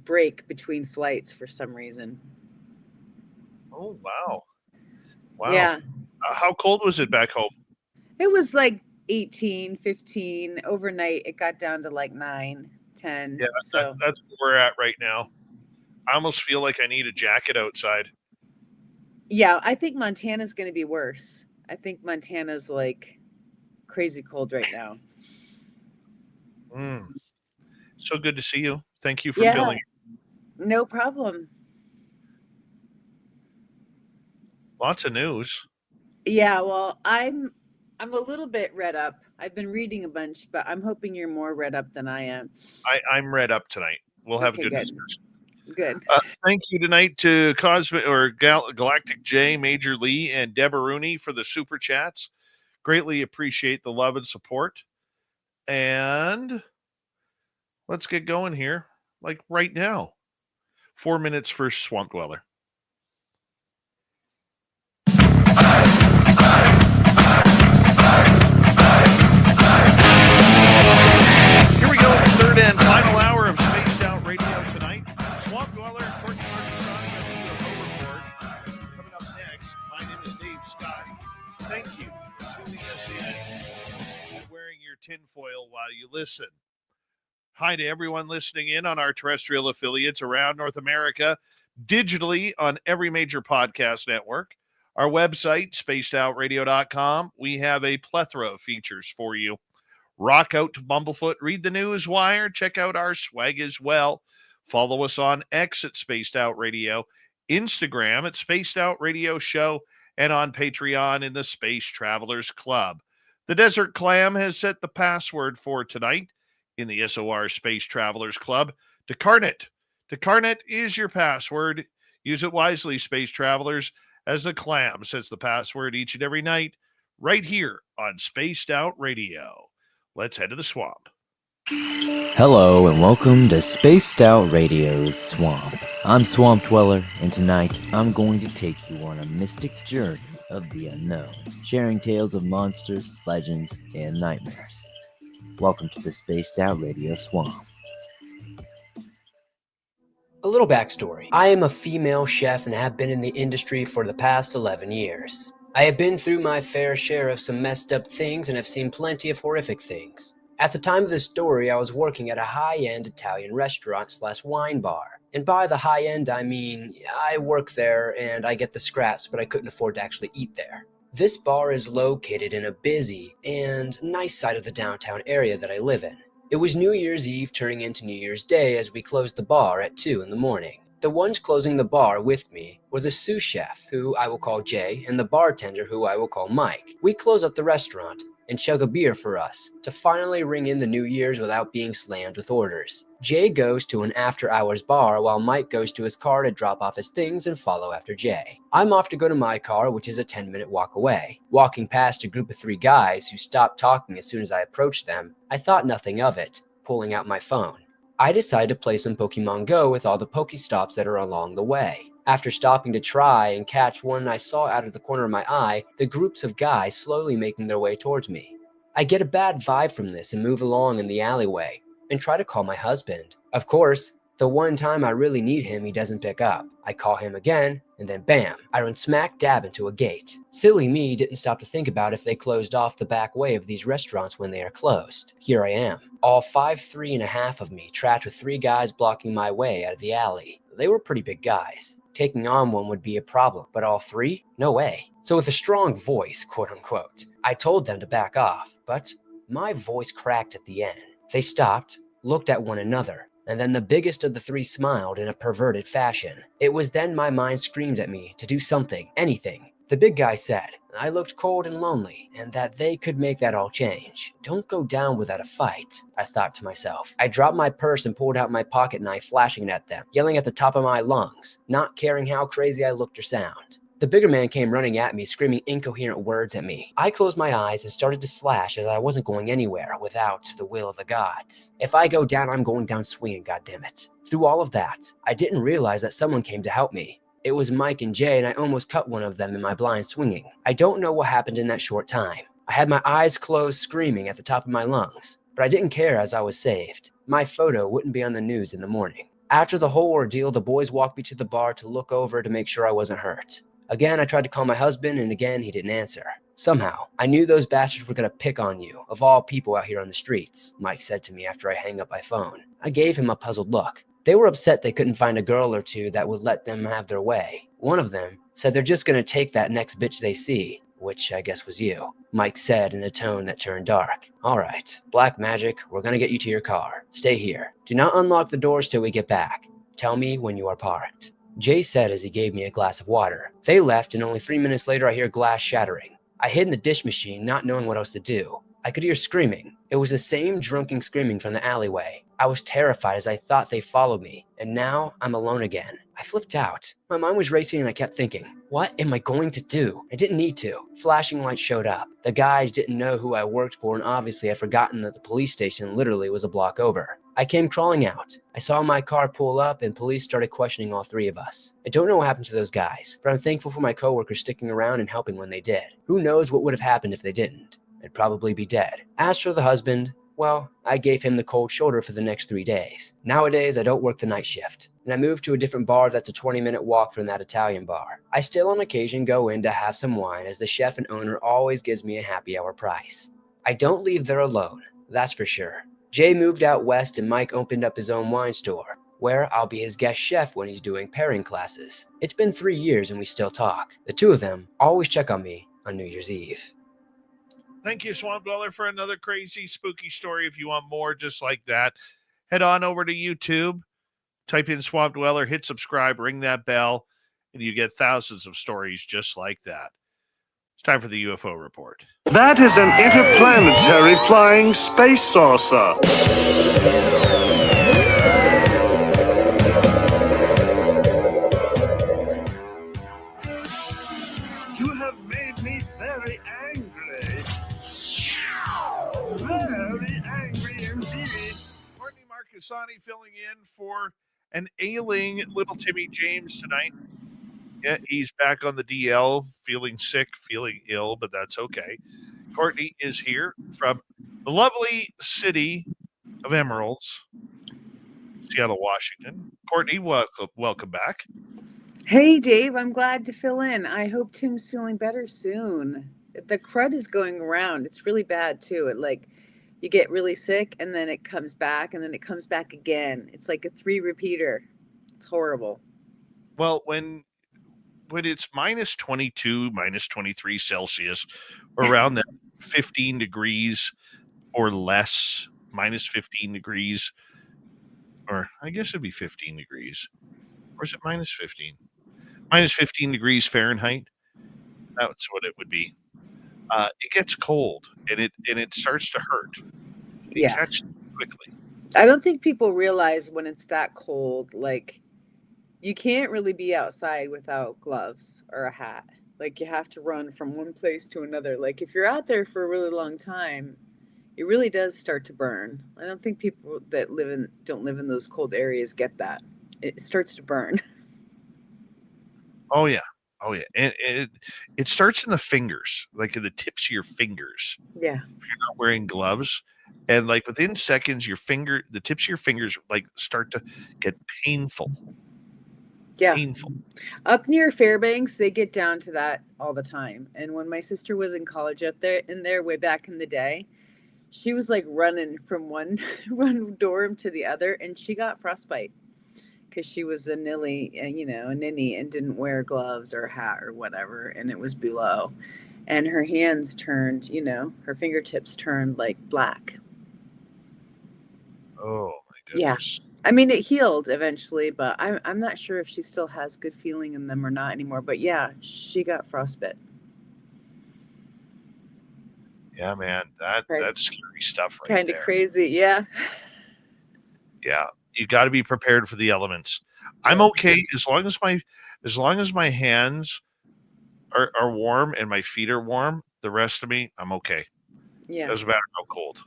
break between flights for some reason. Oh, wow. Wow. Yeah. How cold was it back home? It was like 18, 15. Overnight, it got down to like 9, 10. Yeah, So, that's where we're at right now. I almost feel like I need a jacket outside. yeah, I think Montana's going to be worse. I think Montana's like crazy cold right now. So good to see you. Thank you for Yeah, filling. no problem. Lots of news. Yeah, well, I'm a little bit read up. I've been reading a bunch, but I'm hoping you're more read up than I am. I'm read up tonight. We'll have Okay, a good good. discussion. Good. Thank you tonight to Galactic J, Major Lee, and Deborah Rooney for the super chats. Greatly appreciate the love and support. And let's get going here, like right now. 4 minutes for Swamp Dweller. Here we go, third and final hour of Spaced Out Radio tonight. Swamp Dweller, Courtney Marcusani of the UFO Report. Coming up next, my name is Dave Scott. Thank you for tuning us in and wearing your tinfoil while you listen. Hi to everyone listening in on our terrestrial affiliates around North America, digitally on every major podcast network. Our website, spacedoutradio.com, we have a plethora of features for you. Rock out to Bumblefoot, read the news wire, check out our swag as well. Follow us on X at Spaced Out Radio, Instagram at Spaced Out Radio Show, and on Patreon in the Space Travelers Club. The Desert Clam has set the password for tonight in the SOR Space Travelers Club. Decarnate. Decarnate is your password. Use it wisely, Space Travelers, as the Clam sets the password each and every night right here on Spaced Out Radio. Let's head to the swamp. Hello and welcome to Spaced Out Radio's Swamp. I'm Swamp Dweller, and tonight I'm going to take you on a mystic journey of the unknown, sharing tales of monsters, legends, and nightmares. Welcome to the Spaced Out Radio Swamp. A little backstory. I am a female chef and have been in the industry for the past 11 years. I have been through my fair share of some messed up things and have seen plenty of horrific things. At the time of this story, I was working at a high-end Italian restaurant/wine bar. And by the high-end, I mean, I work there and I get the scraps, but I couldn't afford to actually eat there. This bar is located in a busy and nice side of the downtown area that I live in. It was New Year's Eve turning into New Year's Day as we closed the bar at 2 in the morning. The ones closing the bar with me were the sous chef, who I will call Jay, and the bartender, who I will call Mike. We close up the restaurant and chug a beer for us to finally ring in the New Year's without being slammed with orders. Jay goes to an after-hours bar while Mike goes to his car to drop off his things and follow after Jay. I'm off to go to my car, which is a 10-minute walk away. Walking past a group of 3 guys who stopped talking as soon as I approached them, I thought nothing of it, pulling out my phone. I decided to play some Pokemon Go with all the Pokestops that are along the way. After stopping to try and catch one, I saw out of the corner of my eye the groups of guys slowly making their way towards me. I get a bad vibe from this and move along in the alleyway and try to call my husband. Of course, the one time I really need him, he doesn't pick up. I call him again, and then bam, I run smack dab into a gate. Silly me didn't stop to think about if they closed off the back way of these restaurants when they are closed. Here I am, all 5'3.5" of me, trapped with 3 guys blocking my way out of the alley. They were pretty big guys. Taking on one would be a problem, but all 3? No way. So with a strong voice, quote unquote, I told them to back off, but my voice cracked at the end. They stopped, looked at one another, and then the biggest of the three smiled in a perverted fashion. It was then my mind screamed at me to do something, anything. The big guy said, I looked cold and lonely, and that they could make that all change. Don't go down without a fight, I thought to myself. I dropped my purse and pulled out my pocket knife, flashing it at them, yelling at the top of my lungs, not caring how crazy I looked or sound. The bigger man came running at me, screaming incoherent words at me. I closed my eyes and started to slash, as I wasn't going anywhere without the will of the gods. If I go down, I'm going down swinging, goddammit. Through all of that, I didn't realize that someone came to help me. It was Mike and Jay, and I almost cut one of them in my blind swinging. I don't know what happened in that short time. I had my eyes closed, screaming at the top of my lungs, but I didn't care as I was saved. My photo wouldn't be on the news in the morning. After the whole ordeal, the boys walked me to the bar to look over to make sure I wasn't hurt. Again, I tried to call my husband, and again, he didn't answer. Somehow, I knew those bastards were going to pick on you, of all people out here on the streets, Mike said to me after I hang up my phone. I gave him a puzzled look. They were upset they couldn't find a girl or two that would let them have their way. One of them said they're just going to take that next bitch they see, which I guess was you, Mike said in a tone that turned dark. All right, Black Magic, we're going to get you to your car. Stay here. Do not unlock the doors till we get back. Tell me when you are parked. Jay said as he gave me a glass of water. They left, and only 3 minutes later I hear glass shattering. I hid in the dish machine, not knowing what else to do. I could hear screaming. It was the same drunken screaming from the alleyway. I was terrified as I thought they followed me, and now I'm alone again. I flipped out. My mind was racing and I kept thinking, what am I going to do? I didn't need to. Flashing lights showed up. The guys didn't know who I worked for, and obviously had forgotten that the police station literally was a block over. I came crawling out. I saw my car pull up and police started questioning all three of us. I don't know what happened to those guys, but I'm thankful for my coworkers sticking around and helping when they did. Who knows what would have happened if they didn't? I'd probably be dead. As for the husband, well, I gave him the cold shoulder for the next 3 days. Nowadays, I don't work the night shift, and I moved to a different bar that's a 20-minute walk from that Italian bar. I still on occasion go in to have some wine, as the chef and owner always gives me a happy hour price. I don't leave there alone, that's for sure. Jay moved out west and Mike opened up his own wine store, where I'll be his guest chef when he's doing pairing classes. It's been 3 years and we still talk. The two of them always check on me on New Year's Eve. Thank you, Swamp Dweller, for another crazy, spooky story. If you want more just like that, head on over to YouTube, type in Swamp Dweller, hit subscribe, ring that bell, and you get thousands of stories just like that. It's time for the UFO report. That is an interplanetary flying space saucer. You have made me very angry. Very angry indeed. Courtney Marcassani filling in for an ailing little Timmy James tonight. Yeah, he's back on the DL, feeling sick, feeling ill, but that's okay. Courtney is here from the lovely city of Emeralds, Seattle, Washington. Courtney, welcome back. Hey, Dave, I'm glad to fill in. I hope Tim's feeling better soon. The crud is going around. It's really bad, too. You get really sick, and then it comes back, and then it comes back again. It's like a 3-repeater. It's horrible. Well, when it's minus 22, minus 23 Celsius, or around that 15 degrees or less, minus 15 degrees, or I guess it'd be 15 degrees. Or is it minus 15? Minus 15 degrees Fahrenheit. That's what it would be. It gets cold, and it starts to hurt. It catches quickly. I don't think people realize when it's that cold, you can't really be outside without gloves or a hat. You have to run from one place to another. If you're out there for a really long time, it really does start to burn. I don't think people that don't live in those cold areas get that. It starts to burn. Oh yeah. And it starts in the fingers, in the tips of your fingers. Yeah. If you're not wearing gloves, and within seconds, the tips of your fingers start to get painful. Yeah. Painful. Up near Fairbanks, they get down to that all the time. And when my sister was in college up there way back in the day, she was running from one dorm to the other, and she got frostbite because she was a ninny and didn't wear gloves or a hat or whatever, and it was below. And her hands turned, her fingertips turned black. Oh my goodness. I mean, it healed eventually, but I'm not sure if she still has good feeling in them or not anymore. But yeah, she got frostbite. Yeah, man, that's scary stuff right Kind of there. crazy, yeah. Yeah, you got to be prepared for the elements. I'm okay as long as my hands are warm and my feet are warm. The rest of me, I'm okay. Yeah. Doesn't matter how cold.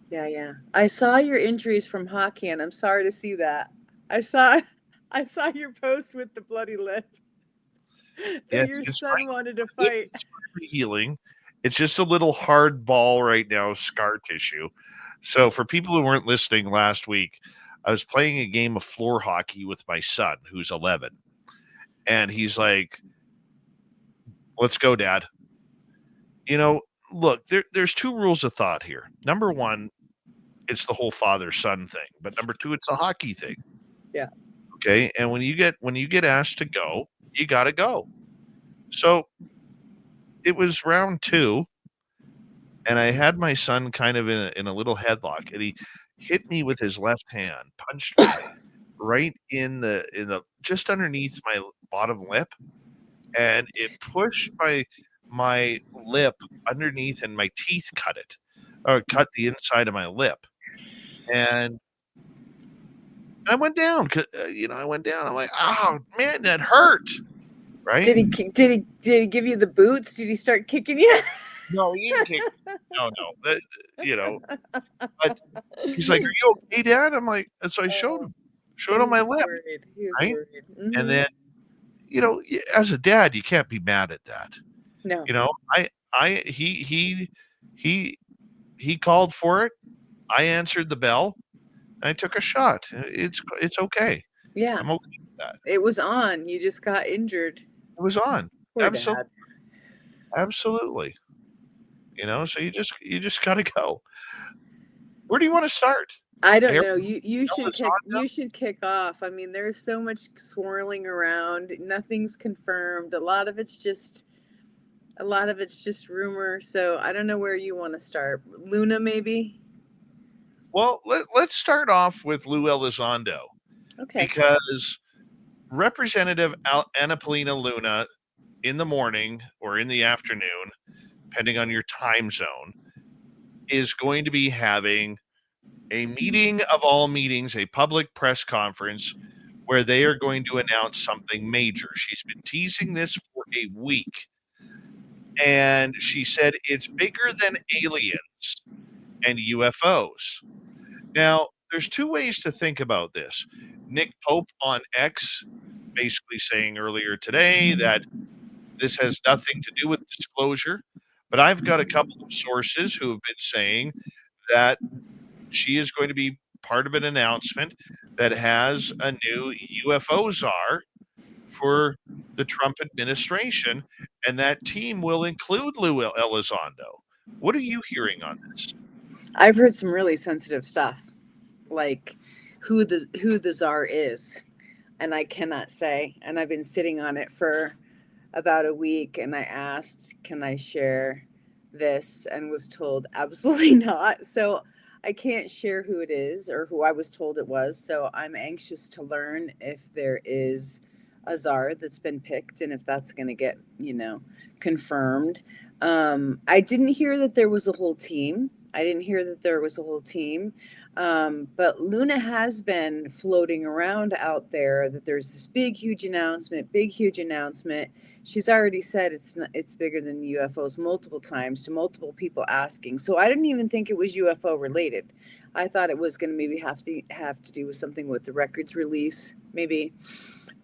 Yeah. I saw your injuries from hockey, and I'm sorry to see that. I saw your post with the bloody lip that your son wanted to fight. It's healing. It's just a little hard ball right now, scar tissue. So for people who weren't listening last week, I was playing a game of floor hockey with my son, who's 11, and he's like, "Let's go, Dad." Look, there's two rules of thought here. Number one, it's the whole father-son thing, but number two, it's a hockey thing. Yeah. Okay, and when you get asked to go, you got to go. So it was round 2, and I had my son kind of in a little headlock, and he hit me with his left hand, punched me right in the just underneath my bottom lip, and it pushed my lip underneath, and my teeth cut it, or cut the inside of my lip, and I went down. I went down. I'm like, oh man, that hurt. Right? Did he give you the boots? Did he start kicking you? No, he didn't kick. No. But he's like, "Are you okay, Dad?" I'm like, and so I showed him my lip. He was Right? worried. Mm-hmm. And then, as a dad, you can't be mad at that. No. He called for it. I answered the bell. And I took a shot. It's okay. Yeah. I'm okay with that. It was on. You just got injured. It was on. Poor Absolutely. Dad. Absolutely. So you just gotta go. Where do you want to start? I don't know. You should kick off. I mean, there's so much swirling around. Nothing's confirmed. A lot of it's just rumor. So I don't know where you want to start. Luna, maybe. Well, let's start off with Lou Elizondo. Okay. Because Representative Anna Paulina Luna, in the morning or in the afternoon, depending on your time zone, is going to be having a meeting of all meetings, a public press conference, where they are going to announce something major. She's been teasing this for a week, and she said it's bigger than aliens and UFOs. Now, there's two ways to think about this. Nick Pope on X basically saying earlier today that this has nothing to do with disclosure, but I've got a couple of sources who have been saying that she is going to be part of an announcement that has a new UFO Zar for the Trump administration, and that team will include Lou Elizondo. What are you hearing on this? I've heard some really sensitive stuff, like who the Zar is, and I cannot say. And I've been sitting on it for about a week, and I asked, can I share this, and was told absolutely not. So I can't share who it is or who I was told it was. So I'm anxious to learn if there is a Zar that's been picked and if that's going to get, confirmed. I didn't hear that there was a whole team. But Luna has been floating around out there that there's this big, huge announcement. She's already said it's bigger than UFOs multiple times to multiple people asking. So I didn't even think it was UFO related. I thought it was going to maybe have to do with something with the records release, maybe,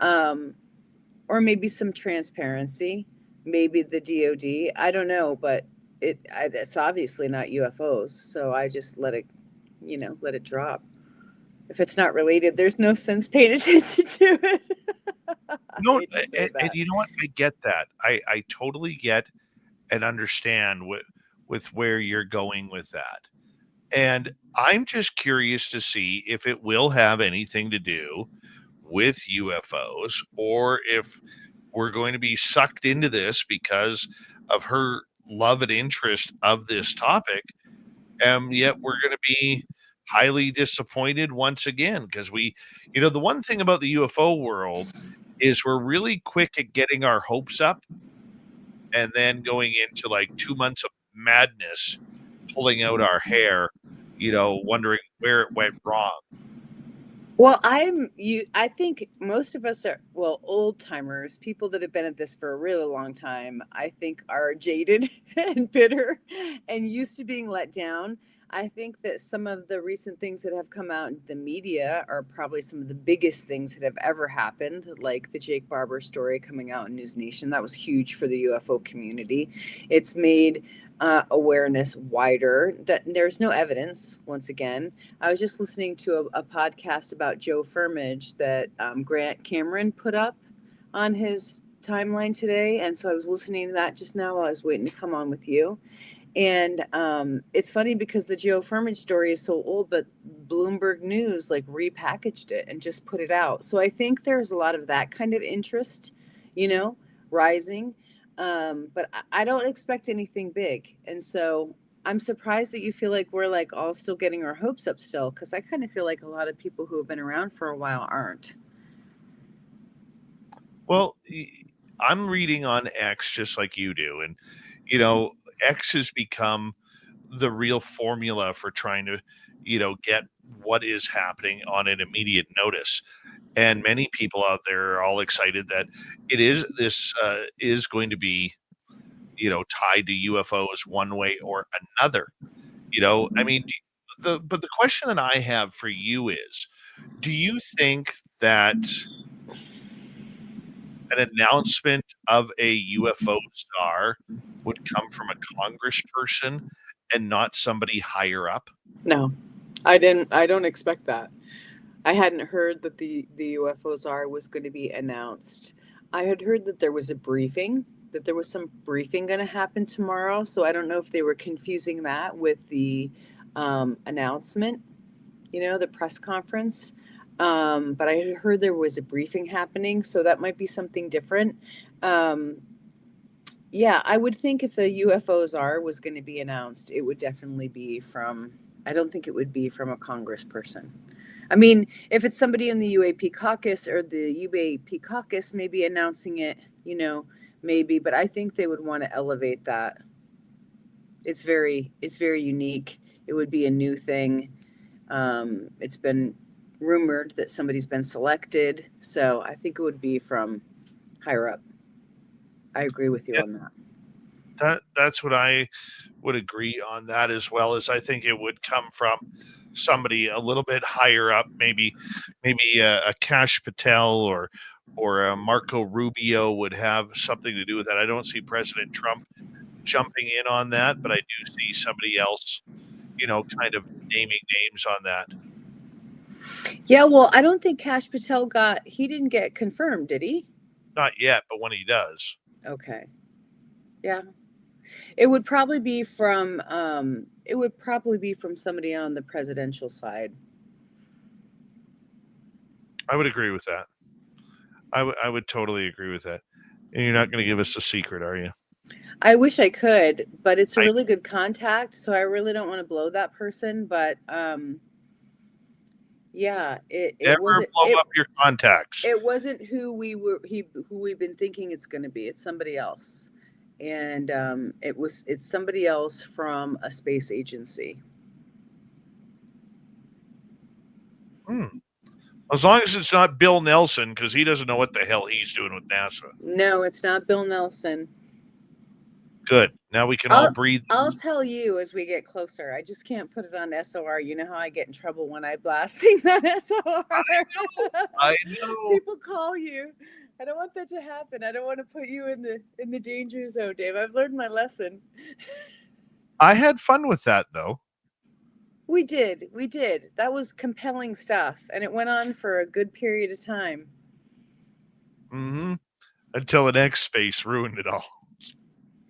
or maybe some transparency, maybe the DOD. I don't know, but it's obviously not UFOs. So I just let it drop. If it's not related, there's no sense paying attention to it. No, and you know what? I get that. I totally get and understand with where you're going with that. And I'm just curious to see if it will have anything to do with UFOs, or if we're going to be sucked into this because of her love and interest of this topic. And yet we're going to be highly disappointed once again, because the one thing about the UFO world is we're really quick at getting our hopes up and then going into like 2 months of madness, pulling out our hair, wondering where it went wrong. Well, I think most of us are, well, old timers, people that have been at this for a really long time, I think are jaded and bitter and used to being let down. I think that some of the recent things that have come out in the media are probably some of the biggest things that have ever happened, like the Jake Barber story coming out in News Nation. That was huge for the UFO community. It's made awareness wider. That there's no evidence. Once again, I was just listening to a podcast about Joe Firmage that Grant Cameron put up on his timeline today, and so I was listening to that just now while I was waiting to come on with you. And it's funny because the Joe Firmage story is so old, but Bloomberg News like repackaged it and just put it out. So I think there's a lot of that kind of interest, rising. But I don't expect anything big. And so I'm surprised that you feel like we're like all still getting our hopes up still, because I kind of feel like a lot of people who have been around for a while aren't. Well, I'm reading on X just like you do. And, X has become the real formula for trying to, get what is happening on an immediate notice. And many people out there are all excited that this is going to be, tied to UFOs one way or another. I mean, but the question that I have for you is, do you think that an announcement of a UFO Zar would come from a congressperson and not somebody higher up? No, I don't expect that. I hadn't heard that the UFO Zar was going to be announced. I had heard that there was a briefing, that there was some briefing going to happen tomorrow. So I don't know if they were confusing that with the announcement, the press conference. But I had heard there was a briefing happening, so that might be something different. Yeah, I would think if the UFO Zar was going to be announced, it would definitely be I don't think it would be from a congressperson. I mean, if it's somebody in the UAP caucus or the UAP caucus maybe announcing it, maybe, but I think they would want to elevate that. It's very unique. It would be a new thing. It's been rumored that somebody's been selected, so I think it would be from higher up. I agree with you on that. That's what I would agree on that, as well as I think it would come from somebody a little bit higher up, maybe a Kash Patel or a Marco Rubio would have something to do with that. I don't see President Trump jumping in on that, but I do see somebody else, kind of naming names on that. Yeah, well, I don't think Kash Patel he didn't get confirmed, did he? Not yet, but when he does. Okay. Yeah. It would probably be from somebody on the presidential side. I would agree with that. I would totally agree with that. And you're not going to give us a secret, are you? I wish I could, but it's a really good contact, so I really don't want to blow that person. But yeah, it wasn't blow up your contacts. It wasn't who we've been thinking it's going to be. It's somebody else, and it's somebody else from a space agency. As long as it's not Bill Nelson, because he doesn't know what the hell he's doing with NASA. No, it's not Bill Nelson. Good. Now we can all breathe. I'll tell you as we get closer. I just can't put it on SOR. You know how I get in trouble when I blast things on SOR. I know. People call you. I don't want that to happen. I don't want to put you in the danger zone, Dave. I've learned my lesson. I had fun with that, though. We did. That was compelling stuff, and it went on for a good period of time. Mm-hmm. Until the next space ruined it all.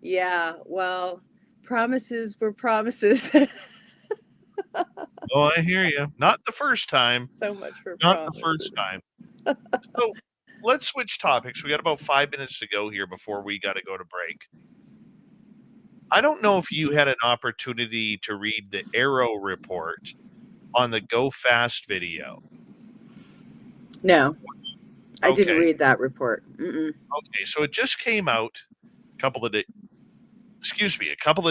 Yeah, well, promises were promises. Oh, I hear you. Not the first time. So much for Not promises. the first time. So let's switch topics. We got about 5 minutes to go here before we got to go to break. I don't know if you had an opportunity to read the Arrow report on the Go Fast video? No, I didn't Okay. read that report. Mm-mm. Okay, so it just came out a couple of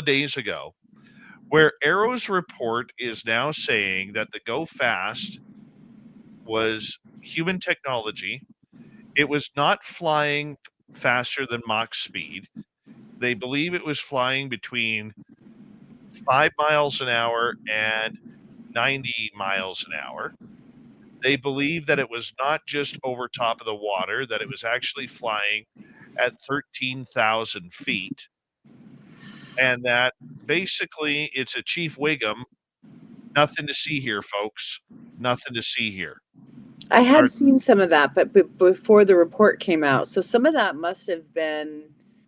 days ago, where Arrow's report is now saying that the Go Fast was human technology. It was not flying faster than Mach speed. They believe it was flying between 5 miles an hour and 90 miles an hour. They believe that it was not just over top of the water, that it was actually flying at 13,000 feet. And that basically it's a Chief Wiggum. Nothing to see here, folks. Nothing to see here. I had seen some of that, but before the report came out. So some of that must have been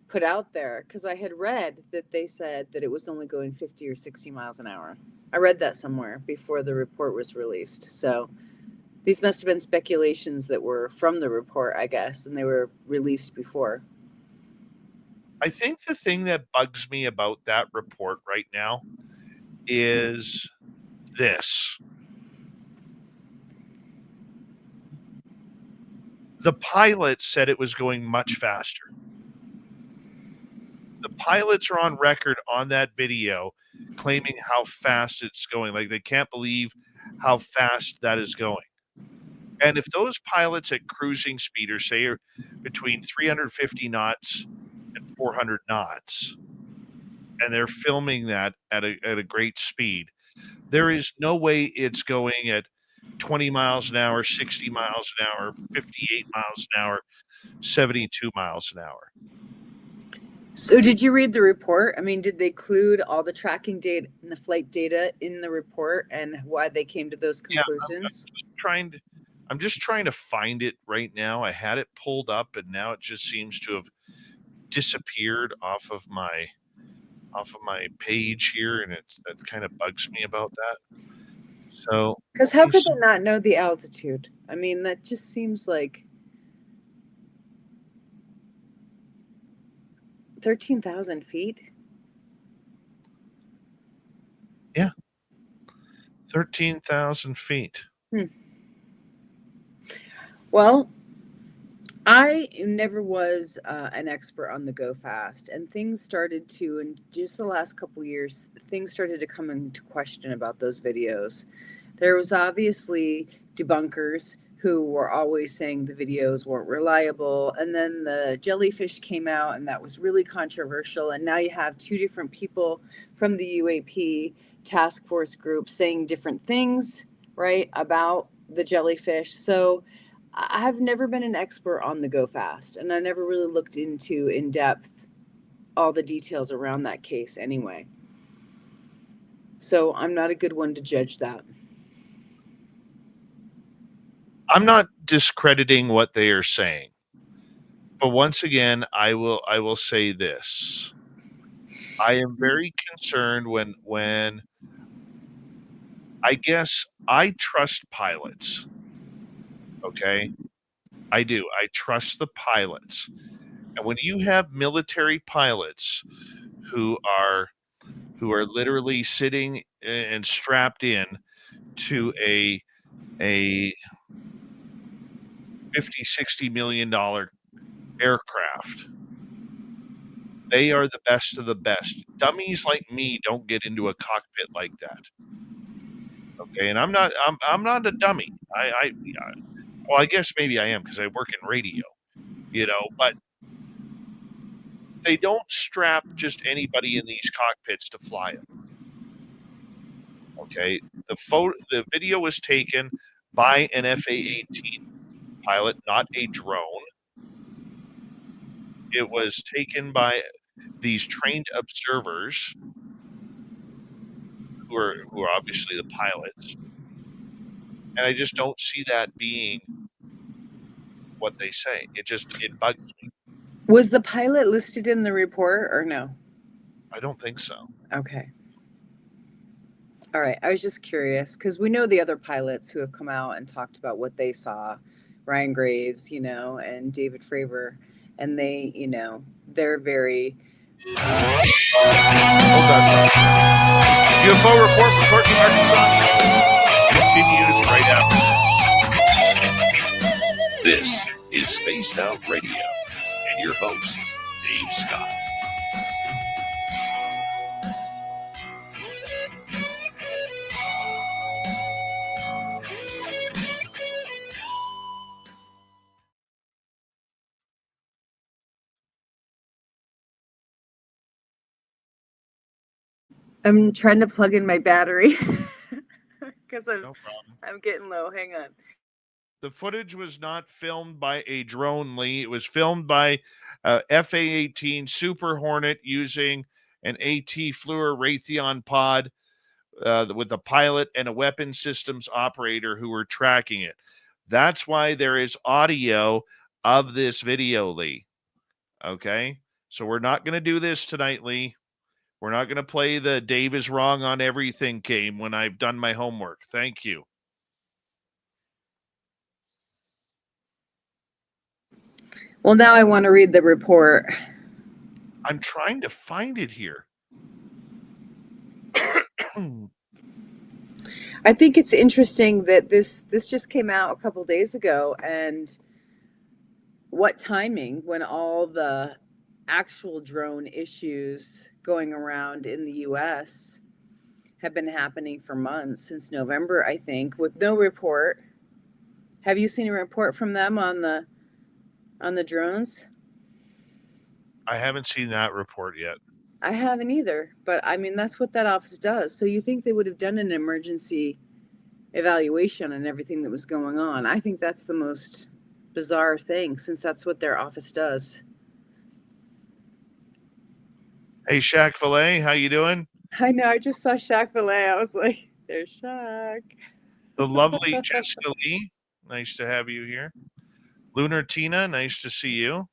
put out there because I had read that they said that it was only going 50 or 60 miles an hour. I read that somewhere before the report was released. So these must have been speculations that were from the report, I guess, and they were released before. I think the thing that bugs me about that report right now is this. The pilot said it was going much faster. The pilots are on record on that video claiming how fast it's going. Like they can't believe how fast that is going. And if those pilots at cruising speed are, say, between 350 knots and 400 knots, and they're filming that at a great speed, there is no way it's going at 20 miles an hour, 60 miles an hour, 58 miles an hour, 72 miles an hour. So did you read the report? I mean, did they include all the tracking data and the flight data in the report and why they came to those conclusions? Yeah, I'm just trying to find it right now. I had it pulled up and now it just seems to have disappeared off of my page here, and that kind of bugs me about that. So, because how could they not know the altitude? I mean, that just seems like 13,000 feet. Yeah, 13,000 feet. Well, I never was an expert on the Go Fast, and things started to, in just the last couple years, things started to come into question about those videos. There was obviously debunkers who were always saying the videos weren't reliable, and then the jellyfish came out, and that was really controversial, and now you have two different people from the UAP task force group saying different things, right, about the jellyfish. So I've never been an expert on the Go Fast, and I never really looked into in depth all the details around that case anyway. So I'm not a good one to judge that. I'm not discrediting what they are saying, but once again, I will say this. I am very concerned when I guess I trust pilots. Okay, I do. I trust the pilots. And when you have military pilots who are literally sitting and strapped in to a $50-60 million aircraft, they are the best of the best. Dummies like me don't get into a cockpit like that. Okay, and I'm not a dummy. Well, I guess maybe I am because I work in radio, but they don't strap just anybody in these cockpits to fly them. Okay, the video was taken by an FA-18 pilot, not a drone. It was taken by these trained observers who are obviously the pilots. And I just don't see that being what they say. It bugs me. Was the pilot listed in the report or no? I don't think so. Okay. All right. I was just curious because we know the other pilots who have come out and talked about what they saw, Ryan Graves, and David Fravor, and they, they're very. Hold on. UFO report from Courtney, Arkansas. This is Spaced Out Radio and your host, Dave Scott. I'm trying to plug in my battery because No problem. I'm getting low. Hang on. The footage was not filmed by a drone, Lee. It was filmed by FA-18 Super Hornet using an AT Fluor Raytheon pod with a pilot and a weapons systems operator who were tracking it. That's why there is audio of this video, Lee. Okay? So we're not going to do this tonight, Lee. We're not going to play the Dave is wrong on everything game when I've done my homework. Thank you. Well, now I want to read the report. I'm trying to find it here. I think it's interesting that this just came out a couple days ago, and what timing when all the actual drone issues going around in the US have been happening for months, since November, I think, with no report. Have you seen a report from them on the drones? I haven't seen that report yet. I haven't either, but I mean, that's what that office does. So you think they would have done an emergency evaluation on everything that was going on. I think that's the most bizarre thing, since that's what their office does. Hey, Shaq Filet, how you doing? I know, I just saw Shaq Filet. I was like, there's Shaq. The lovely Jessica Lee, nice to have you here. Lunar Tina, nice to see you.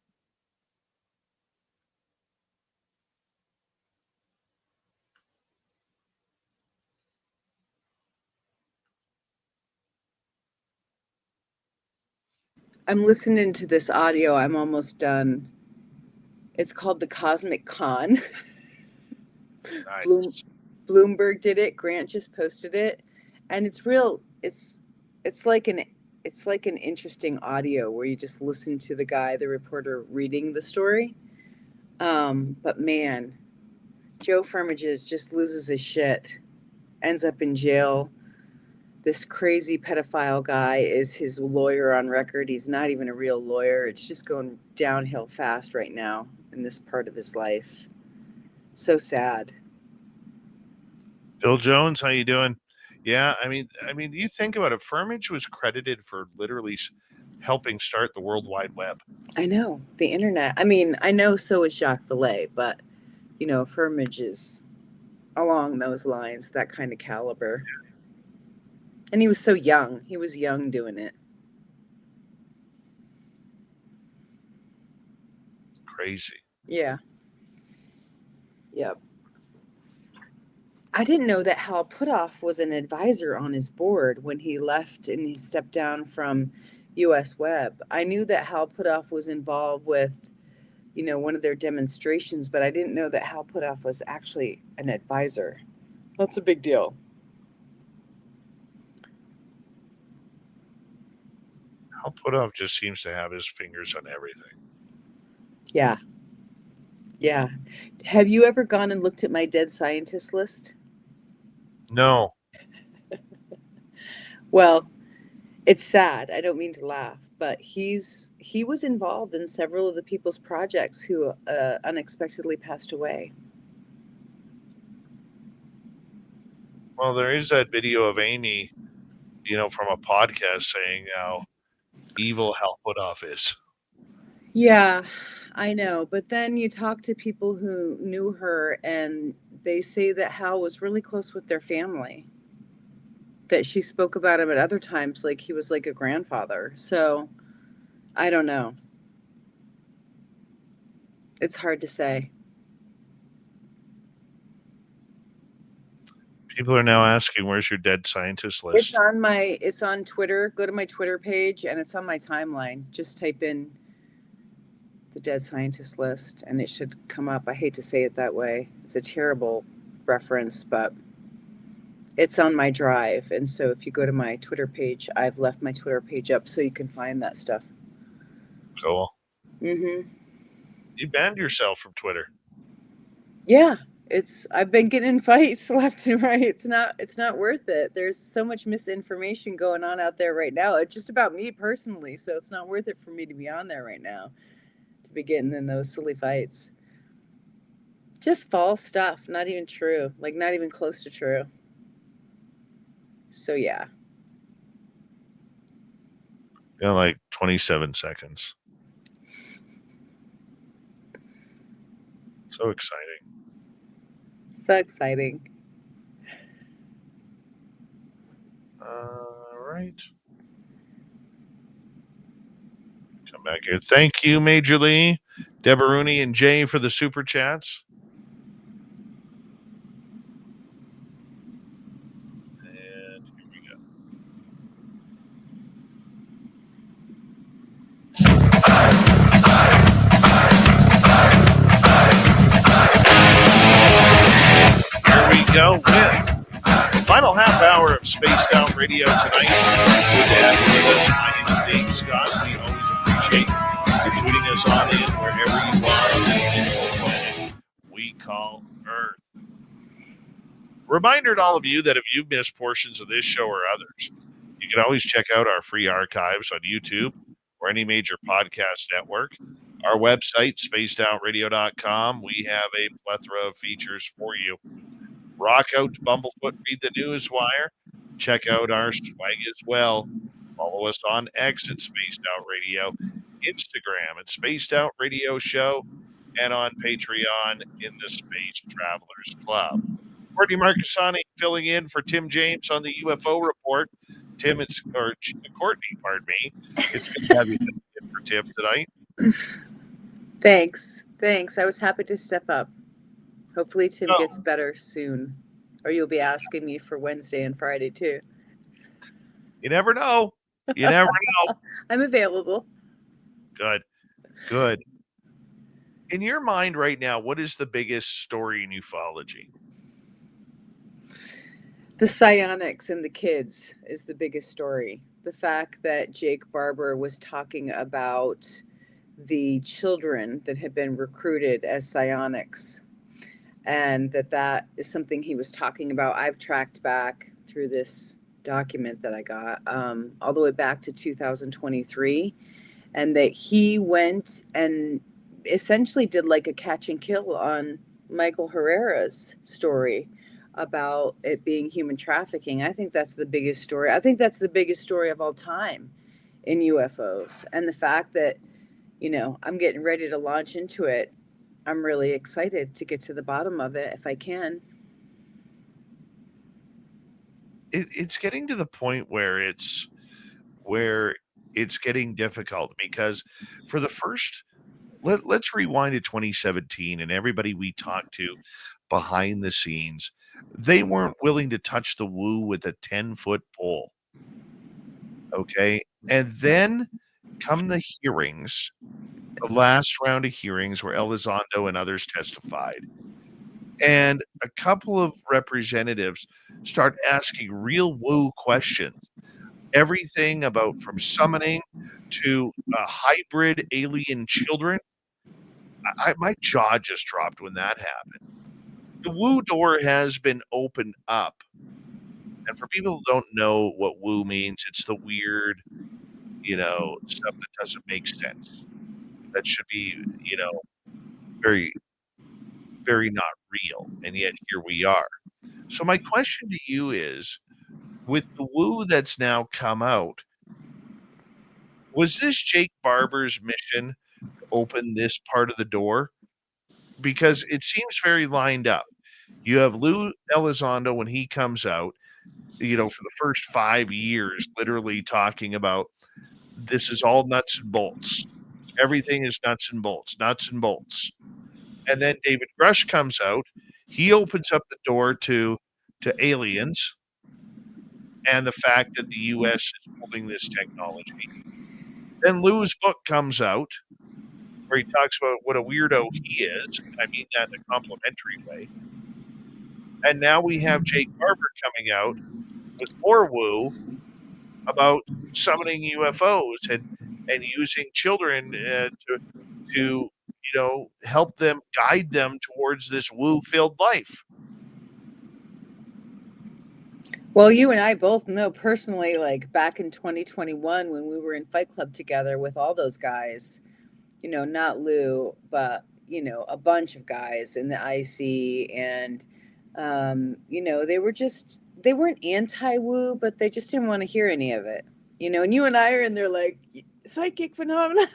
I'm listening to this audio. I'm almost done. It's called The Cosmic Con. Nice. Bloomberg did it. Grant just posted it, and it's real. It's like an interesting audio where you just listen to the guy, the reporter, reading the story. But man, Joe Firmages just loses his shit, ends up in jail. This crazy pedophile guy is his lawyer on record. He's not even a real lawyer. It's just going downhill fast right now in this part of his life. So sad. Bill Jones, how you doing? Yeah, I mean, you think about it. Firmage was credited for literally helping start the World Wide Web. I know, the internet. I mean, I know so is Jacques Vallée, but you know, Firmage is along those lines, that kind of caliber. And he was so young. He was young doing it. Crazy. Yeah. Yep. I didn't know that Hal Puthoff was an advisor on his board when he left and he stepped down from US Web. I knew that Hal Puthoff was involved with, you know, one of their demonstrations, but I didn't know that Hal Puthoff was actually an advisor. That's a big deal. Hal Puthoff just seems to have his fingers on everything. Yeah. Yeah. Have you ever gone and looked at my dead scientist list? No. Well, it's sad. I don't mean to laugh, but he was involved in several of the people's projects who unexpectedly passed away. Well, there is that video of Amy, you know, from a podcast saying how evil Hal Puthoff is. Yeah, I know. But then you talk to people who knew her, and they say that Hal was really close with their family. That she spoke about him at other times like he was like a grandfather. So I don't know. It's hard to say. People are now asking, where's your dead scientist list? It's on Twitter. Go to my Twitter page and it's on my timeline. Just type in the dead scientist list and it should come up. I hate to say it that way. It's a terrible reference, but it's on my drive. And so if you go to my Twitter page, I've left my Twitter page up so you can find that stuff. Cool. Mm-hmm. You banned yourself from Twitter. Yeah, I've been getting in fights left and right. It's not worth it. There's so much misinformation going on out there right now. It's just about me personally, so it's not worth it for me to be on there right now, to be getting in those silly fights. Just false stuff, not even true, like not even close to true. So yeah. Yeah, like 27 seconds. So exciting. So exciting. All right. Come back here. Thank you, Major Lee, Debaruni, and Jay for the super chats. And here we go. Here we go with the final half hour of Spaced Out Radio tonight. Good to have you with us. My name is Dave Scott. We always appreciate you tuning us on in wherever you are on this beautiful planet we call Earth. Reminder to all of you that if you've missed portions of this show or others, you can always check out our free archives on YouTube or any major podcast network. Our website, spacedoutradio.com, we have a plethora of features for you. Rock out to Bumblefoot, read the Newswire. Check out our swag as well. Follow us on X at Spaced Out Radio, Instagram at Spaced Out Radio Show, and on Patreon in the Space Travelers Club. Courtney Marcassani filling in for Tim James on the UFO report. Courtney, pardon me. It's good to have you in for Tim tonight. Thanks. I was happy to step up. Hopefully Tim gets better soon. Or you'll be asking me for Wednesday and Friday too. You never know. You never know. I'm available. Good. In your mind right now, what is the biggest story in ufology? The psionics and the kids is the biggest story. The fact that Jake Barber was talking about the children that had been recruited as psionics, and that is something he was talking about. I've tracked back through this document that I got all the way back to 2023, and that he went and essentially did like a catch and kill on Michael Herrera's story about it being human trafficking. I think that's the biggest story. I think that's the biggest story of all time in UFOs. And the fact that, I'm getting ready to launch into it, I'm really excited to get to the bottom of it if I can. It's getting to the point where it's getting difficult, because for the first, let's rewind to 2017, and everybody we talked to behind the scenes, they weren't willing to touch the woo with a 10-foot pole. Okay. And then come the hearings, the last round of hearings where Elizondo and others testified. And a couple of representatives start asking real woo questions. Everything about from summoning to hybrid alien children. My jaw just dropped when that happened. The woo door has been opened up. And for people who don't know what woo means, it's the weird, stuff that doesn't make sense. That should be, very, very not real. And yet here we are. So my question to you is, with the woo that's now come out, was this Jake Barber's mission to open this part of the door? Because it seems very lined up. You have Lou Elizondo when he comes out, for the first 5 years, literally talking about this is all nuts and bolts. Everything is nuts and bolts. And then David Grush comes out. He opens up the door to aliens and the fact that the U.S. is holding this technology. Then Lou's book comes out where he talks about what a weirdo he is. I mean that in a complimentary way. And now we have Jake Barber coming out with more woo about summoning UFOs and using children to help them, guide them towards this woo-filled life. Well, you and I both know personally, like back in 2021 when we were in Fight Club together with all those guys, not Lou, but, a bunch of guys in the IC. And, they weren't anti woo, but they just didn't want to hear any of it, and you and I are in there like psychic phenomenon,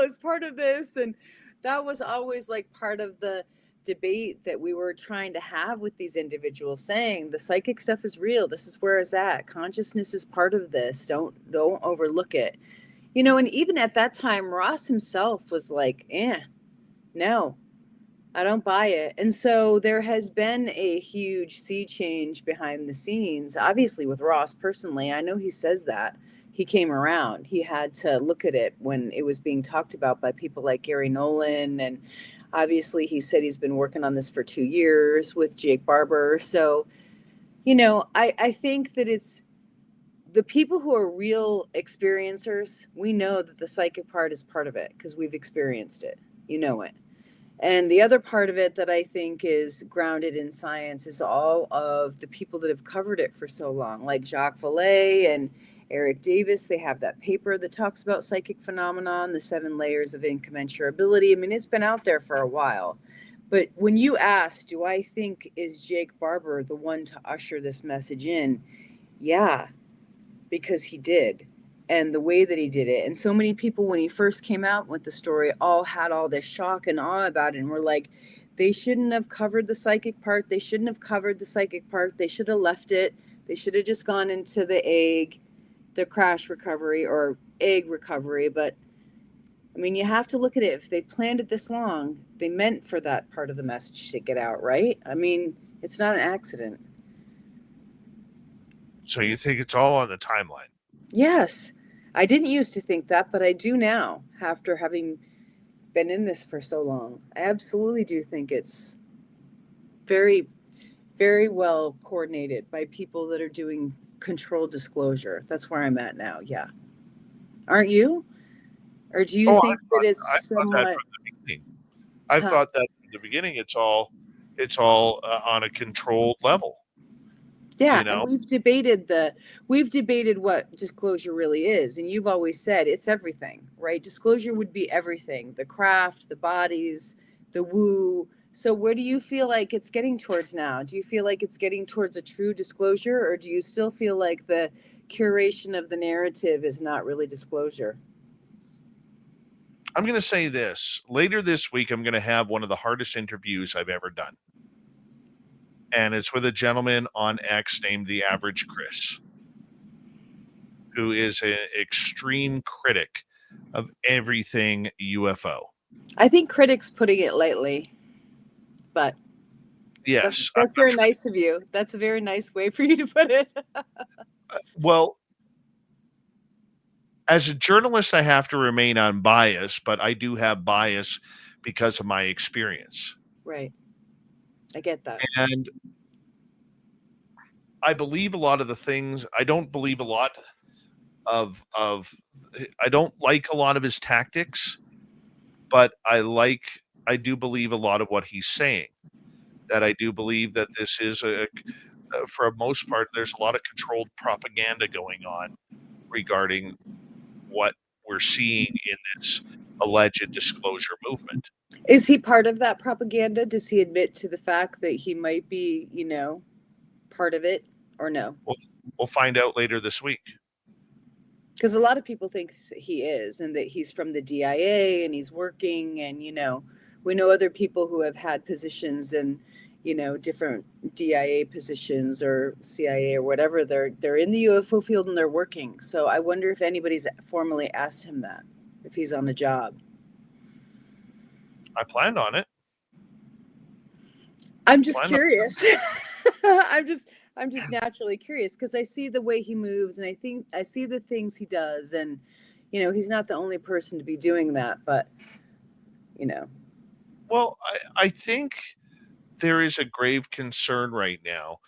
as part of this. And that was always like part of the debate that we were trying to have with these individuals, saying the psychic stuff is real. This is where it's at. Consciousness is part of this. Don't overlook it. And even at that time, Ross himself was like, no, I don't buy it. And so there has been a huge sea change behind the scenes, obviously with Ross personally. I know he says that. He came around. He had to look at it when it was being talked about by people like Gary Nolan. And obviously he said he's been working on this for 2 years with Jake Barber. So, I think that it's the people who are real experiencers. We know that the psychic part is part of it because we've experienced it. It. And the other part of it that I think is grounded in science is all of the people that have covered it for so long, like Jacques Vallée and Eric Davis. They have that paper that talks about psychic phenomenon, the 7 layers of incommensurability. I mean, it's been out there for a while. But when you ask, do I think is Jake Barber the one to usher this message in? Yeah, because he did. And the way that he did it. And so many people, when he first came out with the story, all had all this shock and awe about it. And were like, they shouldn't have covered the psychic part. They shouldn't have covered the psychic part. They should have left it. They should have just gone into the crash recovery or egg recovery. But I mean, you have to look at it. If they planned it this long, they meant for that part of the message to get out, right? I mean, it's not an accident. So you think it's all on the timeline? Yes. I didn't used to think that, but I do now, after having been in this for so long. I absolutely do think it's very, very well coordinated by people that are doing controlled disclosure. That's where I'm at now. Yeah. Aren't you? Or do you think that it's I thought that somewhat? from the beginning. I thought that from the beginning. It's all on a controlled level. Yeah, and we've debated what disclosure really is, and you've always said it's everything, right? Disclosure would be everything: the craft, the bodies, the woo. So where do you feel like it's getting towards now? Do you feel like it's getting towards a true disclosure, or do you still feel like the curation of the narrative is not really disclosure? I'm going to say this. Later this week, I'm going to have one of the hardest interviews I've ever done. And it's with a gentleman on X named The Average Chris, who is an extreme critic of everything UFO. I think critics putting it lightly, but yes, that's very nice of you. That's a very nice way for you to put it. Well, as a journalist, I have to remain unbiased, but I do have bias because of my experience. Right. I get that. And I believe a lot of the things. I don't believe a lot of I don't like a lot of his tactics, but I do believe a lot of what he's saying. That I do believe that this is for the most part, there's a lot of controlled propaganda going on regarding what we're seeing in this alleged disclosure movement. Is he part of that propaganda? Does he admit to the fact that he might be, part of it, or no? We'll find out later this week. Because a lot of people think he is, and that he's from the DIA and he's working, and we know other people who have had positions in different DIA positions or CIA or whatever. They're in the UFO field and they're working. So I wonder if anybody's formally asked him that, if he's on the job. I planned on it. I'm just curious. I'm just naturally curious because I see the way he moves, and I see the things he does, and he's not the only person to be doing that, but Well, I think there is a grave concern right now.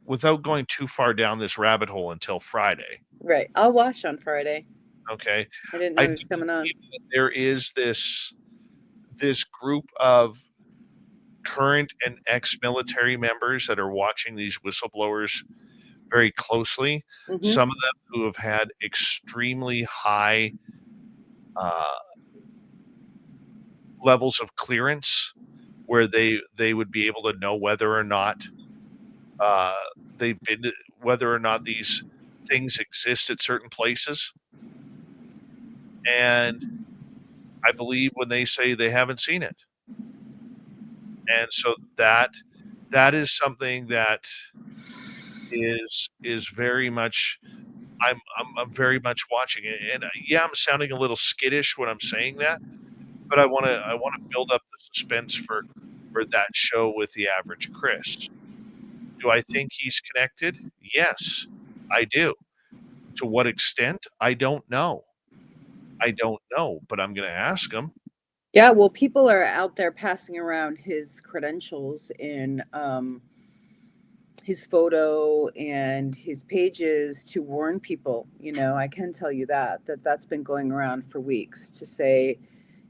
without going too far down this rabbit hole until Friday. Right. I'll watch on Friday. Okay. I didn't know he was coming on. There is this group of current and ex-military members that are watching these whistleblowers very closely. Mhm. Some of them who have had extremely high levels of clearance, where they would be able to know whether or not whether or not these things exist at certain places. And I believe when they say they haven't seen it. And so that is something that is very much, I'm very much watching it. And yeah, I'm sounding a little skittish when I'm saying that, but I want to build up the suspense for that show with the average Chris. Do I think he's connected? Yes, I do. To what extent? I don't know. But I'm going to ask him. Yeah, well, people are out there passing around his credentials in his photo and his pages to warn people. I can tell you that's been going around for weeks, to say,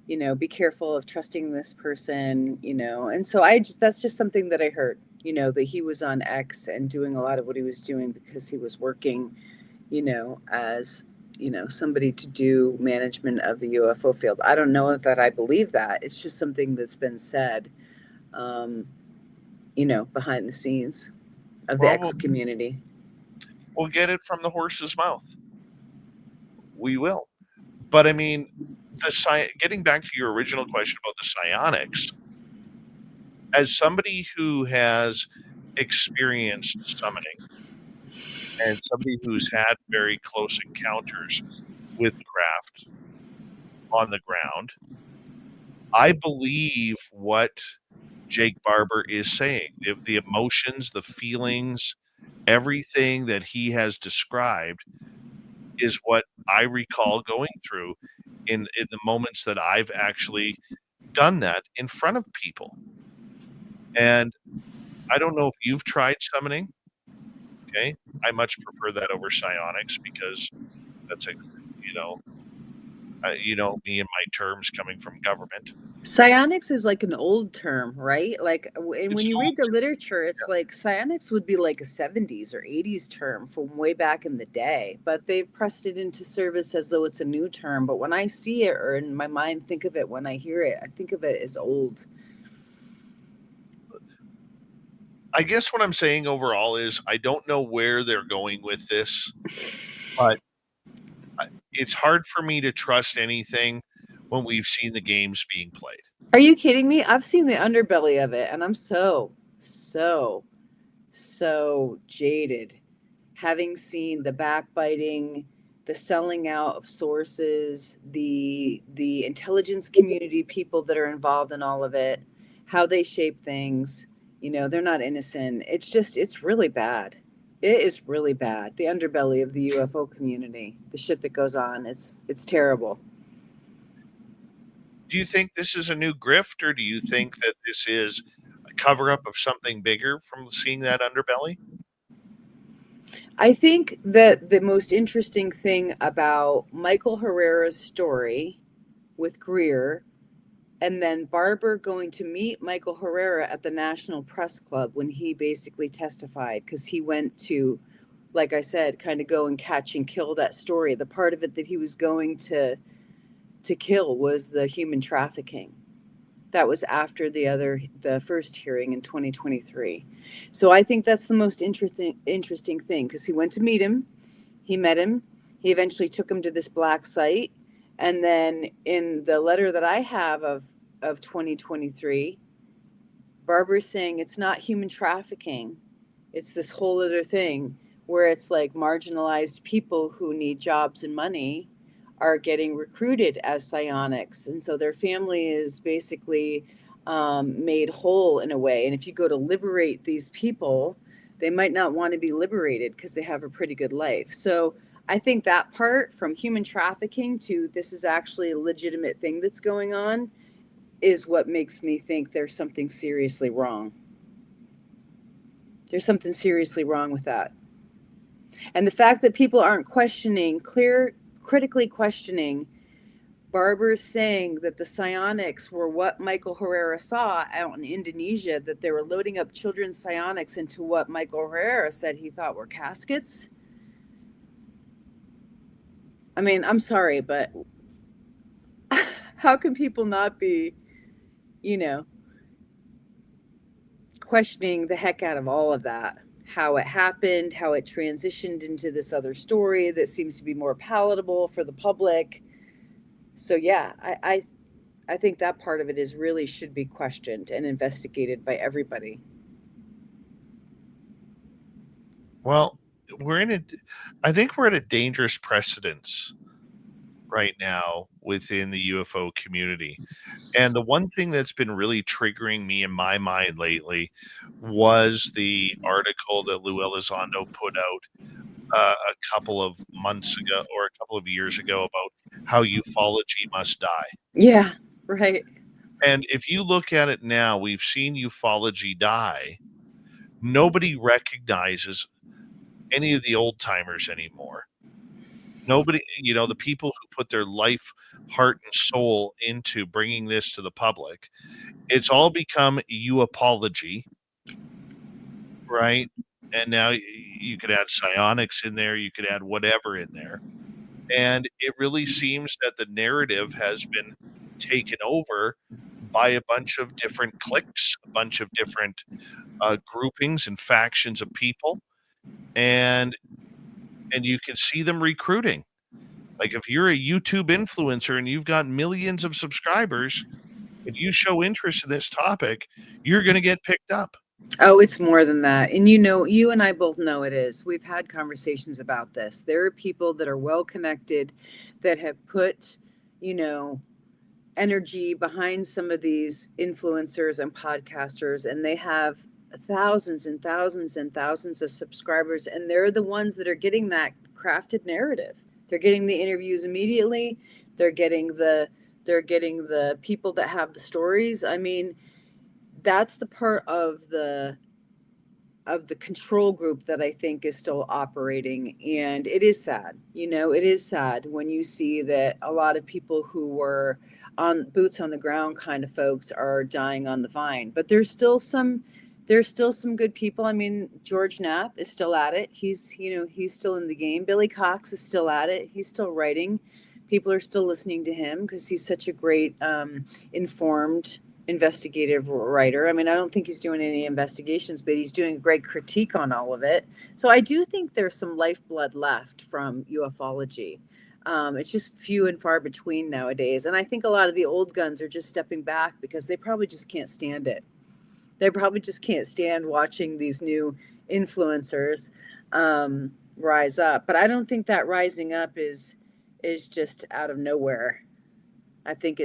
be careful of trusting this person, and so that's just something that I heard, that he was on X and doing a lot of what he was doing because he was working, as somebody to do management of the UFO field. I don't know that I believe that. It's just something that's been said, behind the scenes of the X community. We'll get it from the horse's mouth. We will. But I mean, getting back to your original question about the psionics, as somebody who has experienced summoning and somebody who's had very close encounters with craft on the ground, I believe what Jake Barber is saying. The emotions, the feelings, everything that he has described is what I recall going through in the moments that I've actually done that in front of people. And I don't know if you've tried summoning. Okay. I much prefer that over psionics because that's me and my terms coming from government. Psionics is like an old term, right? Like, and when you read the literature, it's like psionics would be like a 70s or 80s term from way back in the day, but they've pressed it into service as though it's a new term. But when I see it, or in my mind think of it when I hear it, I think of it as old. I guess what I'm saying overall is I don't know where they're going with this, but it's hard for me to trust anything when we've seen the games being played. Are you kidding me? I've seen the underbelly of it, and I'm so jaded, having seen the backbiting, the selling out of sources, the intelligence community people that are involved in all of it, how they shape things. They're not innocent. It's really bad. It is really bad. The underbelly of the UFO community, the shit that goes on, it's terrible. Do you think this is a new grift, or do you think that this is a cover-up of something bigger from seeing that underbelly? I think that the most interesting thing about Michael Herrera's story with Greer, and then Barber going to meet Michael Herrera at the National Press Club when he basically testified, because he went to, like I said, kind of go and catch and kill that story. The part of it that he was going to kill was the human trafficking. That was after the first hearing in 2023. So I think that's the most interesting thing, because he went to meet him, he met him, he eventually took him to this black site, and then in the letter that I have of 2023, Barbara's saying it's not human trafficking, it's this whole other thing where it's like marginalized people who need jobs and money are getting recruited as psionics, and so their family is basically made whole in a way. And if you go to liberate these people, they might not want to be liberated because they have a pretty good life. So I think that part, from human trafficking to this is actually a legitimate thing that's going on, is what makes me think there's something seriously wrong. There's something seriously wrong with that. And the fact that people aren't critically questioning Barbara's saying that the psionics were what Michael Herrera saw out in Indonesia, that they were loading up children's psionics into what Michael Herrera said he thought were caskets. I mean, I'm sorry, but how can people not be, questioning the heck out of all of that? How it happened, how it transitioned into this other story that seems to be more palatable for the public. So yeah, I think that part of it is really should be questioned and investigated by everybody. Well, I think we're at a dangerous precedence right now within the UFO community. And the one thing that's been really triggering me in my mind lately was the article that Lou Elizondo put out a couple of months ago or a couple of years ago about how ufology must die. Yeah, right. And if you look at it now, we've seen ufology die. Nobody recognizes any of the old timers anymore. Nobody, the people who put their life, heart, and soul into bringing this to the public. It's all become ufology, right? And now you could add psionics in there, you could add whatever in there. And it really seems that the narrative has been taken over by a bunch of different cliques, a bunch of different groupings and factions of people. And you can see them recruiting. Like if you're a YouTube influencer and you've got millions of subscribers and you show interest in this topic, you're going to get picked up. Oh, it's more than that. And you and I both know it is. We've had conversations about this. There are people that are well connected that have put, energy behind some of these influencers and podcasters, and they have thousands and thousands and thousands of subscribers, and they're the ones that are getting that crafted narrative. They're getting the interviews immediately. They're getting the people that have the stories. I mean, that's the part of the control group that I think is still operating. And it is sad. It is sad when you see that a lot of people who were on boots on the ground kind of folks are dying on the vine. But there's still some good people. I mean, George Knapp is still at it. He's still in the game. Billy Cox is still at it. He's still writing. People are still listening to him because he's such a great informed investigative writer. I mean, I don't think he's doing any investigations, but he's doing a great critique on all of it. So I do think there's some lifeblood left from ufology. It's just few and far between nowadays. And I think a lot of the old guns are just stepping back because they probably just can't stand it. They probably just can't stand watching these new influencers rise up. But I don't think that rising up is just out of nowhere. I think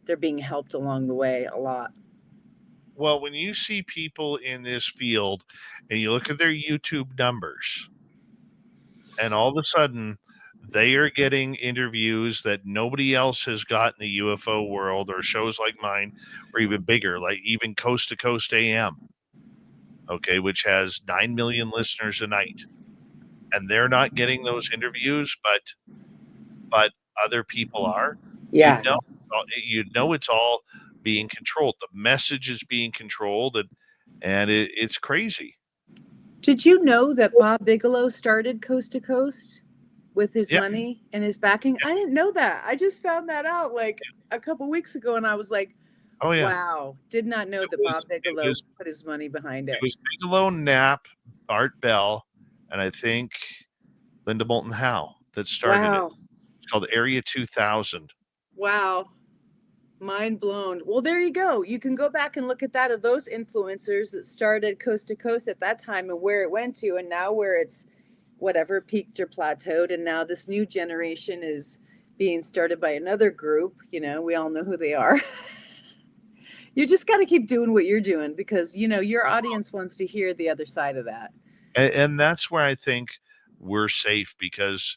they're being helped along the way a lot. Well, when you see people in this field and you look at their YouTube numbers, and all of a sudden they are getting interviews that nobody else has got in the UFO world, or shows like mine, or even bigger, like even Coast to Coast AM, okay, which has 9 million listeners a night, and they're not getting those interviews, but other people are. Yeah. It's all being controlled. The message is being controlled, and it's crazy. Did you know that Bob Bigelow started Coast to Coast with his money and his backing? I didn't know that. I just found that out like a couple weeks ago, and I was like, oh yeah, wow, did not know that Bob Bigelow put his money behind it. It was Bigelow, Knapp, Art Bell, and I think Linda Moulton Howe that started it. It's called Area 2000. Wow. Mind blown. Well, there you go. You can go back and look at that of those influencers that started Coast to Coast at that time and where it went to, and now where it's whatever peaked or plateaued, and now this new generation is being started by another group. We all know who they are. You just got to keep doing what you're doing because your audience wants to hear the other side of that. And that's where I think we're safe, because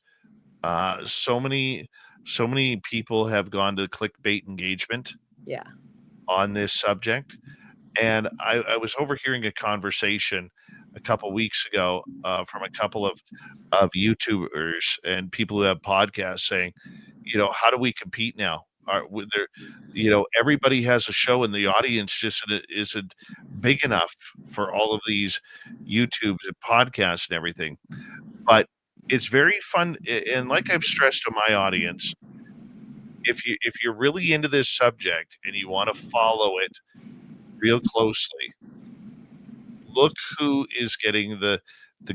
so many people have gone to clickbait engagement on this subject. And I was overhearing a conversation a couple weeks ago from a couple of YouTubers and people who have podcasts saying, how do we compete now? Everybody has a show and the audience just isn't big enough for all of these YouTubes and podcasts and everything. But it's very fun. And like I've stressed to my audience, if you're really into this subject and you want to follow it real closely, look who is getting the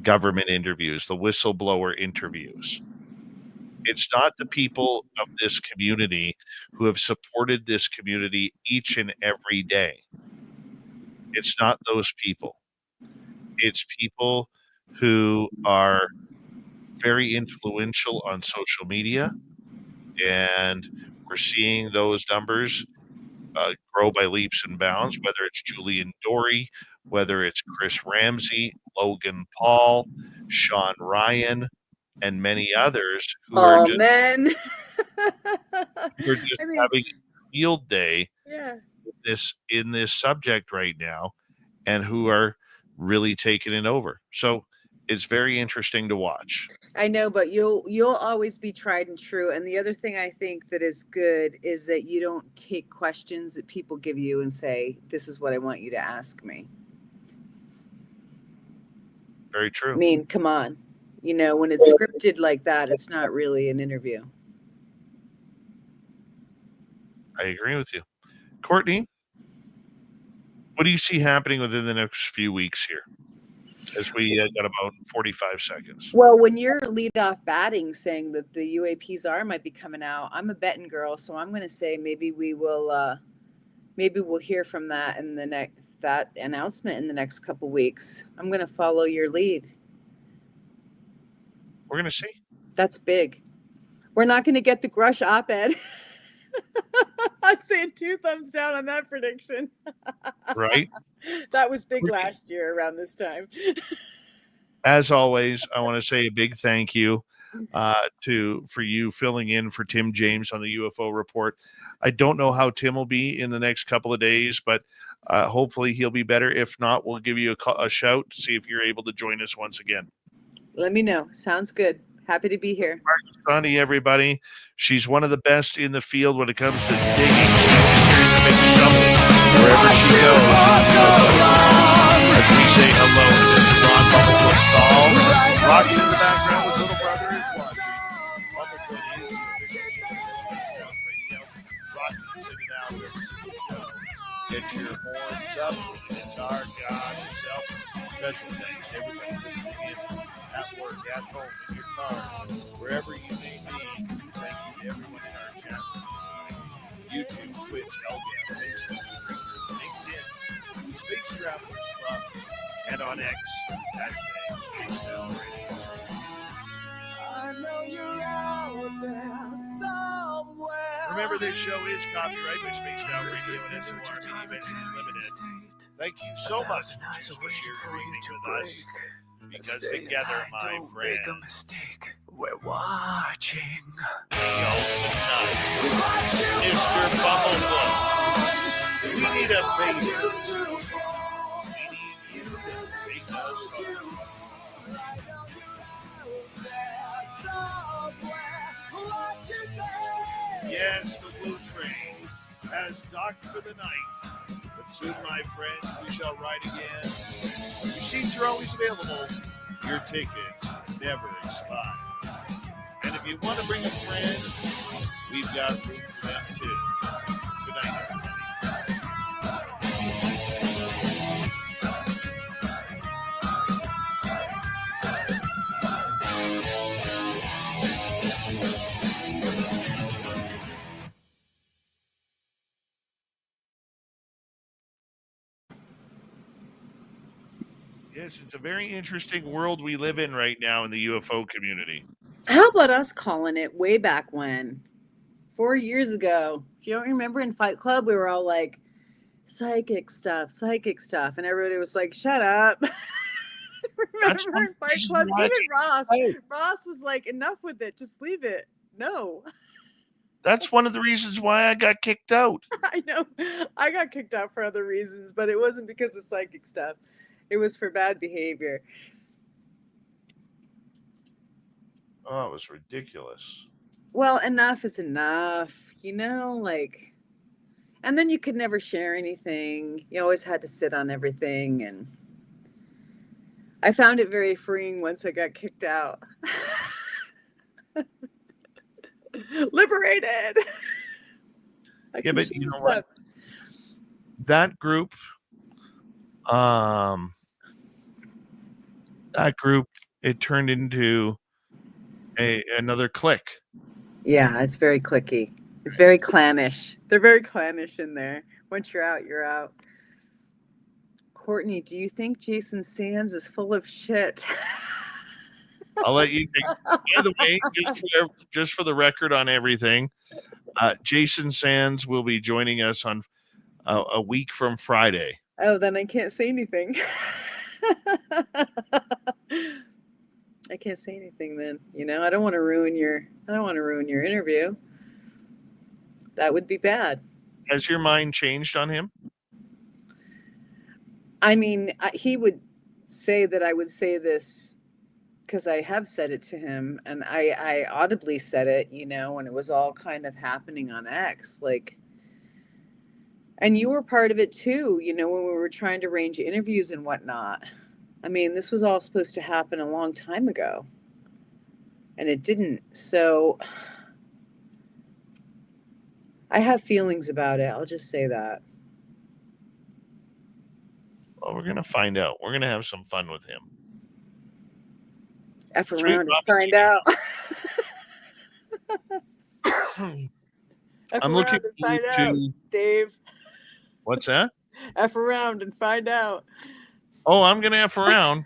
government interviews, the whistleblower interviews. It's not the people of this community who have supported this community each and every day. It's not those people. It's people who are very influential on social media, and we're seeing those numbers grow by leaps and bounds, whether it's Julian Dory, whether it's Chris Ramsey, Logan Paul, Sean Ryan, and many others who are just men. having a field day Yeah. in this subject right now, and who are really taking it over. So it's very interesting to watch. I know, but you'll always be tried and true. And the other thing I think that is good is that you don't take questions that people give you and say, "This is what I want you to ask me." Very true. I mean, come on. When it's scripted like that, it's not really an interview. I agree with you. Courtney, what do you see happening within the next few weeks here? As we got about 45 seconds. Well, when you're lead off batting saying that the UAP Zar might be coming out, I'm a betting girl, so I'm going to say maybe we'll hear from that in that announcement in the next couple weeks. I'm going to follow your lead. We're going to see. That's big. We're not going to get the Grush op-ed. I'm saying 2 thumbs down on that prediction. Right. That was big last year around this time. As always, I want to say a big thank you for you filling in for Tim James on the UFO Report. I don't know how Tim will be in the next couple of days, but hopefully he'll be better. If not, we'll give you a shout to see if you're able to join us once again. Let me know. Sounds good. Happy to be here. Sonny, everybody. She's one of the best in the field when it comes to digging. She always carries a big shovel wherever she goes. As we say hello to Mr. Ron Bumblefoot Thal. Rocking in the background with Little Brother is watching. Bumblefoot is the official music of radio. Rocking singing out every single show. Get your horns up. The guitar god himself. Special thanks to everybody listening in at work, at home, in your cars, wherever you may be. Thank you to everyone in our chat rooms, YouTube, Twitch, LGAM, Facebook, Streamer, LinkedIn, Space Travelers Club, and on X, hashtag Space Radio. I know you're out there somewhere. Remember, this show is copyrighted by Space Radio and SMR Media Ventures Limited. Thank you so much for sharing with us. Because together, my friend, make a mistake. We're watching. Mr. Bumblefoot, we need a favor. We need you to take us home. Yes, the Blue Train has docked for the night. But soon, my friends, we shall ride again. Your seats are always available. Your tickets never expire. And if you want to bring a friend, we've got room for them too. Good night, everybody. Yes, it's a very interesting world we live in right now in the UFO community. How about us calling it way back when? 4 years ago. You don't remember in Fight Club, we were all like, psychic stuff. And everybody was like, shut up. Remember in Fight Club? Even Ross. Ross was like, enough with it. Just leave it. No. That's one of the reasons why I got kicked out. I know. I got kicked out for other reasons, but it wasn't because of psychic stuff. It was for bad behavior. Oh, it was ridiculous. Well, enough is enough, like, and then you could never share anything. You always had to sit on everything. And I found it very freeing once I got kicked out. Liberated. Yeah, but you know what? That group, it turned into another clique. Yeah, it's very cliquey. It's very clannish. They're very clannish in there. Once you're out, you're out. Courtney, do you think Jason Sands is full of shit? I'll let you take. By the way, just for the record on everything, Jason Sands will be joining us on a week from Friday. Oh, then I can't say anything. I can't say anything then. I don't want to ruin your interview. That would be bad. Has your mind changed on him? I mean, he would say that I would say this because I have said it to him, and I audibly said it, when it was all kind of happening on X, like, and you were part of it too, when we were trying to arrange interviews and whatnot. I mean, this was all supposed to happen a long time ago, and it didn't. So I have feelings about it. I'll just say that. Well, we're going to find out. We're going to have some fun with him. F around and find out. I'm looking and find out, Dave. What's that? F around and find out. Oh, I'm going to F around.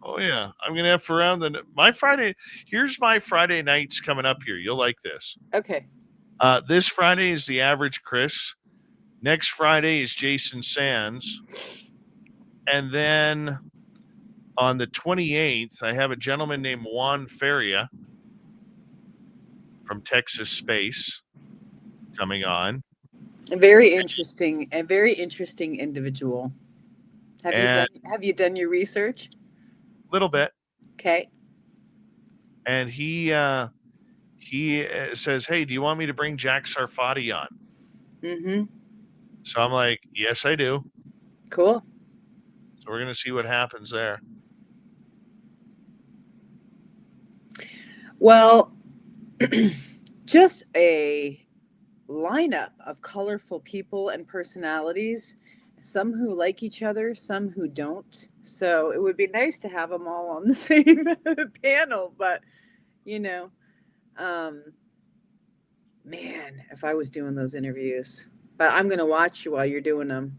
Oh, yeah. I'm going to F around. Here's my Friday nights coming up here. You'll like this. Okay. This Friday is the Average Chris. Next Friday is Jason Sands. And then on the 28th, I have a gentleman named Juan Feria from Texas Space coming on. A very interesting individual. Have you done your research? A little bit. Okay. And he says, "Hey, do you want me to bring Jack Sarfati on?" Mm-hmm. So I'm like, "Yes, I do." Cool. So we're gonna see what happens there. Well, just a lineup of colorful people and personalities, some who like each other, some who don't. So it would be nice to have them all on the same panel, but man, if I was doing those interviews. But I'm going to watch you while you're doing them.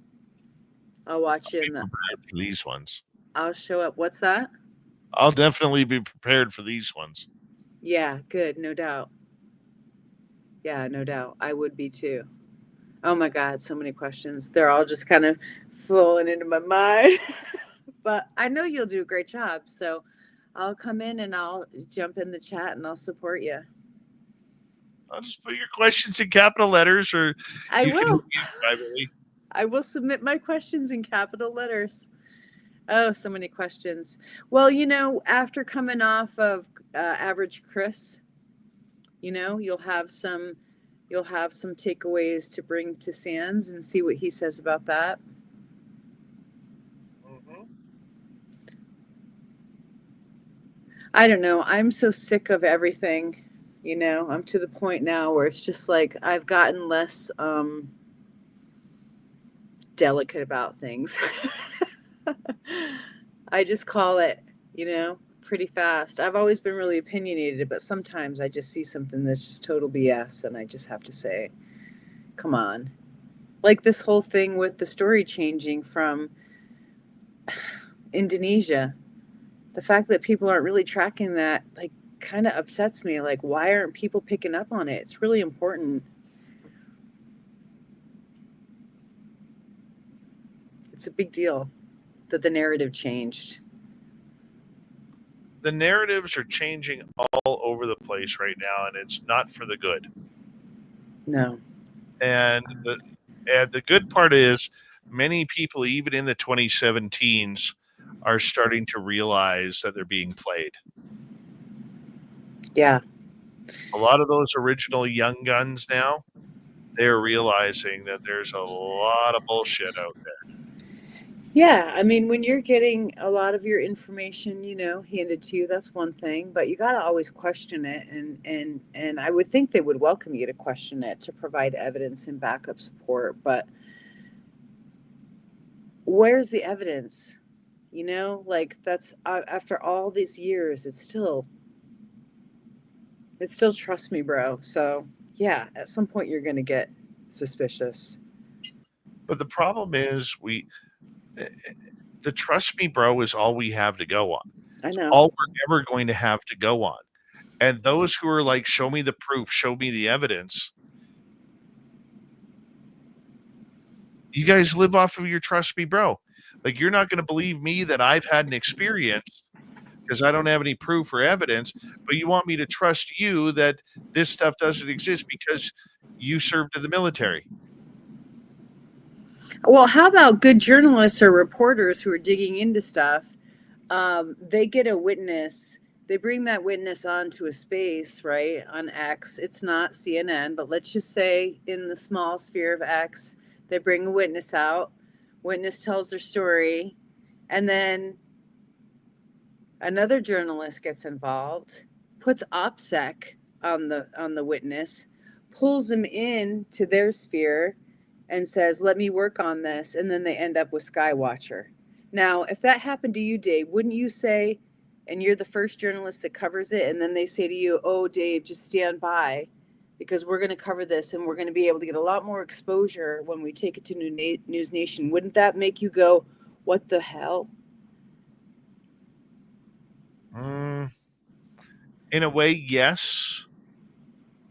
I'll watch you for these ones. I'll show up. What's that? I'll definitely be prepared for these ones. Yeah, good. No doubt. Yeah, no doubt. I would be too. Oh my God, so many questions. They're all just kind of flowing into my mind. But I know you'll do a great job. So I'll come in and I'll jump in the chat and I'll support you. I'll just put your questions in capital letters, or I will. Privately. I will submit my questions in capital letters. Oh, so many questions. Well, after coming off of Average Chris, you'll have some takeaways to bring to Sands and see what he says about that. Mm-hmm. I don't know. I'm so sick of everything. I'm to the point now where it's just like I've gotten less delicate about things. I just call it, pretty fast. I've always been really opinionated, but sometimes I just see something that's just total BS and I just have to say, come on. Like this whole thing with the story changing from Indonesia. The fact that people aren't really tracking that, like, kind of upsets me. Like, why aren't people picking up on it? It's really important. It's a big deal that the narrative changed. The narratives are changing all over the place right now, and it's not for the good. No. And the good part is many people, even in the 2017s, are starting to realize that they're being played. Yeah. A lot of those original young guns now, they're realizing that there's a lot of bullshit out there. Yeah, I mean, when you're getting a lot of your information, handed to you, that's one thing, but you got to always question it, and I would think they would welcome you to question it, to provide evidence and backup support, but where's the evidence? Like, that's after all these years, it's still trust me, bro. So, yeah, at some point you're going to get suspicious. But the problem is the trust me, bro, is all we have to go on. I know. All we're ever going to have to go on. And those who are like, show me the proof, show me the evidence. You guys live off of your trust me, bro. Like, you're not going to believe me that I've had an experience because I don't have any proof or evidence, but you want me to trust you that this stuff doesn't exist because you served in the military. Well, how about good journalists or reporters who are digging into stuff? They get a witness. They bring that witness onto a space, right, on X. It's not CNN, but let's just say in the small sphere of X, they bring a witness out. Witness tells their story, and then another journalist gets involved, puts OPSEC on the witness, pulls them into their sphere, and says, let me work on this. And then they end up with Skywatcher. Now, if that happened to you, Dave, wouldn't you say, and you're the first journalist that covers it, and then they say to you, oh, Dave, just stand by because we're going to cover this and we're going to be able to get a lot more exposure when we take it to News Nation. Wouldn't that make you go, what the hell? In a way, yes.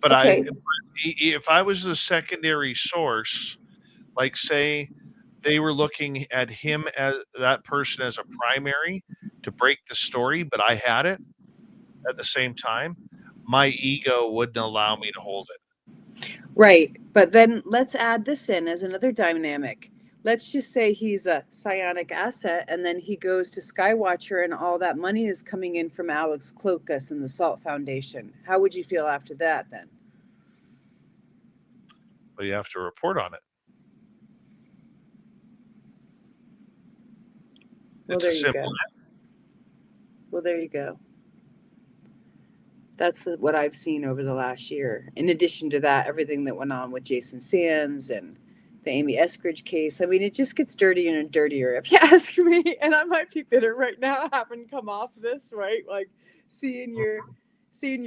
But Okay. if I was the secondary source, like say they were looking at him as that person as a primary to break the story, but I had it at the same time, my ego wouldn't allow me to hold it. Right. But then let's add this in as another dynamic. Let's just say he's a psionic asset and then he goes to Skywatcher and all that money is coming in from Alex Klokas and the Salt Foundation. How would you feel after that then? Well, you have to report on it. Well, It's there a you simple. go. Well, there you go. That's what I've seen over the last year. In addition to that, everything that went on with Jason Sands and the Amy Eskridge case. I mean, it just gets dirtier and dirtier, if you ask me. And I might be bitter right now, having come off this, right? Like seeing your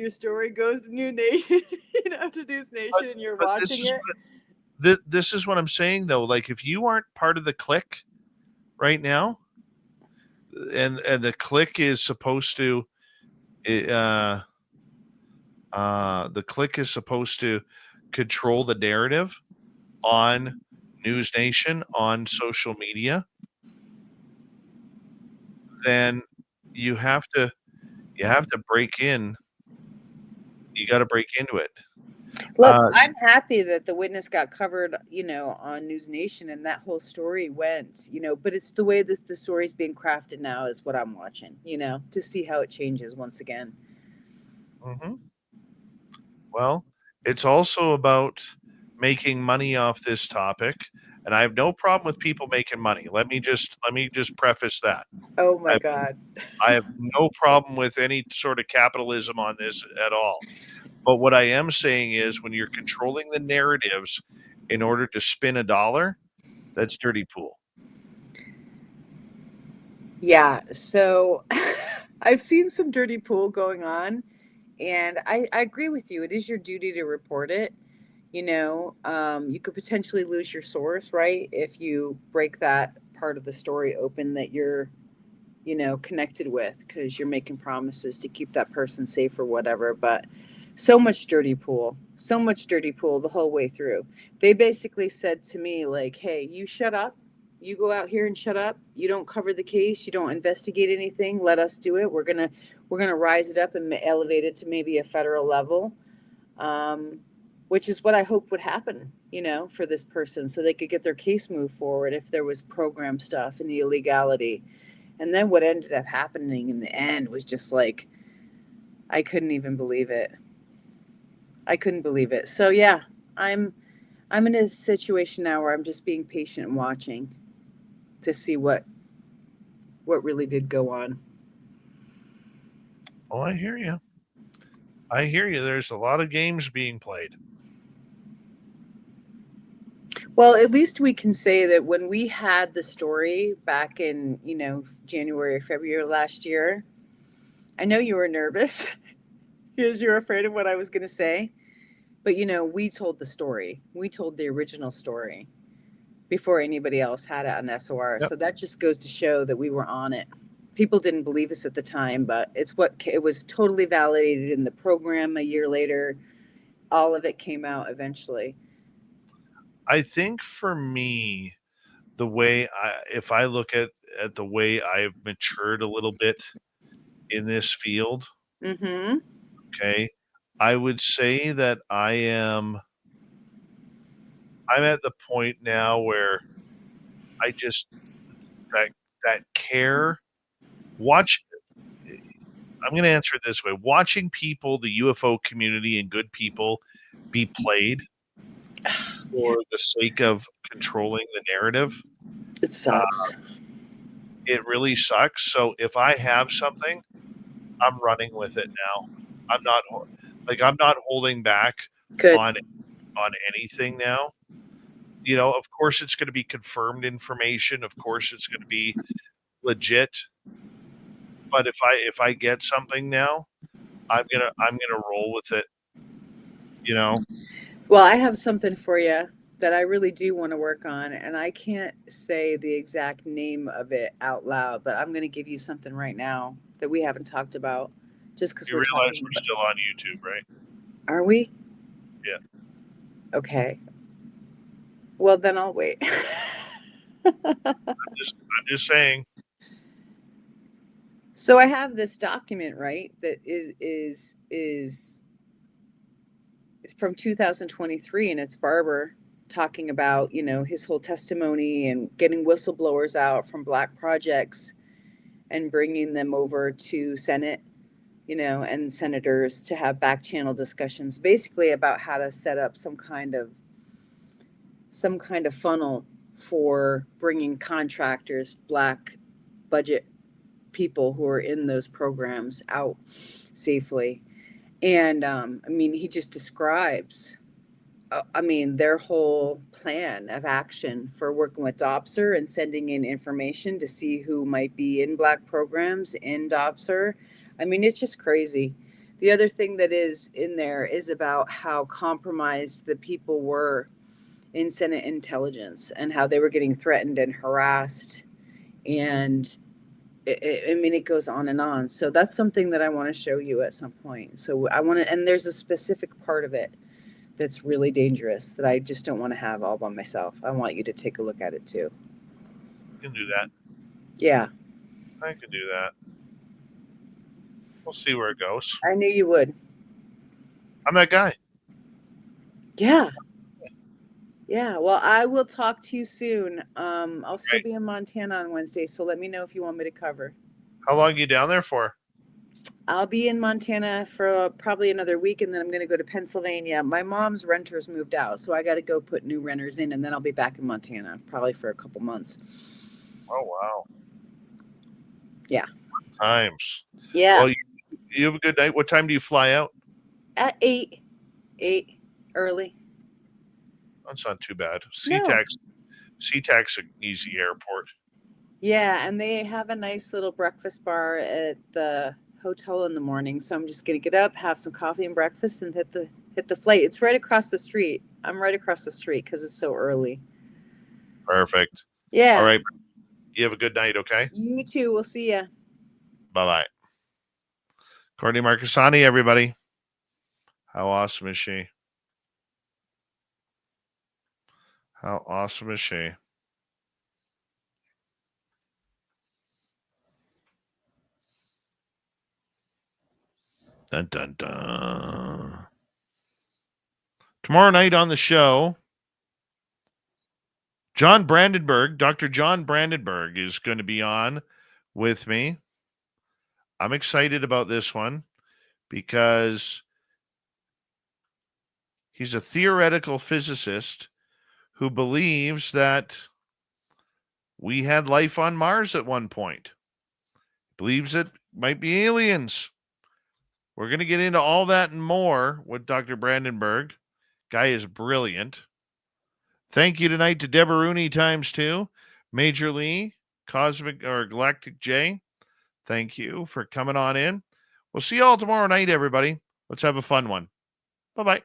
story goes to New Nation, to News Nation, and you're watching it. This is what I'm saying, though. Like, if you aren't part of the clique right now, and the clique is supposed to, the clique is supposed to control the narrative on News Nation, on social media, then you have to break in. You got to break into it. Look, I'm happy that the witness got covered, on News Nation and that whole story went, but it's the way that the story's being crafted now is what I'm watching, to see how it changes once again. Mm-hmm. Well, it's also about making money off this topic, and I have no problem with people making money. Let me just preface that. Oh my God. I have no problem with any sort of capitalism on this at all. But what I am saying is when you're controlling the narratives in order to spin a dollar, that's dirty pool. Yeah. So I've seen some dirty pool going on, and I agree with you. It is your duty to report it. You could potentially lose your source, right? If you break that part of the story open that you're, connected with, because you're making promises to keep that person safe or whatever. But so much dirty pool the whole way through. They basically said to me, like, hey, you shut up. You go out here and shut up. You don't cover the case. You don't investigate anything. Let us do it. We're gonna rise it up and elevate it to maybe a federal level, which is what I hope would happen. for this person so they could get their case moved forward if there was program stuff and the illegality. And then what ended up happening in the end was just like, I couldn't even believe it. I couldn't believe it. So yeah, I'm in a situation now where I'm just being patient and watching to see what really did go on. Oh, I hear you. I hear you. There's a lot of games being played. Well, at least we can say that when we had the story back in, January or February last year, I know you were nervous because you were afraid of what I was going to say. But, we told the story. We told the original story before anybody else had it on SOR. Yep. So that just goes to show that we were on it. People didn't believe us at the time, but it was totally validated in the program a year later. All of it came out eventually. I think for me, the way if I look at the way I've matured a little bit in this field, Mm-hmm. okay, I would say that I'm at the point now where I just that care watch. I'm going to answer it this way: watching people, the UFO community, and good people be played for the sake of controlling the narrative. It sucks. It really sucks. So if I have something, I'm running with it now. I'm not holding back Good. on anything now. Of course it's going to be confirmed information. Of course it's going to be legit. But if I get something now, I'm gonna roll with it. Well, I have something for you that I really do want to work on, and I can't say the exact name of it out loud, but I'm going to give you something right now that we haven't talked about, just because You we're realize talking. we're still on YouTube, right? Are we? Yeah. Okay. Well, then I'll wait. I'm just saying. So I have this document, right, that is from 2023, and it's Barber talking about, his whole testimony and getting whistleblowers out from Black projects and bringing them over to Senate, and senators to have back channel discussions, basically about how to set up some kind of funnel for bringing contractors, Black budget people who are in those programs out safely. And he just describes their whole plan of action for working with DOPSR and sending in information to see who might be in Black programs in DOPSR. It's just crazy. The other thing that is in there is about how compromised the people were in Senate intelligence and how they were getting threatened and harassed. And it goes on and on. So that's something that I want to show you at some point. So I want to, and there's a specific part of it that's really dangerous that I just don't want to have all by myself. I want you to take a look at it too. You can do that. Yeah. I can do that. We'll see where it goes. I knew you would. I'm that guy. Yeah. Yeah. Well, I will talk to you soon. I'll still be in Montana on Wednesday, so let me know if you want me to cover. How long are you down there for? I'll be in Montana for probably another week, and then I'm going to go to Pennsylvania. My mom's renters moved out, so I got to go put new renters in, and then I'll be back in Montana probably for a couple months. Oh, wow. Yeah. Times. Yeah. Well, you have a good night. What time do you fly out? At 8 early. That's not too bad. SeaTac's an easy airport. Yeah, and they have a nice little breakfast bar at the hotel in the morning. So I'm just gonna get up, have some coffee and breakfast, and hit the flight. It's right across the street. I'm right across the street because it's so early. Perfect. Yeah. All right. You have a good night, okay? You too. We'll see ya. Bye-bye. Courtney Marcassani, everybody. How awesome is she? How awesome is she? Dun, dun, dun. Tomorrow night on the show, John Brandenburg, Dr. John Brandenburg is going to be on with me. I'm excited about this one because he's a theoretical physicist who believes that we had life on Mars at one point. Believes it might be aliens. We're going to get into all that and more with Dr. Brandenburg. Guy is brilliant. Thank you tonight to Deborah Rooney ×2, Major Lee, Cosmic or Galactic J. Thank you for coming on in. We'll see you all tomorrow night, everybody. Let's have a fun one. Bye-bye.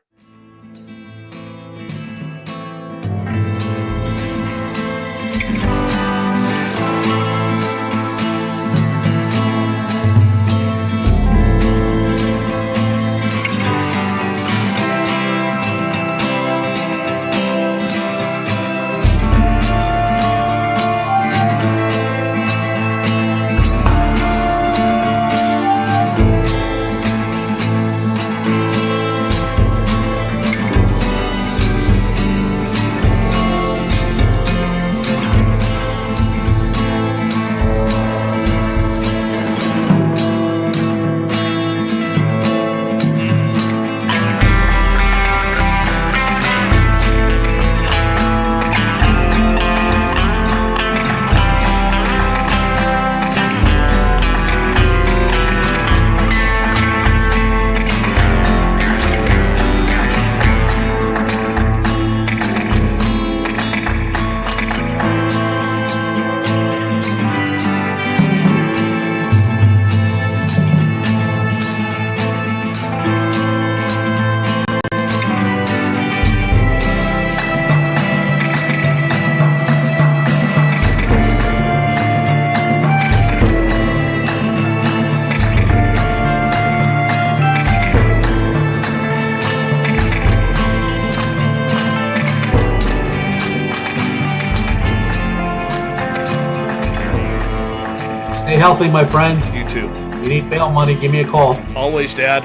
Stay healthy, my friend. You too. If you need bail money, give me a call. Always, Dad.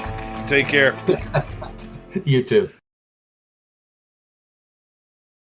Take care. You too.